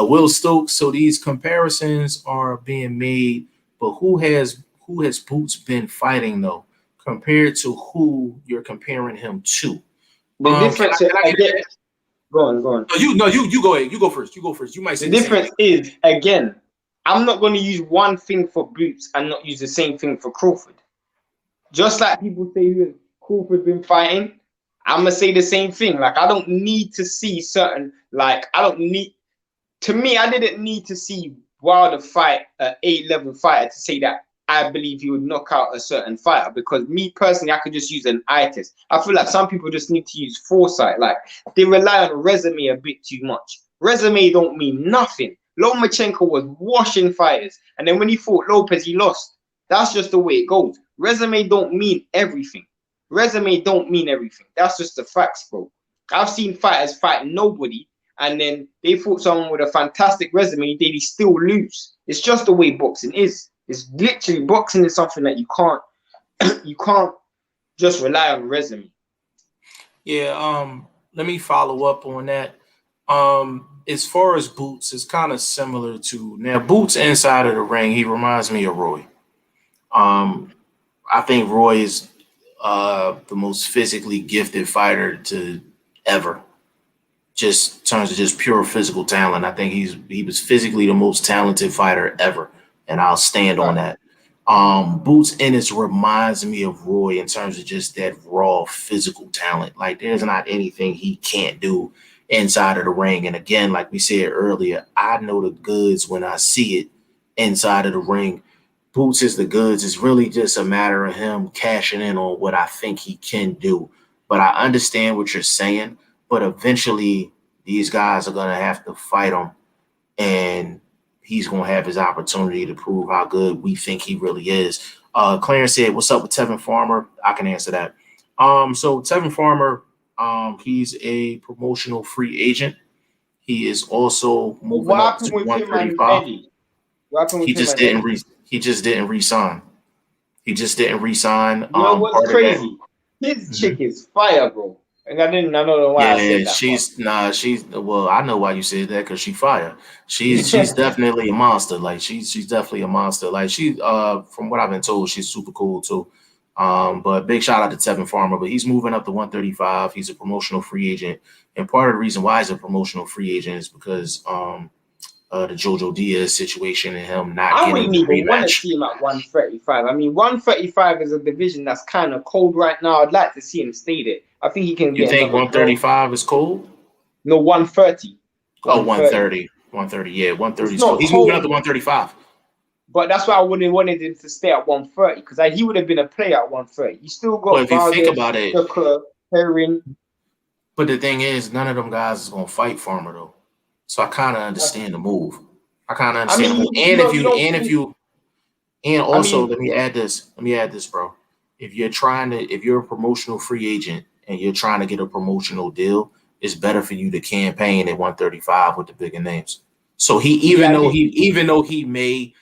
Will Stokes. So these comparisons are being made, but who has Boots been fighting though, compared to who you're comparing him to? The difference. Go on. You go ahead. You go first. You might say the difference is again. I'm not going to use one thing for Boots and not use the same thing for Crawford. Just like people say who Crawford been fighting, I'm going to say the same thing. Like, I don't need to see certain, like, to me, I didn't need to see Wilder fight an 8-level fighter to say that I believe he would knock out a certain fighter, because me personally, I could just use an eye test. I feel like some people just need to use foresight. Like, they rely on resume a bit too much. Resume don't mean nothing. Lomachenko was washing fighters, and then when he fought Lopez, he lost. That's just the way it goes. Resume don't mean everything. Resume don't mean everything. That's just the facts, bro. I've seen fighters fight nobody, and then they fought someone with a fantastic resume, they still lose. It's just the way boxing is. It's literally, boxing is something that you can't just rely on resume. Yeah, let me follow up on that. As far as Boots, it's kind of similar to now. Boots inside of the ring, he reminds me of Roy. I think Roy is the most physically gifted fighter to ever. Just in terms of just pure physical talent, I think he was physically the most talented fighter ever, and I'll stand on that. Boots Ennis reminds me of Roy in terms of just that raw physical talent. Like, there's not anything he can't do inside of the ring. And again, like we said earlier, I know the goods when I see it inside of the ring. Boots is the goods. It's really just a matter of him cashing in on what I think he can do. But I understand what you're saying. But eventually, these guys are going to have to fight him, and he's going to have his opportunity to prove how good we think he really is. Clarence said, "What's up with Tevin Farmer?" I can answer that. So Tevin Farmer, he's a promotional free agent. He is also moving up to 135. He just didn't re-sign. He just didn't re-sign. You know what's crazy? His chick is fire, bro. And I don't know why I said that. Well, I know why you said that, because she fire. She's definitely a monster. Like, she's definitely a monster. Like, from what I've been told, she's super cool too. But big shout out to Tevin Farmer. But he's moving up to 135. He's a promotional free agent. And part of the reason why he's a promotional free agent is because the Jojo Diaz situation and him not getting the rematch. I wouldn't even want to see him at 135. I mean, 135 is a division that's kind of cold right now. I'd like to see him stay there. I think he can. You think 135 is cold? No, 130. Oh, 130. 130. Yeah, 130 is cold. He's moving up to 135. But that's why I wouldn't wanted him to stay at 130, because he would have been a player at 130. You still got. Well, if you think about it, Herring. But the thing is, none of them guys is gonna fight Farmer though. So I kind of understand the move. Let me add this, bro. If you're a promotional free agent and you're trying to get a promotional deal, it's better for you to campaign at 135 with the bigger names. So even though he may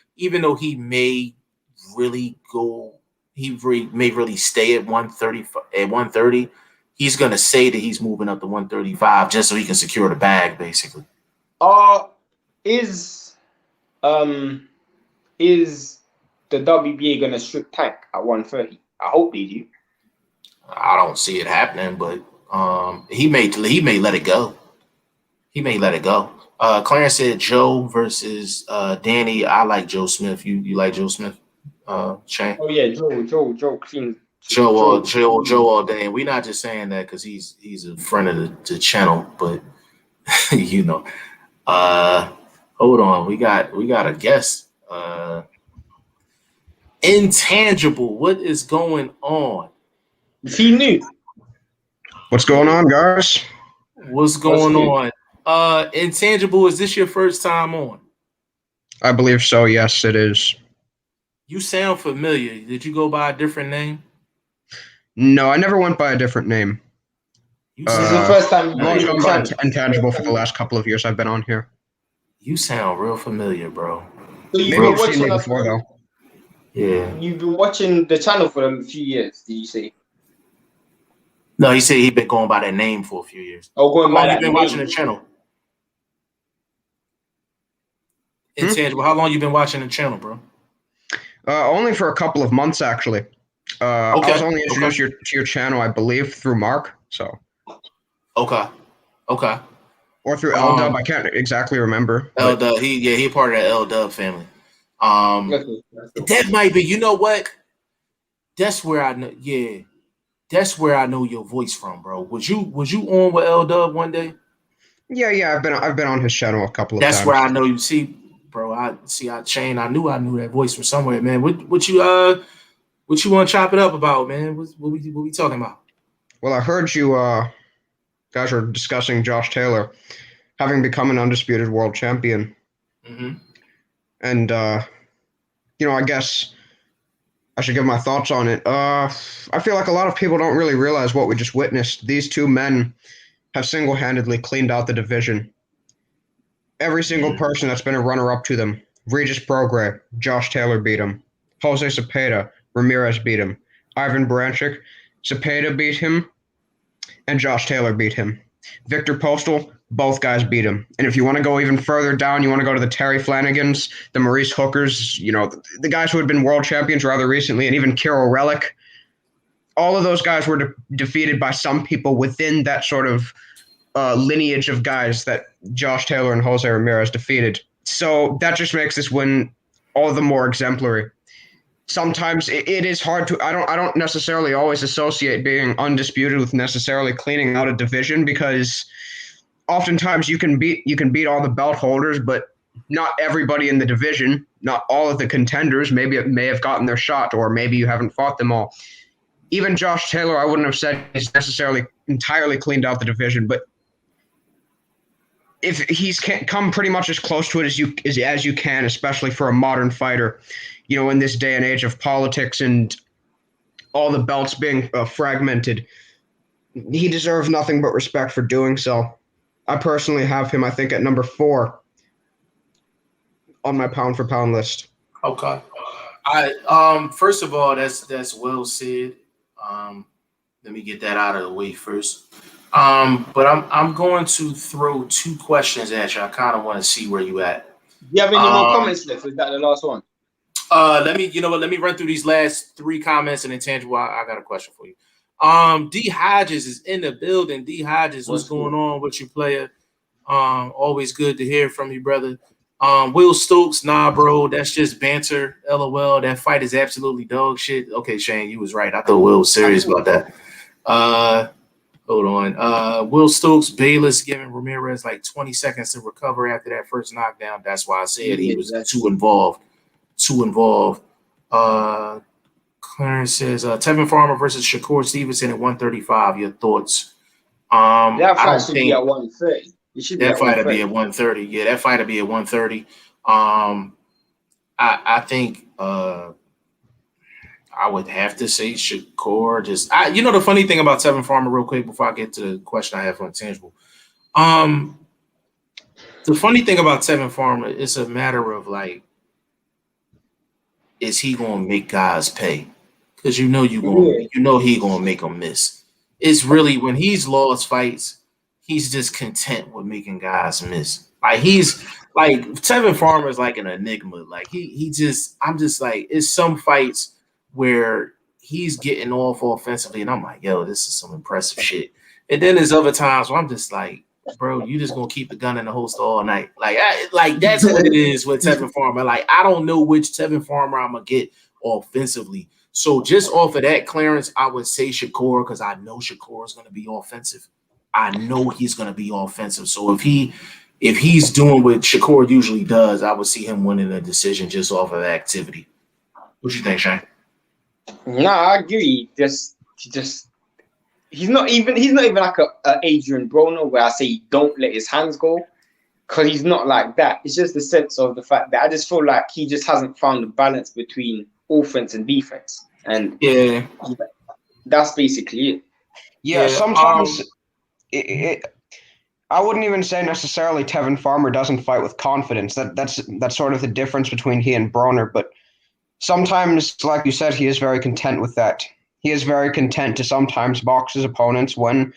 really stay at 130, he's gonna say that he's moving up to 135 just so he can secure the bag, basically. Is the WBA gonna strip Tank at 130? I hope they do. I don't see it happening, but he may let it go. He may let it go. Clarence said Joe versus Danny. I like Joe Smith. You like Joe Smith? Shane? Oh yeah, Joe clean. Joe all day. We're not just saying that because he's a friend of the channel, but you know. Hold on, we got a guest. Intangible, what is going on? He knew. What's going on, guys? What's going on? Intangible, is this your first time on? I believe so. Yes, it is. You sound familiar. Did you go by a different name? No, I never went by a different name. This is the first time you've gone by Intangible for the last couple of years I've been on here. You sound real familiar, bro. So you've been watching us before, though. Yeah. You've been watching the channel for a few years, did you say? No, he said he'd been going by that name for a few years. Oh, going by that name. How long you been watching the channel? Intangible, how long you been watching the channel, bro? Only for a couple of months, actually. I was only introduced to your channel, I believe, through Mark. So. Okay. Or through L Dub. I can't exactly remember. L Dub. He part of the L Dub family. That might be. You know what? That's where I know. Yeah, that's where I know your voice from, bro. Was you on with L Dub one day? Yeah. I've been on his channel a couple of times. That's where I know you. See, bro. I knew that voice from somewhere, man. What you want to chop it up about, man? What we talking about? Well, I heard you guys are discussing Josh Taylor having become an undisputed world champion. Mm-hmm. And, I guess I should give my thoughts on it. I feel like a lot of people don't really realize what we just witnessed. These two men have single-handedly cleaned out the division. Every single person that's been a runner-up to them, Regis Prograis, Josh Taylor beat him. Jose Cepeda, Ramirez beat him. Ivan Baranchyk, Cepeda beat him, and Josh Taylor beat him. Victor Postal, both guys beat him. And if you want to go even further down, you want to go to the Terry Flanagans, the Maurice Hookers, the guys who had been world champions rather recently, and even Kirill Relic. All of those guys were defeated by some people within that sort of lineage of guys that Josh Taylor and Jose Ramirez defeated. So that just makes this win all the more exemplary. Sometimes it is hard to. I don't necessarily always associate being undisputed with necessarily cleaning out a division, because oftentimes you can beat all the belt holders, but not everybody in the division, not all of the contenders. Maybe it may have gotten their shot, or maybe you haven't fought them all. Even Josh Taylor, I wouldn't have said he's necessarily entirely cleaned out the division, but if he's come pretty much as close to it as you can, especially for a modern fighter, in this day and age of politics and all the belts being fragmented, he deserves nothing but respect for doing so. I personally have him, I think, at number 4 on my pound for pound list. Okay. First of all, that's well said. Let me get that out of the way first. But I'm going to throw 2 questions at you. I kind of want to see where you at. Do you have any more comments left? Is that the last one? Let me run through these last 3 comments, and Intangible, I got a question for you. D Hodges is in the building. D Hodges, what's going on with you, player? Always good to hear from you, brother. Will Stokes, nah, bro, that's just banter. LOL, that fight is absolutely dog shit. Okay, Shane, you was right. I thought Will was serious about that. Hold on. Will Stokes, Bayless giving Ramirez like 20 seconds to recover after that first knockdown. That's why I said he was too involved. Clarence says Tevin Farmer versus Shakur Stevenson at 135. Your thoughts? That fight should be at 130. That fight will be at 130. Yeah, that fight will be at 130. I think I would have to say Shakur. The funny thing about Tevin Farmer, real quick, before I get to the question I have for Intangible. The funny thing about Tevin Farmer, it's a matter of like, is he gonna make guys pay? Because he gonna make them miss. It's really when he's lost fights, he's just content with making guys miss. Like he's like Tevin Farmer is like an enigma. Like I'm just like, it's some fights where he's getting off offensively, and I'm like, yo, this is some impressive shit. And then there's other times where I'm just like, bro, you just gonna keep the gun in the holster all night. Like that's what it is with Tevin Farmer. Like, I don't know which Tevin Farmer I'm gonna get offensively. So just off of that, Clarence, I would say Shakur, because I know Shakur is gonna be offensive. I know he's gonna be offensive. So if he's doing what Shakur usually does, I would see him winning a decision just off of activity. What you think, Shane? No, I agree. He's not even like a Adrian Broner where I say don't let his hands go, because he's not like that. It's just the sense of the fact that I just feel like he just hasn't found the balance between offense and defense, and that's basically it. Yeah, sometimes I wouldn't even say necessarily Tevin Farmer doesn't fight with confidence. That's sort of the difference between he and Broner, but sometimes, like you said, he is very content with that. He is very content to sometimes box his opponents when,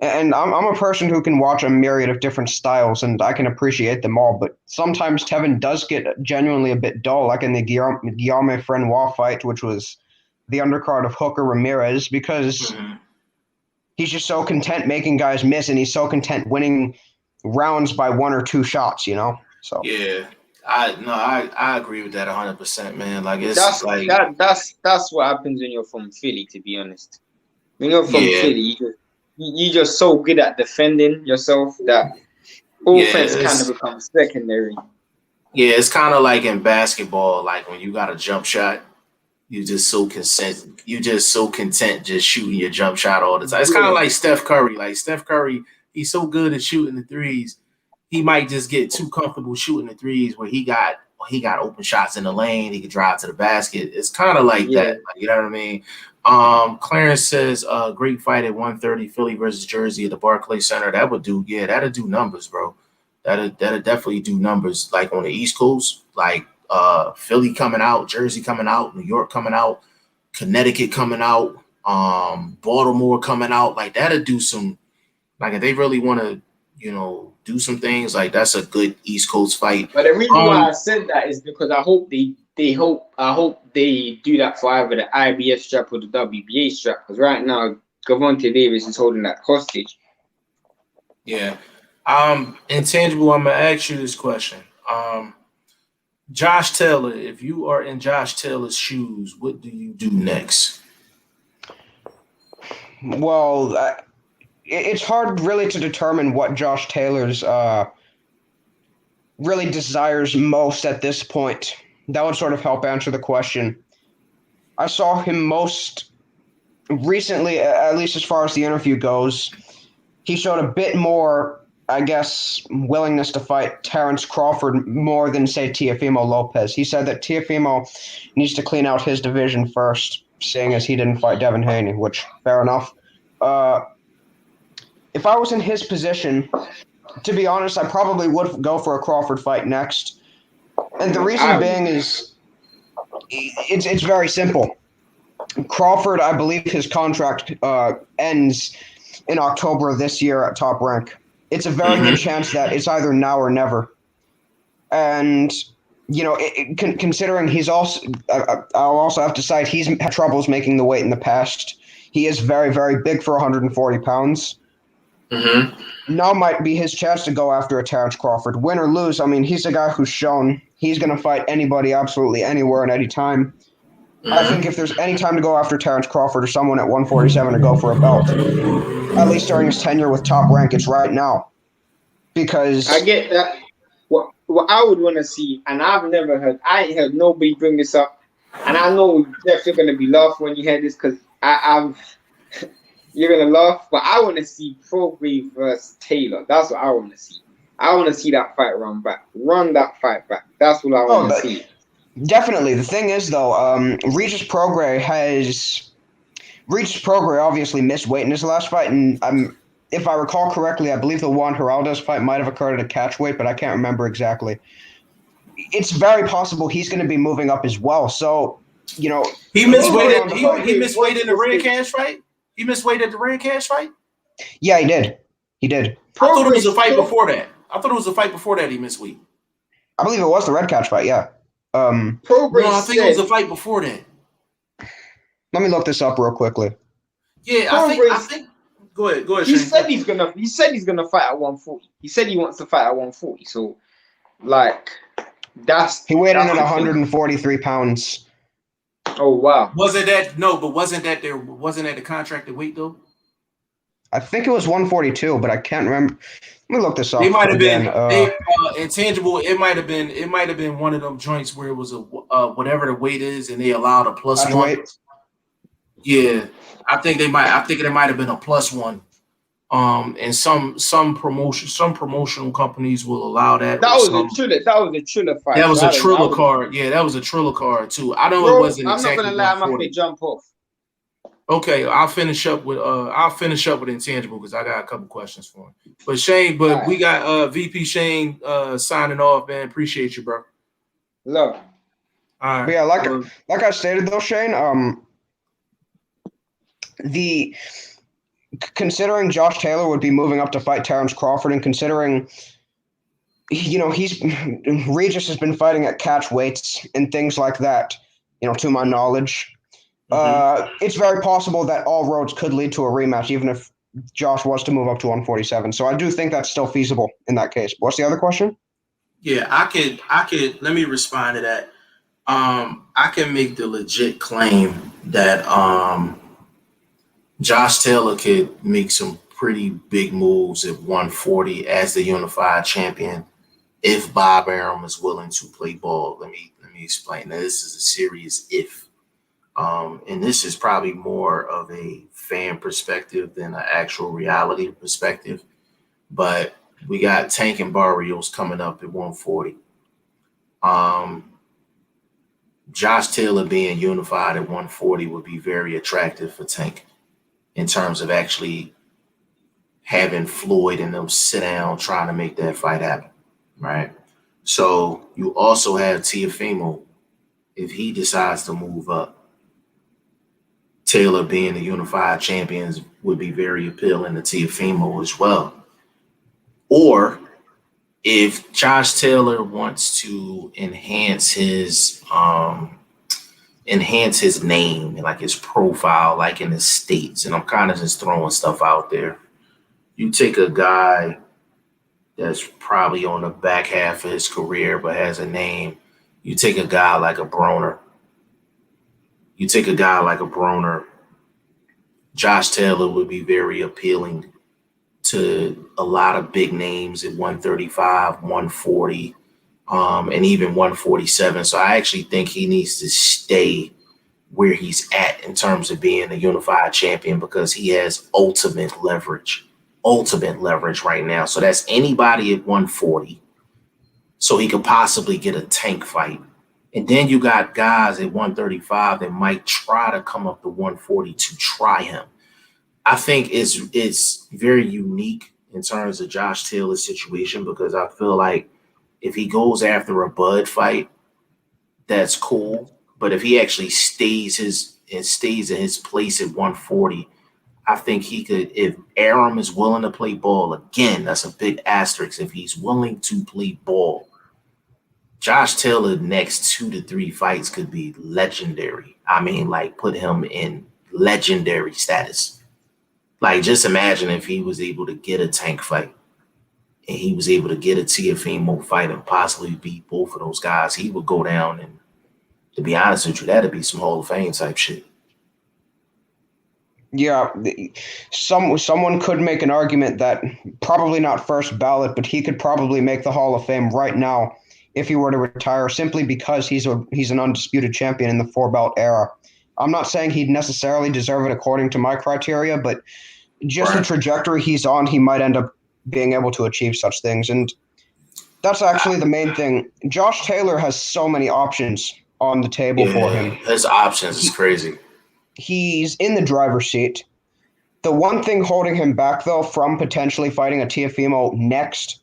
and I'm a person who can watch a myriad of different styles and I can appreciate them all, but sometimes Tevin does get genuinely a bit dull, like in the Guillaume Frenois fight, which was the undercard of Hooker Ramirez, because he's just so content making guys miss, and he's so content winning rounds by 1 or 2 shots, you know? So Yeah. I agree with that 100%, man. Like it's that's what happens when you're from Philly, to be honest. When you're from yeah, Philly, you're just so good at defending yourself that offense kind of becomes secondary. yeah, it's kind of like in basketball, like when you got a jump shot, you just so content just shooting your jump shot all the time. It's kind of like Steph Curry. Like Steph Curry, he's so good at shooting the threes. He might just get too comfortable shooting the threes where he got open shots in the lane. He could drive to the basket. It's kind of like that. Like, you know what I mean? Clarence says, great fight at 130, Philly versus Jersey at the Barclays Center. That would do, that'll do numbers, bro. That'll definitely do numbers. Like on the East Coast, like Philly coming out, Jersey coming out, New York coming out, Connecticut coming out, Baltimore coming out. Like that'll do some. Like if they really want to, do some things, like that's a good East Coast fight. But the reason why I said that is because I hope they do that for either the IBF strap or the WBA strap. Because right now, Gervonta Davis is holding that hostage. Yeah. Intangible, I'm gonna ask you this question. Josh Taylor, if you are in Josh Taylor's shoes, what do you do next? Well, it's hard really to determine what Josh Taylor's really desires most at this point. That would sort of help answer the question. I saw him most recently, at least as far as the interview goes, he showed a bit more, I guess, willingness to fight Terence Crawford more than, say, Teofimo Lopez. He said that Teofimo needs to clean out his division first, seeing as he didn't fight Devin Haney, which, fair enough. If I was in his position, to be honest, I probably would go for a Crawford fight next. And the reason being is it's very simple. Crawford, I believe his contract ends in October of this year at Top Rank. It's a very good chance that it's either now or never. And, considering he's also I'll also have to cite he's had troubles making the weight in the past. He is very, very big for 140 pounds. Now might be his chance to go after a Terence Crawford. Win or lose, I mean, he's a guy who's shown he's going to fight anybody absolutely anywhere and any time. I think if there's any time to go after Terence Crawford or someone at 147 to go for a belt, at least during his tenure with Top Rank, it's right now. Because I get that. What I would want to see, and I ain't heard nobody bring this up, and I know you're definitely going to be laughing when you hear this because you're going to laugh, but I want to see Prograis versus Taylor. That's what I want to see. I want to see that fight run back. Run that fight back. That's what I want to see. Definitely. The thing is, though, Regis Prograis obviously missed weight in his last fight, and if I recall correctly, I believe the Juan Heraldez fight might have occurred at a catch weight, but I can't remember exactly. It's very possible he's going to be moving up as well. So, he missed weight in the Red Cash fight? He missed weight at the Red Cash fight? Yeah, he did. I thought it was a fight before that. He missed weight. I believe it was the Red Catch fight, yeah. I think it was a fight before that. Let me look this up real quickly. Yeah, I think. Go ahead. He said he's gonna fight at 140. He said he wants to fight at 140. So, he weighed in at 143 pounds. Oh wow! Wasn't that the contracted weight though? I think it was 142, but I can't remember. Let me look this up. It might have been intangible. It might have been one of them joints where it was a whatever the weight is, and they allowed a plus one. Weight. Yeah, I think it might have been a plus one. And some promotional companies will allow that. That was a Triller fight. That was a Triller card. Yeah, that was a Triller card too. I know it wasn't. I'm not gonna lie, I'm gonna jump off. Okay, I'll finish up with intangible because I got a couple questions for him. But Shane, we got VP Shane signing off, man. Appreciate you, bro. Love. All right. But yeah, like I stated though, Shane, considering Josh Taylor would be moving up to fight Terence Crawford, and considering Regis has been fighting at catch weights and things like that, to my knowledge. It's very possible that all roads could lead to a rematch, even if Josh was to move up to 147. So I do think that's still feasible in that case. What's the other question? Yeah, I could let me respond to that. I can make the legit claim that Josh Taylor could make some pretty big moves at 140 as the unified champion if Bob Arum is willing to play ball. Let me explain. Now, this is a serious if. And this is probably more of a fan perspective than an actual reality perspective. But we got Tank and Barrios coming up at 140. Josh Taylor being unified at 140 would be very attractive for Tank in terms of actually having Floyd and them sit down trying to make that fight happen, right? So you also have Teofimo if he decides to move up. Taylor being the unified champions would be very appealing to Teofimo as well. Or if Josh Taylor wants to enhance his name, like his profile, like in the States, and I'm kind of just throwing stuff out there. You take a guy that's probably on the back half of his career but has a name. You take a guy like a Broner. Josh Taylor would be very appealing to a lot of big names at 135, 140, and even 147. So I actually think he needs to stay where he's at in terms of being a unified champion because he has ultimate leverage right now. So that's anybody at 140. So he could possibly get a Tank fight. And then you got guys at 135 that might try to come up to 140 to try him. I think it's very unique in terms of Josh Taylor's situation because I feel like if he goes after a Bud fight, that's cool. But if he actually stays in his place at 140, I think he could, if Arum is willing to play ball, again, that's a big asterisk. If he's willing to play ball, Josh Taylor next 2 to 3 fights could be legendary. I mean, like put him in legendary status. Like just imagine if he was able to get a Tank fight and he was able to get a Teofimo fight and possibly beat both of those guys. He would go down and, to be honest with you, that'd be some Hall of Fame type shit. Yeah, someone could make an argument that probably not first ballot, but he could probably make the Hall of Fame right now if he were to retire, simply because he's an undisputed champion in the 4-belt era. I'm not saying he'd necessarily deserve it according to my criteria, but just the trajectory he's on, he might end up being able to achieve such things. And that's actually the main thing. Josh Taylor has so many options on the table for him. His options is crazy. He's in the driver's seat. The one thing holding him back, though, from potentially fighting a Teofimo next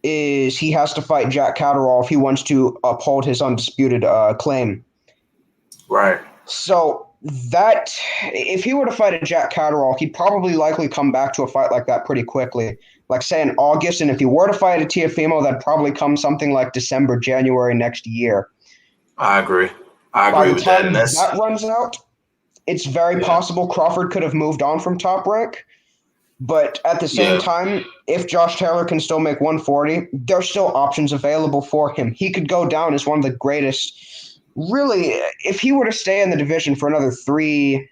is he has to fight Jack Catterall if he wants to uphold his undisputed claim. Right. So that if he were to fight a Jack Catterall, he'd probably likely come back to a fight like that pretty quickly. Like, say, in August. And if he were to fight a Teofimo, that'd probably come something like December, January next year. I agree. By the with time that. that runs out, it's very possible Crawford could have moved on from Top Rank. But at the same time, if Josh Taylor can still make 140, there's still options available for him. He could go down as one of the greatest. Really, if he were to stay in the division for another 3,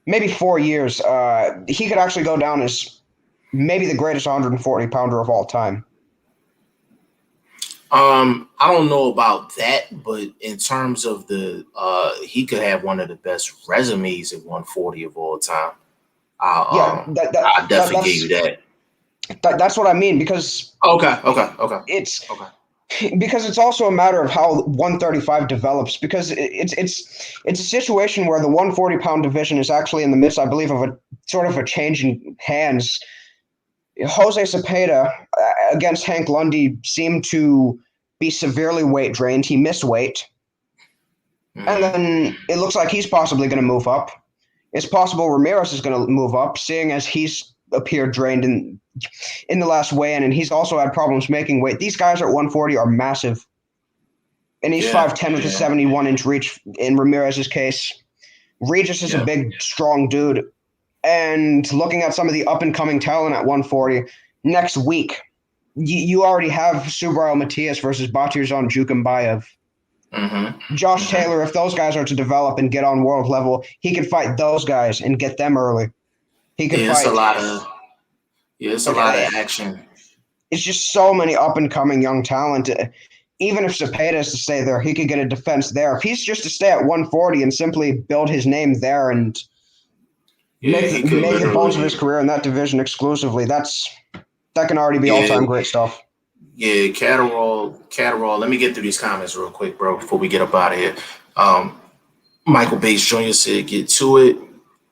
maybe 4 years, he could actually go down as maybe the greatest 140-pounder of all time. I don't know about that, but in terms of the he could have one of the best resumes at 140 of all time. I definitely gave you that. That's what I mean, because it's also a matter of how 135 develops, because it's a situation where the 140-pound division is actually in the midst, I believe, of a sort of a change in hands. Jose Cepeda against Hank Lundy seemed to be severely weight drained. He missed weight. And then it looks like he's possibly going to move up. It's possible Ramirez is going to move up, seeing as he's appeared drained in the last weigh-in, and he's also had problems making weight. These guys at 140 are massive. And he's 5'10 with a 71-inch reach in Ramirez's case. Regis is a big, strong dude. And looking at some of the up-and-coming talent at 140, next week, you already have Subriel Matias versus Batirzon Jukembayev. Josh Taylor, if those guys are to develop and get on world level, he could fight those guys and get them early. He could fight. It's a lot of action. It's just so many up-and-coming young talent. Even if Cepeda is to stay there, he could get a defense there. If he's just to stay at 140 and simply build his name there and make the bulk of his career in that division exclusively, that can already be all-time great stuff. Yeah, Catterall. Let me get through these comments real quick, bro, before we get up out of here. Michael Bates Jr. said, "Get to it."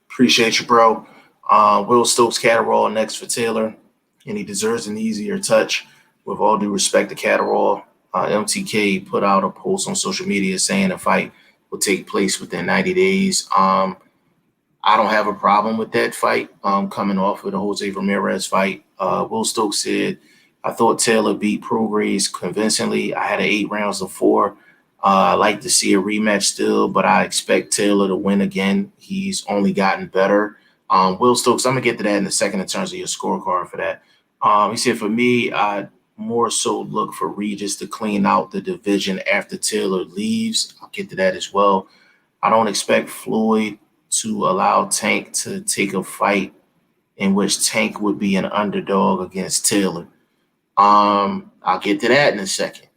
Appreciate you, bro. Will Stokes Catterall next for Taylor, and he deserves an easier touch. With all due respect to Catterall, MTK put out a post on social media saying the fight will take place within 90 days. I don't have a problem with that fight coming off of the Jose Ramirez fight. Will Stokes said, "I thought Taylor beat Prograis convincingly. I had 8 rounds to 4. I like to see a rematch still, but I expect Taylor to win again. He's only gotten better." Will Stokes, I'm going to get to that in a second in terms of your scorecard for that. He said, "For me, I more so look for Regis to clean out the division after Taylor leaves." I'll get to that as well. "I don't expect Floyd to allow Tank to take a fight in which Tank would be an underdog against Taylor." I'll get to that in a second.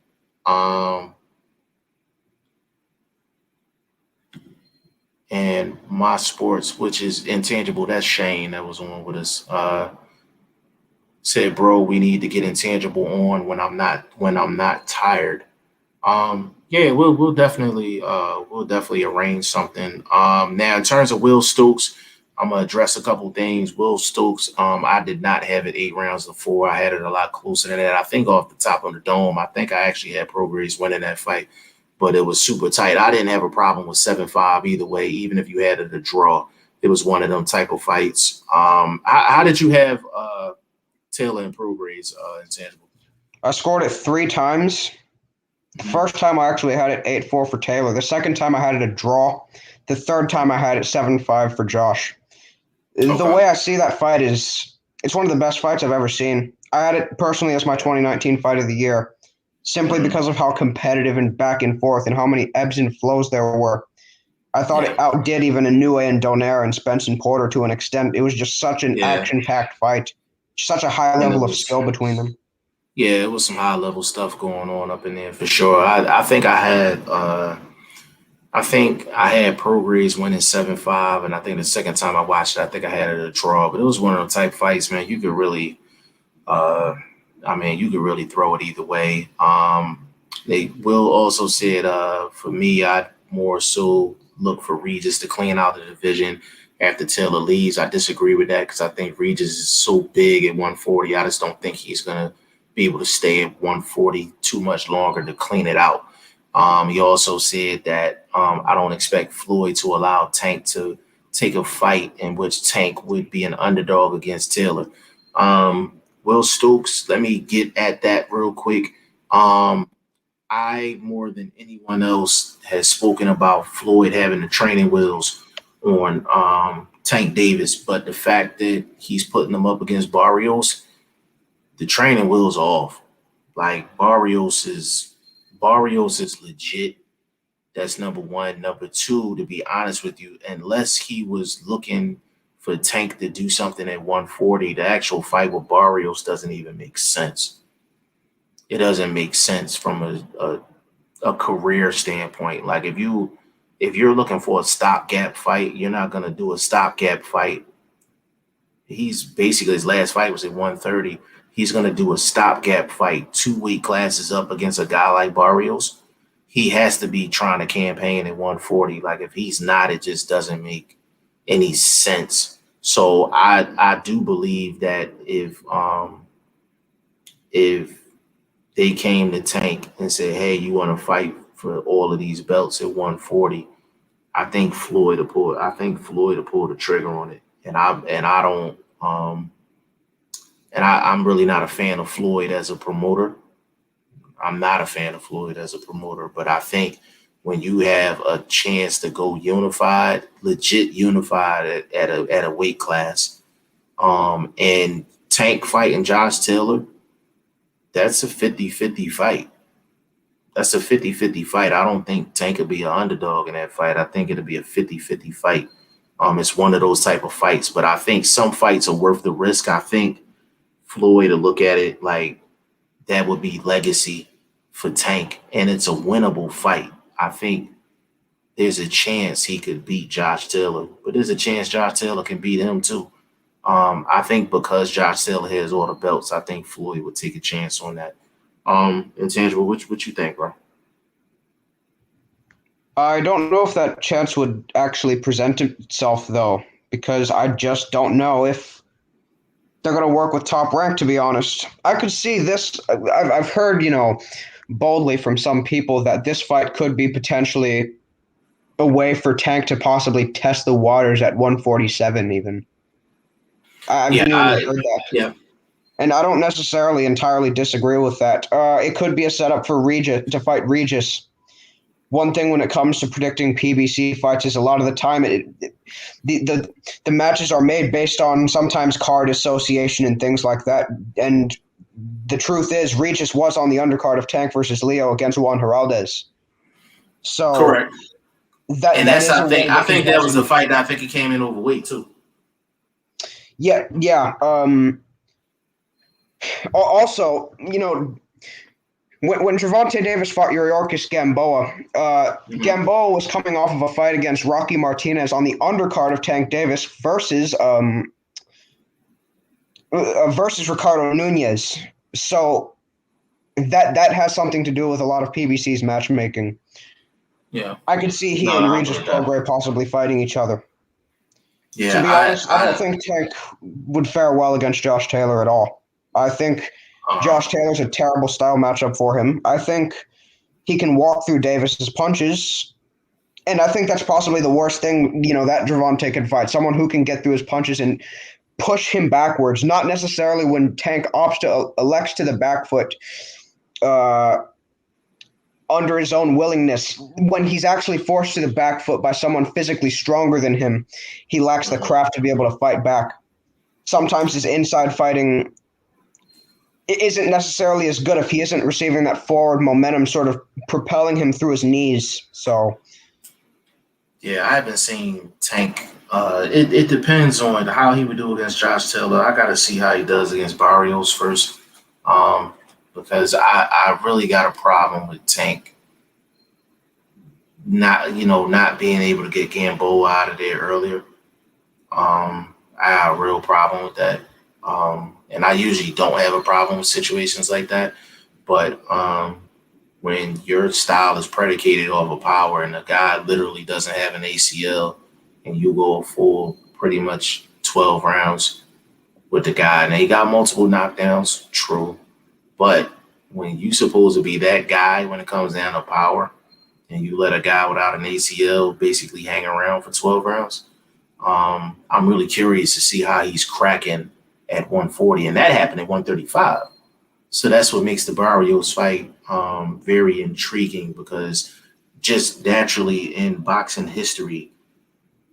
And My Sports, which is Intangible, that's Shane that was on with us, said, "Bro, we need to get Intangible on when I'm not tired." Yeah, we'll definitely arrange something. Now in terms of Will Stokes, I'm gonna address a couple things. Will Stokes, I did not have it 8 rounds to 4. I had it a lot closer than that. I think off the top of the dome, I think I actually had Prograis winning that fight, but it was super tight. I didn't have a problem with 7-5 either way, even if you had it a draw. It was one of them type of fights. How did you have Taylor and Prograis Intangible? I scored it 3 times. The first time I actually had it 8-4 for Taylor. The second time I had it a draw. The third time I had it 7-5 for Josh. Okay. The way I see that fight is it's one of the best fights I've ever seen. I had it personally as my 2019 fight of the year, simply because of how competitive and back and forth and how many ebbs and flows there were. I thought it outdid even Inoue and Donaire and Spence and Porter to an extent. It was just such an action-packed fight, such a high level of skill between them. Yeah, it was some high-level stuff going on up in there for sure. I think I had Prograis winning 7-5, and I think the second time I watched it, I think I had it a draw. But it was one of those type fights, man. You could really, throw it either way. They will also said, for me, I'd more so look for Regis to clean out the division after Taylor leaves. I disagree with that because I think Regis is so big at 140. I just don't think he's gonna be able to stay at 140 too much longer to clean it out. He also said that I don't expect Floyd to allow Tank to take a fight in which Tank would be an underdog against Taylor. Will Stokes, let me get at that real quick. I, more than anyone else, has spoken about Floyd having the training wheels on Tank Davis, but the fact that he's putting them up against Barrios, the training wheels are off. Like Barrios is legit. That's number one. Number two, to be honest with you, unless he was looking for Tank to do something at 140, the actual fight with Barrios doesn't even make sense. It doesn't make sense from a career standpoint. Like if you're looking for a stopgap fight, you're not gonna do a stopgap fight. He's basically, his last fight was at 130. He's gonna do a stopgap fight 2 weight classes up against a guy like Barrios. He has to be trying to campaign at 140. Like if he's not, it just doesn't make any sense. So I do believe that if they came to Tank and said, "Hey, you want to fight for all of these belts at 140?" I think Floyd will pull the trigger on it. I'm really not a fan of Floyd as a promoter. I'm not a fan of Floyd as a promoter, but I think when you have a chance to go unified, legit unified at a weight class. And Tank fighting Josh Taylor, that's a 50-50 fight. That's a 50-50 fight. I don't think Tank could be an underdog in that fight. I think it'll be a 50-50 fight. It's one of those type of fights, but I think some fights are worth the risk. I think Floyd to look at it like that would be legacy for Tank, and it's a winnable fight. I think there's a chance he could beat Josh Taylor, but there's a chance Josh Taylor can beat him too. I think because Josh Taylor has all the belts, I think Floyd would take a chance on that. Intangible, what you think, bro? I don't know if that chance would actually present itself, though, because I just don't know if they're going to work with Top Rank, to be honest. I could see this. I've heard, boldly from some people that this fight could be potentially a way for Tank to possibly test the waters at 147 even. I've genuinely heard that. Yeah. And I don't necessarily entirely disagree with that. It could be a setup for Regis to fight Regis. One thing when it comes to predicting PBC fights is a lot of the time the matches are made based on sometimes card association and things like that. And the truth is, Regis was on the undercard of Tank versus Leo against Juan Heraldez. So correct. I think that was a fight that I think he came in overweight too. Yeah. Also, when Gervonta Davis fought Yuriorkis Gamboa, Gamboa was coming off of a fight against Rocky Martinez on the undercard of Tank Davis versus Ricardo Nunez. So that has something to do with a lot of PBC's matchmaking. Yeah, I could see he and Regis Prograis possibly fighting each other. Yeah, to be honest, I don't think Tank would fare well against Josh Taylor at all. I think Josh Taylor's a terrible style matchup for him. I think he can walk through Davis's punches, and I think that's possibly the worst thing, that Gervonta can fight. Someone who can get through his punches and push him backwards, not necessarily when Tank elects to the back foot under his own willingness. When he's actually forced to the back foot by someone physically stronger than him, he lacks the craft to be able to fight back. Sometimes his inside fighting isn't necessarily as good if he isn't receiving that forward momentum sort of propelling him through his knees. So, yeah, I haven't seen Tank. It depends on how he would do against Josh Taylor. I got to see how he does against Barrios first, because I really got a problem with Tank not being able to get Gamboa out of there earlier. I have a real problem with that. And I usually don't have a problem with situations like that. But when your style is predicated off of power and a guy literally doesn't have an ACL and you go full pretty much 12 rounds with the guy, and he got multiple knockdowns, true. But when you supposed to be that guy when it comes down to power and you let a guy without an ACL basically hang around for 12 rounds, I'm really curious to see how he's cracking at 140, and that happened at 135. So that's what makes the Barrios fight very intriguing, because just naturally in boxing history,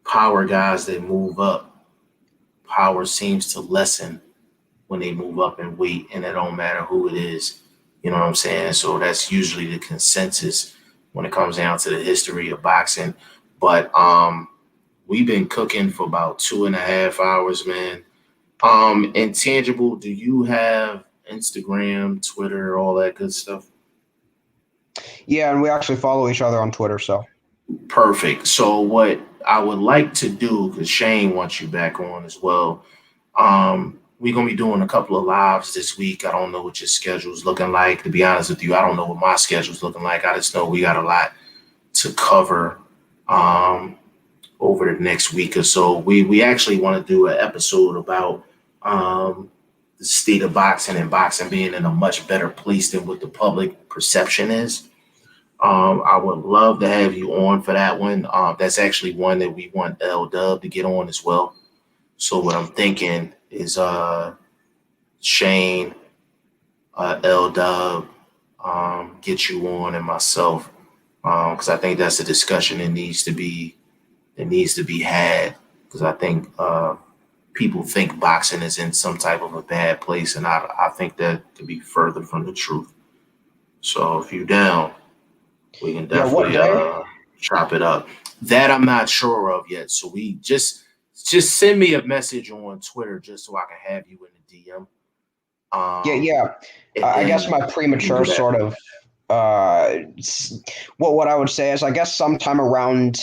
power guys that move up, power seems to lessen when they move up in weight, and it don't matter who it is. You know what I'm saying? So that's usually the consensus when it comes down to the history of boxing. But we've been cooking for about 2.5 hours, man. Intangible, do you have Instagram, Twitter, all that good stuff? Yeah, and we actually follow each other on Twitter, so. Perfect. So what I would like to do, because Shane wants you back on as well, we're going to be doing a couple of lives this week. I don't know what your schedule's looking like. To be honest with you, I don't know what my schedule's looking like. I just know we got a lot to cover over the next week or so. We actually want to do an episode about the state of boxing and boxing being in a much better place than what the public perception is. I would love to have you on for that one. That's actually one that we want L-Dub to get on as well. So what I'm thinking is Shane, L-Dub, get you on, and myself, because I think that's a discussion that needs to be had. Because I think people think boxing is in some type of a bad place, and I think that could be further from the truth. So if you're down, we can Yeah, what definitely day? chop it up. That I'm not sure of yet. So we just send me a message on Twitter just so I can have you in the DM. Yeah. And I guess then my we can premature do that. sort of what I would say is I guess sometime around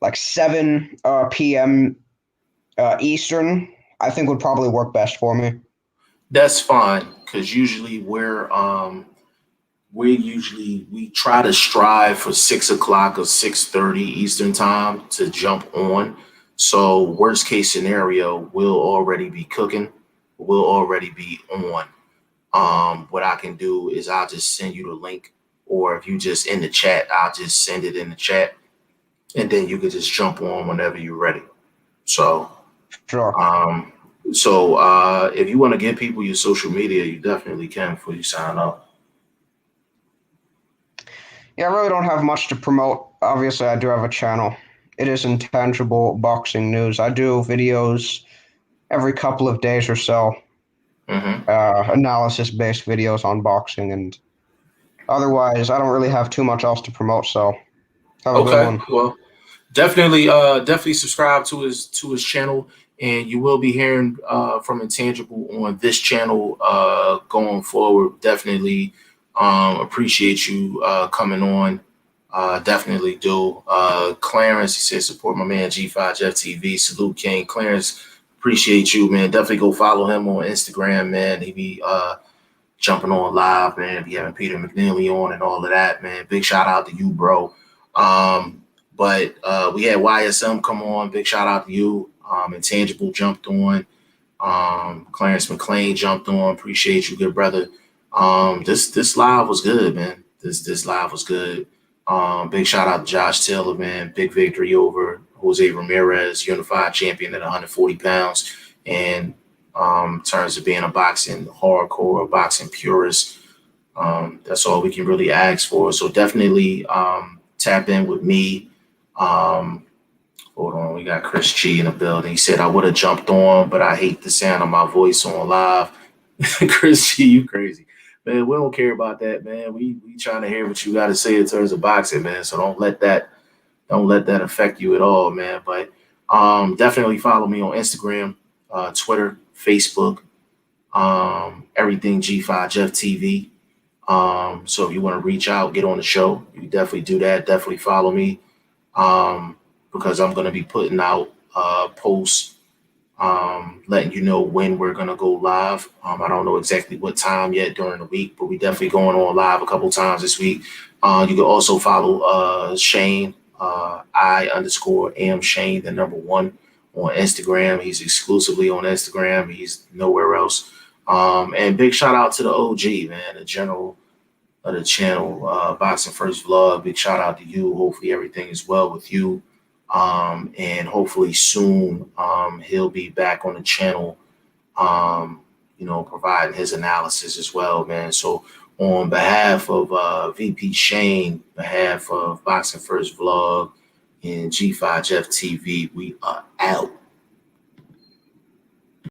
like 7 p.m. Eastern, I think would probably work best for me. That's fine because usually we try to strive for 6 o'clock or 6:30 Eastern time to jump on. So worst case scenario, we'll already be cooking. We'll already be on. What I can do is I'll just send you the link, or if you just in the chat, I'll just send it in the chat, and then you can just jump on whenever you're ready. So, Sure. um, if you want to give people your social media, you definitely can before you sign up. Yeah, I really don't have much to promote. Obviously, I do have a channel. It is Intangible Boxing News. I do videos every couple of days or so, Mm-hmm. analysis-based videos on boxing, and otherwise, I don't really have too much else to promote. So, have a good Okay, one. well, definitely subscribe to his channel, and you will be hearing from Intangible on this channel going forward. Definitely appreciate you coming on. Definitely do. Clarence, he said support my man G5 Jeff TV. Salute King. Clarence, appreciate you, man. Definitely go follow him on Instagram, man. He be jumping on live, man. Be having Peter McNeely on and all of that, man. Big shout out to you, bro. But we had YSM come on. Big shout out to you. Intangible jumped on. Clarence McLean jumped on. Appreciate you, good brother. This live was good, man. This live was good. Big shout out to Josh Taylor, man. Big victory over Jose Ramirez, unified champion at 140 pounds. And in terms of being a boxing hardcore, boxing purist, that's all we can really ask for. So definitely tap in with me. Hold on, we got Chris G in the building. He said I would have jumped on, but I hate the sound of my voice on live. Chris G, you crazy. Man, we don't care about that, man. We trying to hear what you got to say in terms of boxing, man. So don't let that affect you at all, man. But definitely follow me on Instagram, Twitter, Facebook, everything G5 Jeff TV. So if you want to reach out, get on the show, you definitely do that. Definitely follow me. Because I'm going to be putting out posts letting you know when we're going to go live. I don't know exactly what time yet during the week, but we definitely going on live a couple times this week. You can also follow Shane, I_am Shane, the #1 on Instagram. He's exclusively on Instagram. He's nowhere else. And big shout out to the OG, man, the general of the channel, BoxingFirst Vlog. Big shout out to you. Hopefully everything is well with you. And hopefully soon he'll be back on the channel, providing his analysis as well, man. So on behalf of VP Shane, behalf of BoxingFirst Vlog and G5 Jeff TV, we are out.